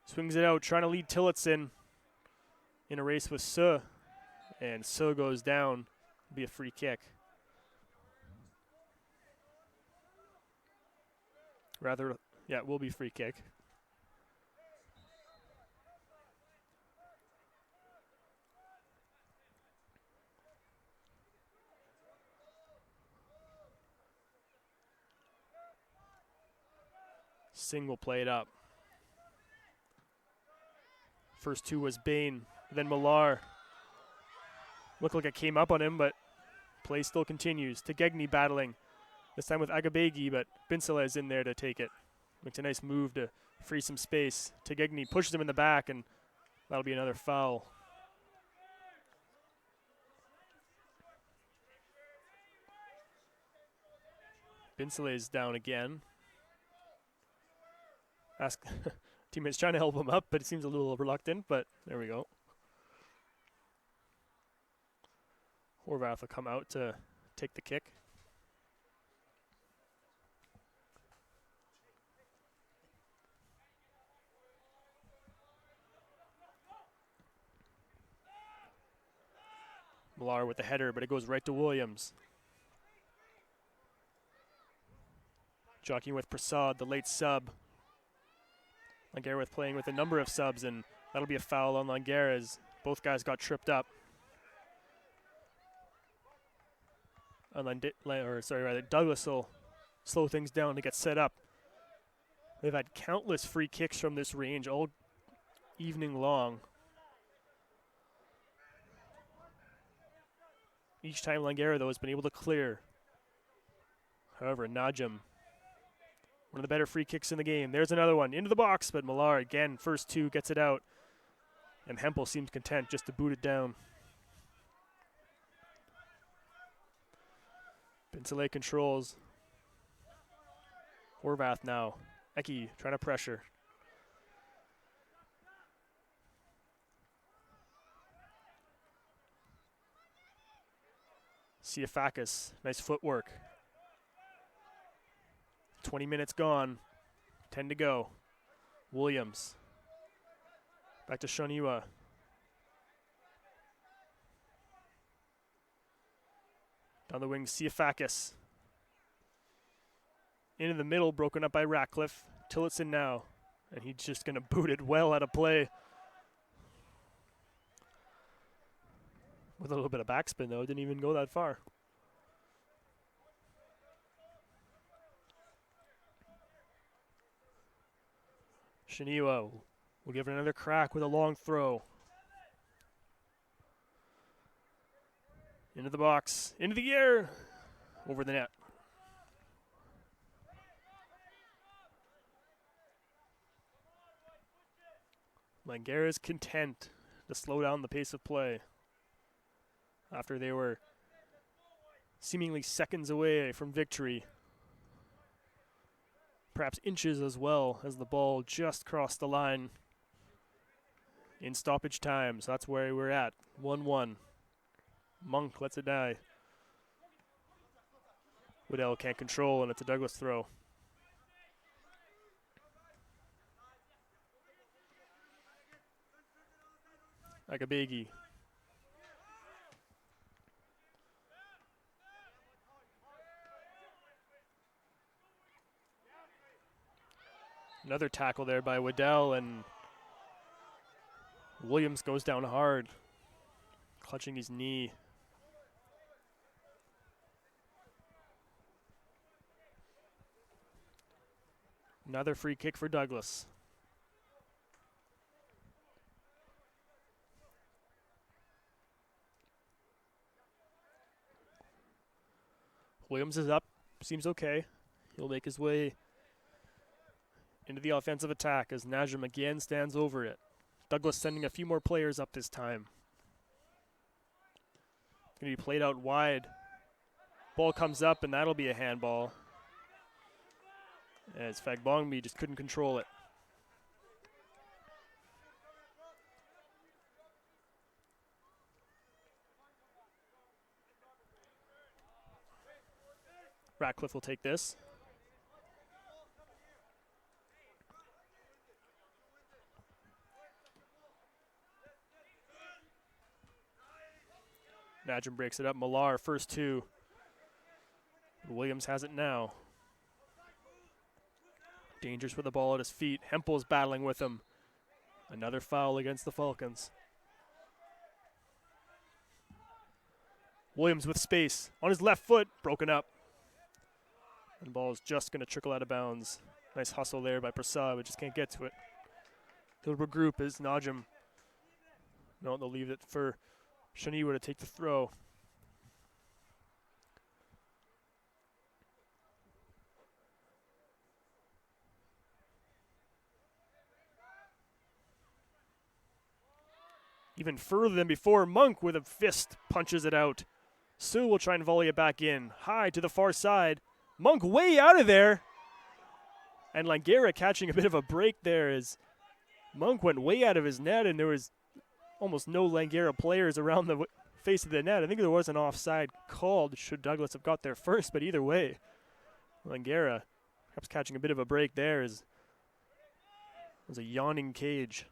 Swings it out, trying to lead Tillotson in a race with Suh. And Suh goes down. It'll be a free kick. Rather, yeah, it will be free kick. Singh will play it up. First 2 was Bain, then Millar. Looked like it came up on him, but play still continues. Tegegni battling, this time with Agabegi, but Binsala is in there to take it. Makes a nice move to free some space. Tegegni pushes him in the back, and that'll be another foul. Binsala is down again. Teammates trying to help him up, but it seems a little reluctant, but there we go. Horvath will come out to take the kick. Millar with the header, but it goes right to Williams. Jockeying with Prasad, the late sub. Langara playing with a number of subs, and that'll be a foul on Langara as both guys got tripped up. Douglas will slow things down to get set up. They've had countless free kicks from this range all evening long. Each time Langara, though, has been able to clear. However, Najim, one of the better free kicks in the game. There's another one into the box, but Millar, again, first two, gets it out. And Hempel seems content just to boot it down. Pincelet controls. Horvath now. Eki trying to pressure. Siafakis, nice footwork. 20 minutes gone, 10 to go. Williams, back to Shoniwa. Down the wing, Siafakis. Into the middle, broken up by Ratcliffe. Tillotson now, and he's just going to boot it well out of play. With a little bit of backspin, though. Didn't even go that far. Shaniwa will give it another crack with a long throw. Into the box. Into the air. Over the net. Langara is content to slow down the pace of play after they were seemingly seconds away from victory. Perhaps inches as well, as the ball just crossed the line in stoppage time. So that's where we're at, 1-1. Monk lets it die. Waddell can't control, and it's a Douglas throw. Agabegi. Another tackle there by Waddell, and Williams goes down hard, clutching his knee. Another free kick for Douglas. Williams is up, seems okay. He'll make his way into the offensive attack as Najim again stands over it. Douglas sending a few more players up this time. Going to be played out wide. Ball comes up, and that'll be a handball. As Fagbongmi just couldn't control it. Ratcliffe will take this. Najim breaks it up. Millar, first two. Williams has it now. Dangerous with the ball at his feet. Hempel's battling with him. Another foul against the Falcons. Williams with space. On his left foot, broken up. And the ball is just going to trickle out of bounds. Nice hustle there by Prasad, but just can't get to it. They'll regroup as Najim. No, they'll leave it for Shaniwa to take the throw. Even further than before, Monk with a fist punches it out. Sue will try and volley it back in. High to the far side. Monk way out of there. And Langara catching a bit of a break there as Monk went way out of his net, and there was almost no Langara players around the face of the net. I think there was an offside called should Douglas have got there first, but either way, Langara perhaps catching a bit of a break there as it was a yawning cage.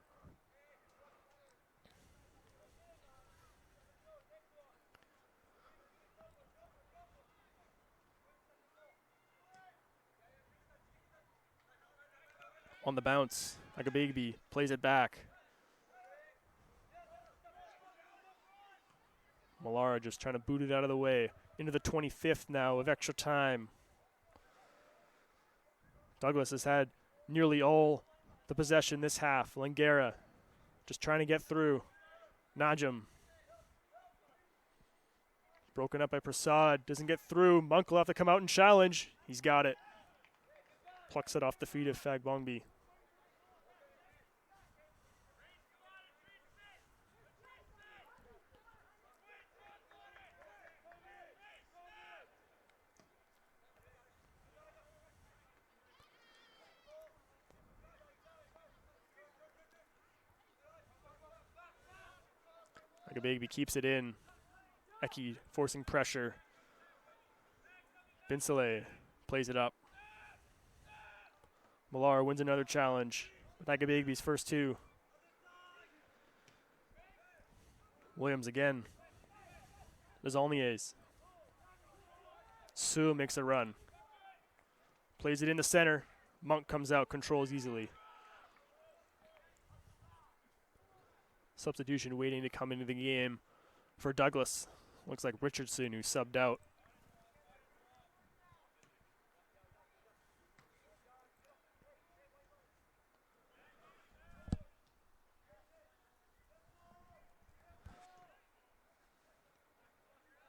on the bounce. Agabagby plays it back. Malara just trying to boot it out of the way. Into the 25th now of extra time. Douglas has had nearly all the possession this half. Langara just trying to get through. Najim. Broken up by Prasad. Doesn't get through. Monk will have to come out and challenge. He's got it. Plucks it off the feet of Fagbongby. Agabagby keeps it in. Eki forcing pressure. Binsale plays it up. Millar wins another challenge with Agabagby's first two. Williams again. Desaulniers. Su makes a run. Plays it in the center. Monk comes out, controls easily. Substitution waiting to come into the game for Douglas. Looks like Richardson, who subbed out.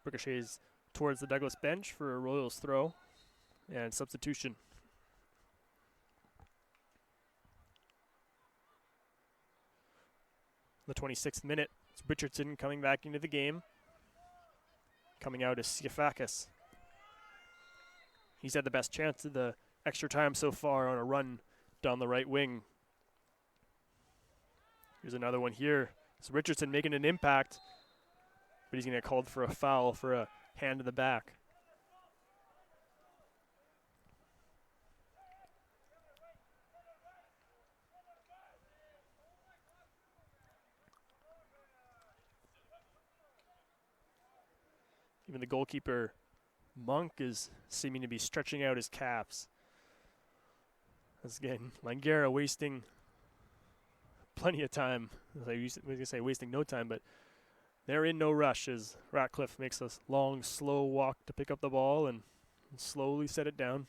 Ricochets towards the Douglas bench for a Royals throw and substitution. The 26th minute, it's Richardson coming back into the game. Coming out is Siafakis. He's had the best chance of the extra time so far on a run down the right wing. Here's another one here. So Richardson making an impact, but he's going to get called for a foul for a hand to the back. Even the goalkeeper, Monk, is seeming to be stretching out his calves. That's again, Langara wasting plenty of time. I was going to say wasting no time, but they're in no rush as Ratcliffe makes a long, slow walk to pick up the ball and slowly set it down.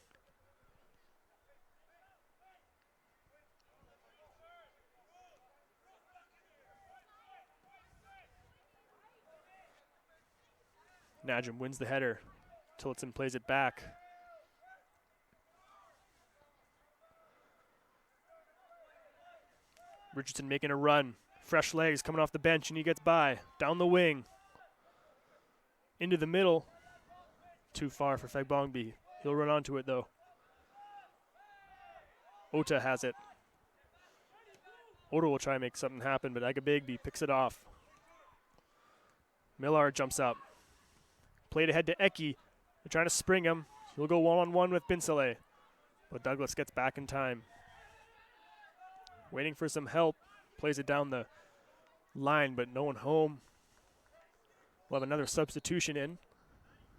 Najim wins the header. Tillotson plays it back. Richardson making a run. Fresh legs coming off the bench, and he gets by. Down the wing. Into the middle. Too far for Fagbongby. He'll run onto it, though. Ota has it. Ota will try and make something happen, but Agabagby picks it off. Millar jumps up. Played ahead to Eki. They're trying to spring him. He'll go one-on-one with Binsale. But Douglas gets back in time. Waiting for some help. Plays it down the line, but no one home. We'll have another substitution in.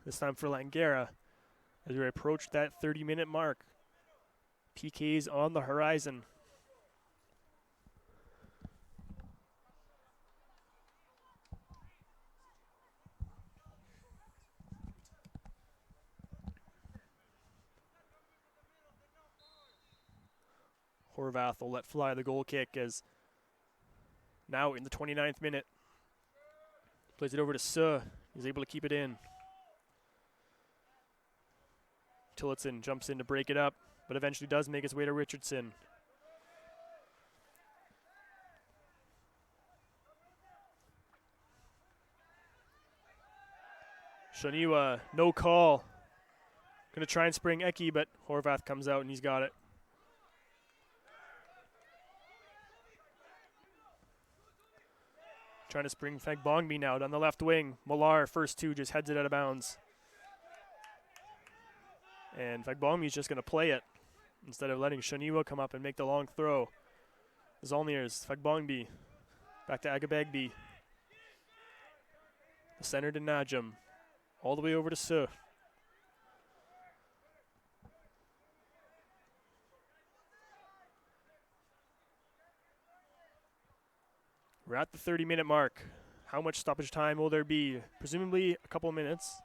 This time for Langara. As we approach that 30-minute mark. PK's on the horizon. Horvath will let fly the goal kick as now in the 29th minute. Plays it over to Suh. He's able to keep it in. Tillotson jumps in to break it up, but eventually does make his way to Richardson. Shaniwa, no call. Gonna try and spring Eki, but Horvath comes out and he's got it. Trying to spring Fagbongby now down the left wing. Millar, first two, just heads it out of bounds. And Fagbongby's just going to play it instead of letting Shaniwa come up and make the long throw. Zolniers, Fagbongby, back to Agabagby. The center to Najim, all the way over to Suh. We're at the 30-minute mark. How much stoppage time will there be? Presumably a couple minutes.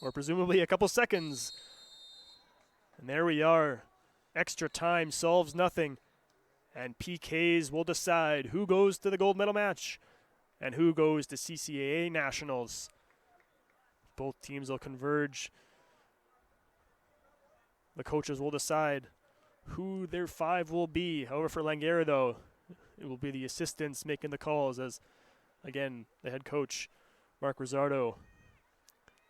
Or presumably a couple seconds. And there we are. Extra time solves nothing. And PKs will decide who goes to the gold medal match and who goes to CCAA Nationals. Both teams will converge. The coaches will decide who their 5 will be. However, for Langara, though, it will be the assistants making the calls as, again, the head coach, Mark Rosardo,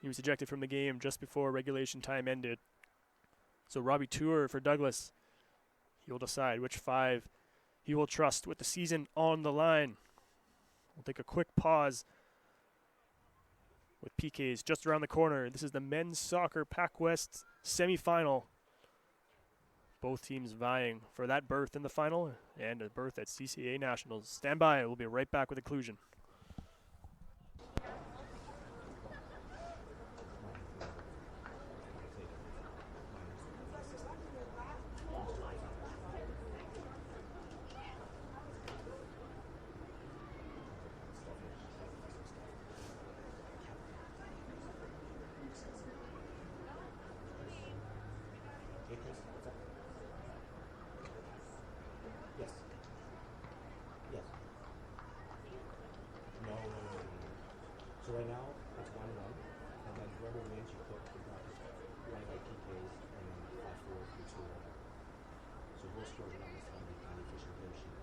he was ejected from the game just before regulation time ended. So Robbie Tour for Douglas, he will decide which 5 he will trust with the season on the line. We'll take a quick pause with PKs just around the corner. This is the men's soccer PACWEST semifinal. Both teams vying for that berth in the final and a berth at CCAA Nationals. Stand by. We'll be right back with inclusion. So right now it's 1-1, and then whoever wins you put right by PKs and then 5-4 and 2. So who scores it on this time on the official play sheet?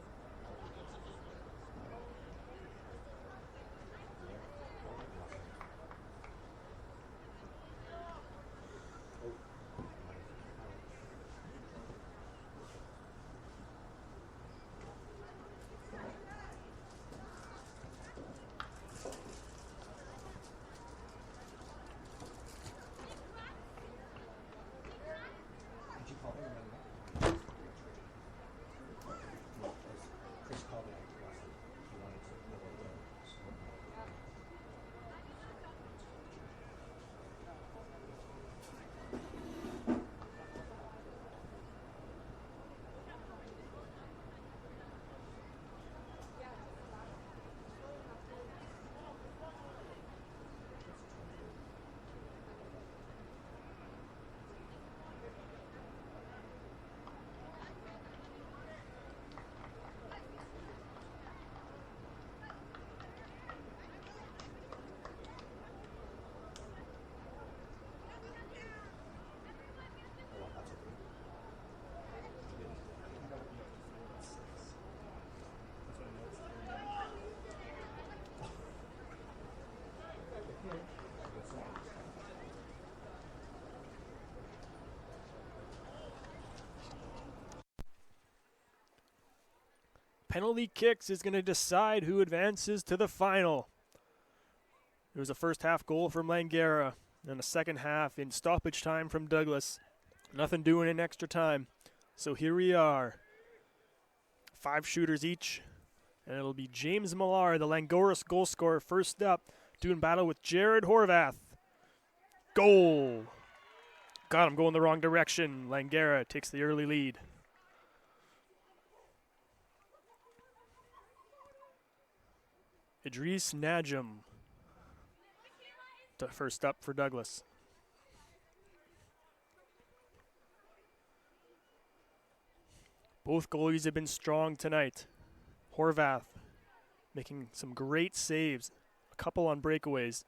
Penalty kicks is going to decide who advances to the final. It was a first half goal from Langara and a second half in stoppage time from Douglas. Nothing doing in extra time. So here we are. 5 shooters each. And it'll be James Millar, the Langoris goal scorer, first up, doing battle with Jared Horvath. Goal. Got him going the wrong direction. Langara takes the early lead. Idris Najam, first up for Douglas. Both goalies have been strong tonight. Horvath making some great saves, a couple on breakaways.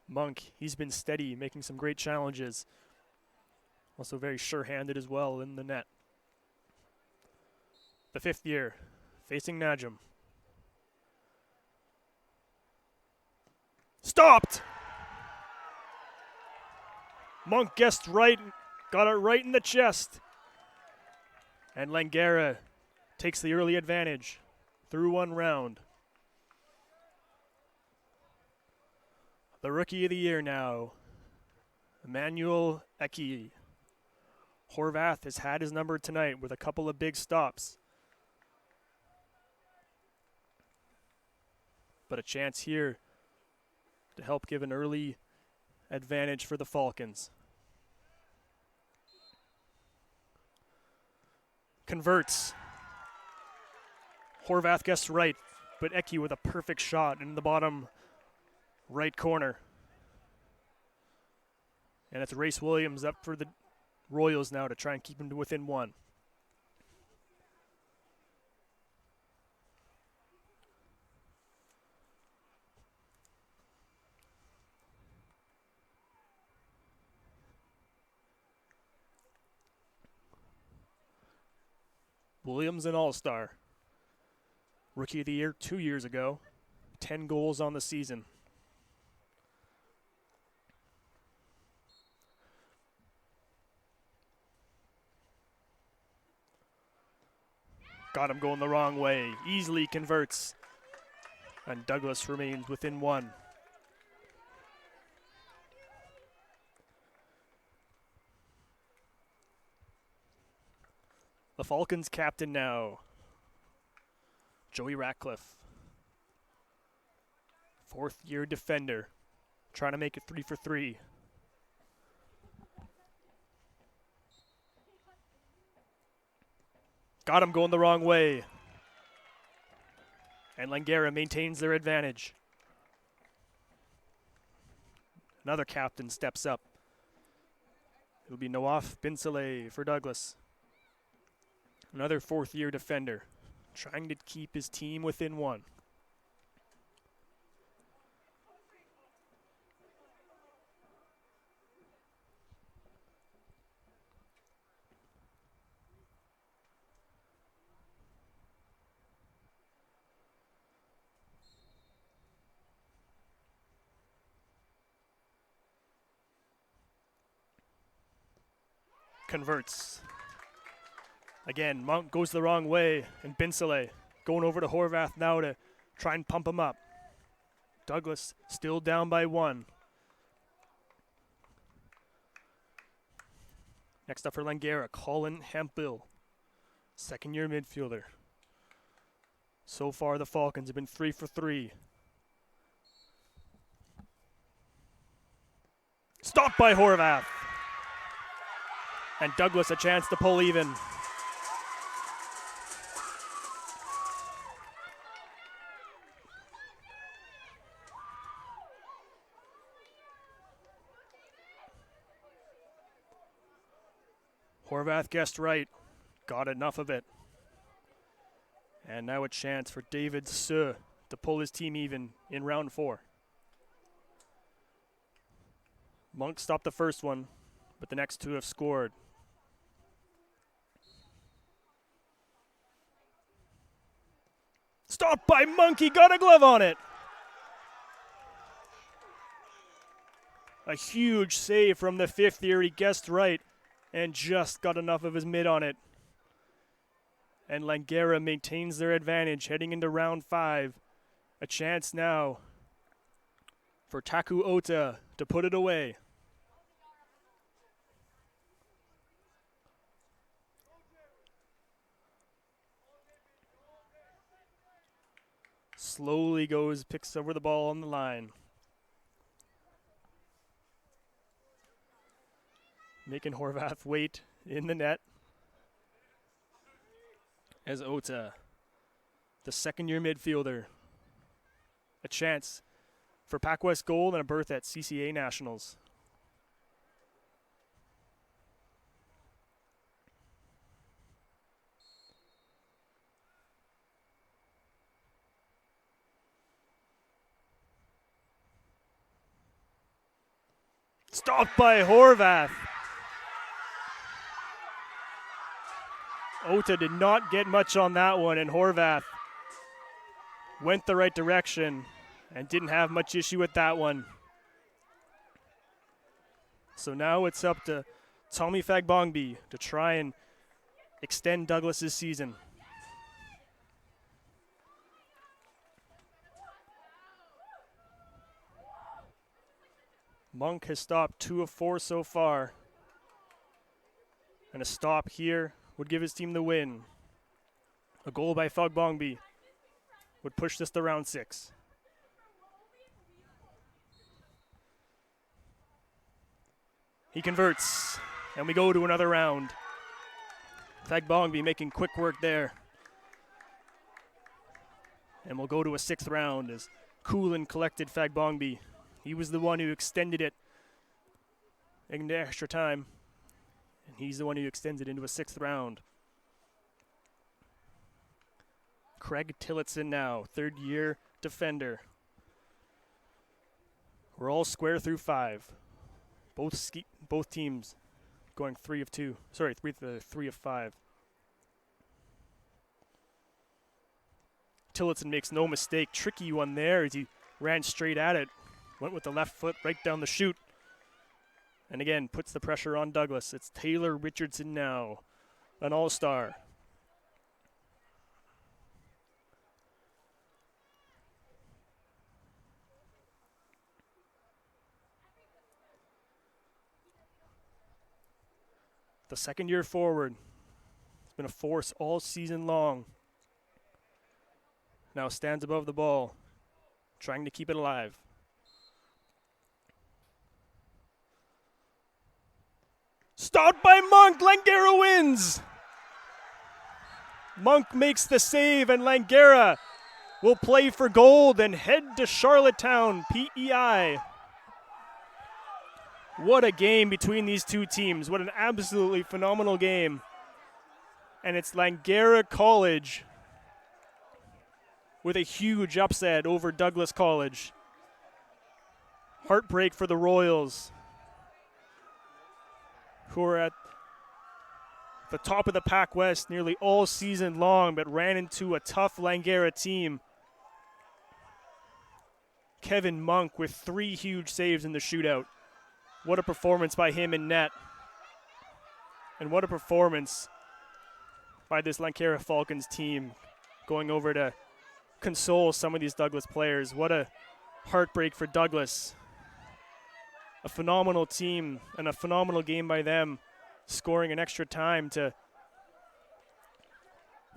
Monk, he's been steady, making some great challenges. Also very sure-handed as well in the net. The 5th year, facing Najam. Stopped! Monk guessed right, got it right in the chest. And Langara takes the early advantage through 1 round. The rookie of the year now, Emmanuel Eki. Horvath has had his number tonight with a couple of big stops. But a chance here to help give an early advantage for the Falcons. Converts. Horvath gets right, but Eki with a perfect shot in the bottom right corner. And it's Race Williams up for the Royals now to try and keep him to within one. Williams an all-star. Rookie of the Year 2 years ago. 10 goals on the season. Got him going the wrong way. Easily converts. And Douglas remains within one. The Falcons captain now, Joey Ratcliffe. 4th year defender, trying to make it 3 for 3. Got him going the wrong way. And Langara maintains their advantage. Another captain steps up. It'll be Nawaf Binsale for Douglas. Another 4th year defender, trying to keep his team within one. Converts. Again, Monk goes the wrong way, and Binsale going over to Horvath now to try and pump him up. Douglas still down by 1. Next up for Langara, Colin Hemphill, 2nd year midfielder. So far, the Falcons have been 3 for 3. Stopped by Horvath. And Douglas a chance to pull even. Horvath guessed right, got enough of it. And now a chance for David Seu to pull his team even in round 4. Monk stopped the first one, but the next 2 have scored. Stopped by Monk, he got a glove on it. A huge save from the 5th year, he guessed right and just got enough of his mid on it. And Langara maintains their advantage heading into round 5. A chance now for Taku Ota to put it away. Slowly goes, picks over the ball on the line. Making Horvath wait in the net. As Ota, the 2nd year midfielder, a chance for PACWEST gold and a berth at CCA Nationals. Stopped by Horvath. Ota did not get much on that one, and Horvath went the right direction and didn't have much issue with that one. So now it's up to Tommy Fagbongbi to try and extend Douglas's season. Monk has stopped 2 of 4 so far. And a stop here would give his team the win. A goal by Fagbongbi would push this to round 6. He converts, and we go to another round. Fagbongbi making quick work there. And we'll go to a 6th round as cool and collected Fagbongby. He was the one who extended it into extra time. And he's the one who extends it into a 6th round. Craig Tillotson now, 3rd-year defender. We're all square through 5. Both teams going 3 of 2. Sorry, 3 of 5. Tillotson makes no mistake. Tricky one there as he ran straight at it. Went with the left foot right down the chute. And again, puts the pressure on Douglas. It's Taylor Richardson now, an all-star. The 2nd-year forward. It's been a force all season long. Now stands above the ball, trying to keep it alive. Stopped by Monk. Langara wins. Monk makes the save, and Langara will play for gold and head to Charlottetown, PEI. What a game between these two teams. What an absolutely phenomenal game. And it's Langara College with a huge upset over Douglas College. Heartbreak for the Royals, who are at the top of the PACWEST nearly all season long, but ran into a tough Langara team. Kevin Monk with 3 huge saves in the shootout. What a performance by him in net. And what a performance by this Langara Falcons team going over to console some of these Douglas players. What a heartbreak for Douglas. A phenomenal team and a phenomenal game by them, scoring an extra time to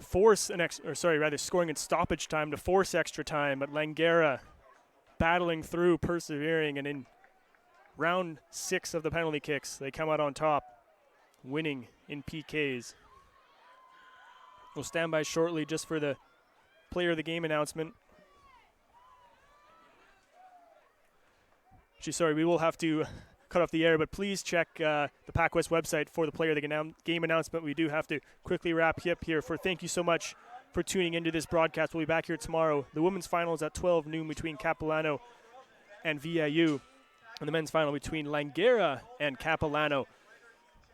force scoring in stoppage time to force extra time, but Langara battling through, persevering, and in round 6 of the penalty kicks, they come out on top, winning in PKs. We'll stand by shortly just for the player of the game announcement. Sorry, we will have to cut off the air, but please check the PACWEST website for the player of the game announcement. We do have to quickly wrap up here. Thank you so much for tuning into this broadcast. We'll be back here tomorrow. The women's final is at 12 noon between Capilano and VIU, and the men's final between Langara and Capilano.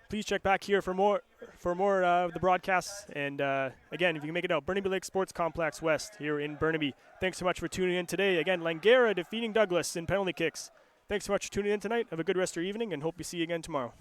Please check back here for more of the broadcasts. And again, if you can make it out, Burnaby Lakes Sports Complex West here in Burnaby. Thanks so much for tuning in today. Again, Langara defeating Douglas in penalty kicks. Thanks so much for tuning in tonight. Have a good rest of your evening, and hope we see you again tomorrow.